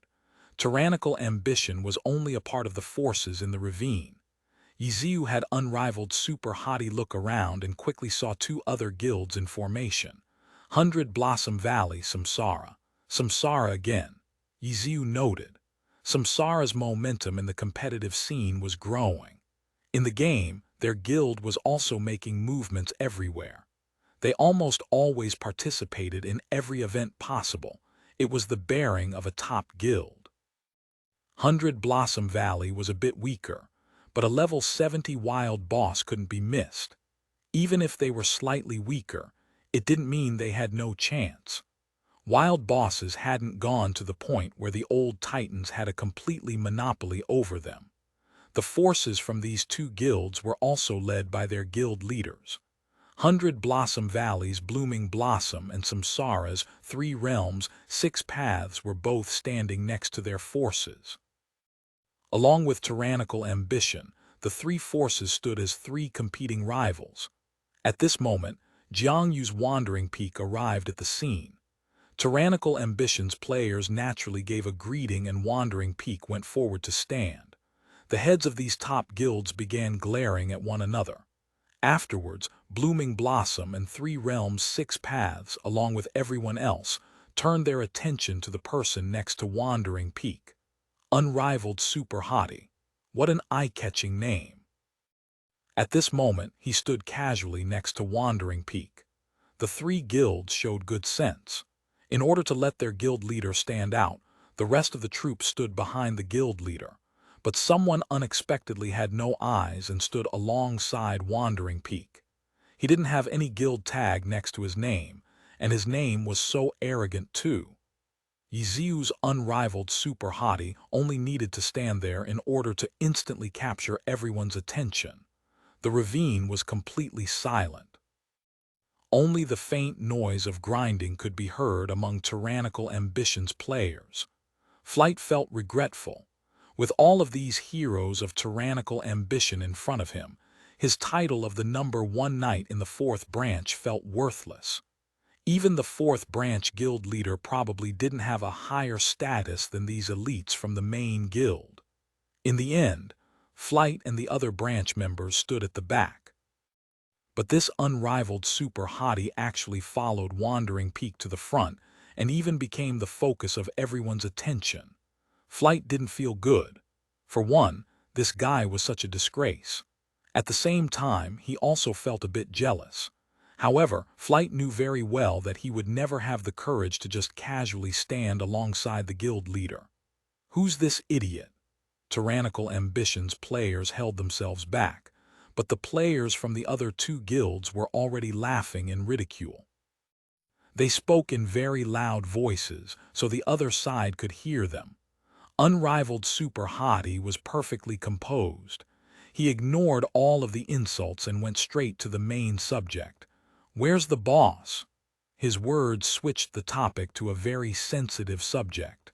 Tyrannical Ambition was only a part of the forces in the ravine. Ye Xiu had unrivaled super hottie look around and quickly saw 2 other guilds in formation. 100 Blossom Valley Samsara. Samsara again. Ye Xiu noted. Samsara's momentum in the competitive scene was growing. In the game, their guild was also making movements everywhere. They almost always participated in every event possible. It was the bearing of a top guild. 100 Blossom Valley was a bit weaker, but a level 70 wild boss couldn't be missed. Even if they were slightly weaker, it didn't mean they had no chance. Wild bosses hadn't gone to the point where the old titans had a completely monopoly over them. The forces from these 2 guilds were also led by their guild leaders. 100 Blossom Valley's Blooming Blossom and Samsara's 3 Realms, 6 Paths were both standing next to their forces. Along with Tyrannical Ambition, the 3 forces stood as 3 competing rivals. At this moment, Jiang Yu's Wandering Peak arrived at the scene. Tyrannical Ambition's players naturally gave a greeting and Wandering Peak went forward to stand. The heads of these top guilds began glaring at one another. Afterwards, Blooming Blossom and 3 Realms 6 Paths, along with everyone else, turned their attention to the person next to Wandering Peak. Unrivaled Super Hottie. What an eye-catching name. At this moment, he stood casually next to Wandering Peak. The 3 guilds showed good sense. In order to let their guild leader stand out, the rest of the troop stood behind the guild leader. But someone unexpectedly had no eyes and stood alongside Wandering Peak. He didn't have any guild tag next to his name, and his name was so arrogant too. Ye Xiu's unrivaled super hottie only needed to stand there in order to instantly capture everyone's attention. The ravine was completely silent. Only the faint noise of grinding could be heard among tyrannical ambition's players. Flight felt regretful. With all of these heroes of tyrannical ambition in front of him, his title of the #1 knight in the fourth branch felt worthless. Even the fourth branch guild leader probably didn't have a higher status than these elites from the main guild. In the end, Flight and the other branch members stood at the back. But this unrivaled super hottie actually followed Wandering Peak to the front and even became the focus of everyone's attention. Flight didn't feel good. For one, this guy was such a disgrace. At the same time, he also felt a bit jealous. However, Flight knew very well that he would never have the courage to just casually stand alongside the guild leader. Who's this idiot? Tyrannical ambition's players held themselves back, but the players from the other two guilds were already laughing in ridicule. They spoke in very loud voices, so the other side could hear them. Unrivaled Super Hottie was perfectly composed. He ignored all of the insults and went straight to the main subject. Where's the boss? His words switched the topic to a very sensitive subject.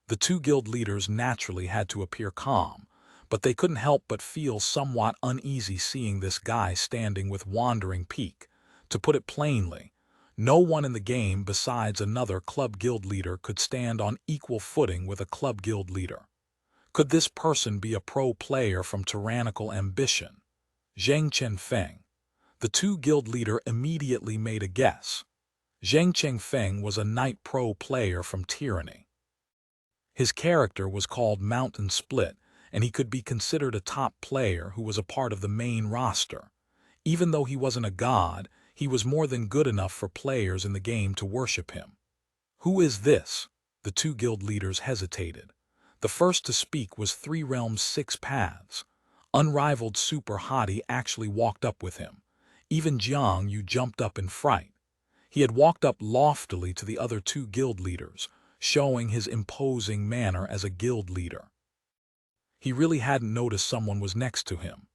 The two guild leaders naturally had to appear calm, but they couldn't help but feel somewhat uneasy seeing this guy standing with Wandering Peak. To put it plainly, no one in the game besides another club guild leader could stand on equal footing with a club guild leader. Could this person be a pro player from tyrannical ambition? Zheng Chenfeng. The two guild leader immediately made a guess. Zheng Chenfeng was a knight pro player from tyranny. His character was called Mountain Split, and he could be considered a top player who was a part of the main roster. Even though he wasn't a god, he was more than good enough for players in the game to worship him. Who is this? The two guild leaders hesitated. The first to speak was Three Realms 6 Paths. Unrivaled Super Hottie actually walked up with him. Even Jiang Yu jumped up in fright. He had walked up loftily to the other two guild leaders, showing his imposing manner as a guild leader. He really hadn't noticed someone was next to him.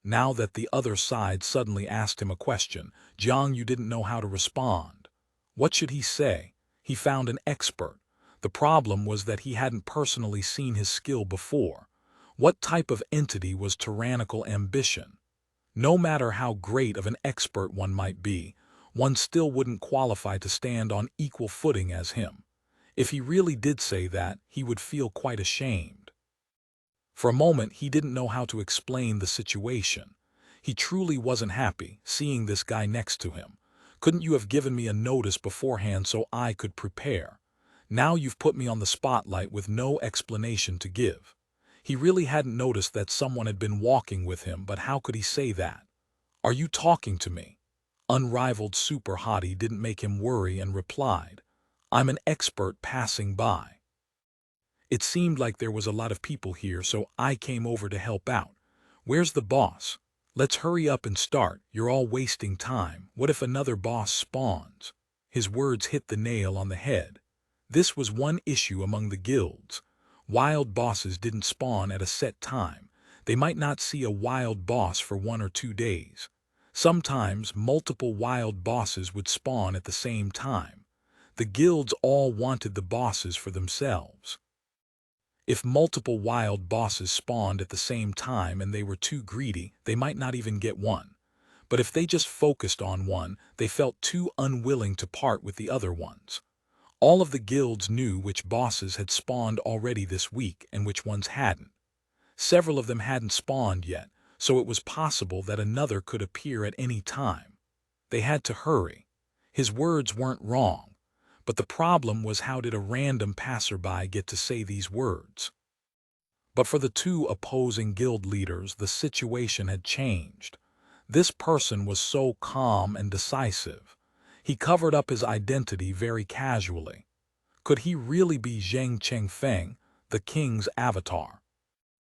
Now that the other side suddenly asked him a question, Jiang Yu didn't know how to respond. What should he say? He found an expert. The problem was that he hadn't personally seen his skill before. What type of entity was tyrannical ambition? No matter how great of an expert one might be, one still wouldn't qualify to stand on equal footing as him. If he really did say that, he would feel quite ashamed. For a moment, he didn't know how to explain the situation. He truly wasn't happy seeing this guy next to him. Couldn't you have given me a notice beforehand so I could prepare? Now you've put me on the spotlight with no explanation to give. He really hadn't noticed that someone had been walking with him, but how could he say that? Are you talking to me? Unrivaled Super Hottie didn't make him worry and replied, I'm an expert passing by. It seemed like there was a lot of people here, so I came over to help out. Where's the boss? Let's hurry up and start. You're all wasting time. What if another boss spawns? His words hit the nail on the head. This was one issue among the guilds. Wild bosses didn't spawn at a set time. They might not see a wild boss for 1 or 2 days. Sometimes multiple wild bosses would spawn at the same time. The guilds all wanted the bosses for themselves. If multiple wild bosses spawned at the same time and they were too greedy, they might not even get one. But if they just focused on one, they felt too unwilling to part with the other ones. All of the guilds knew which bosses had spawned already this week and which ones hadn't. Several of them hadn't spawned yet, so it was possible that another could appear at any time. They had to hurry. His words weren't wrong. But the problem was, how did a random passerby get to say these words? But for the two opposing guild leaders, the situation had changed. This person was so calm and decisive. He covered up his identity very casually. Could he really be Zheng Chenfeng, the king's avatar?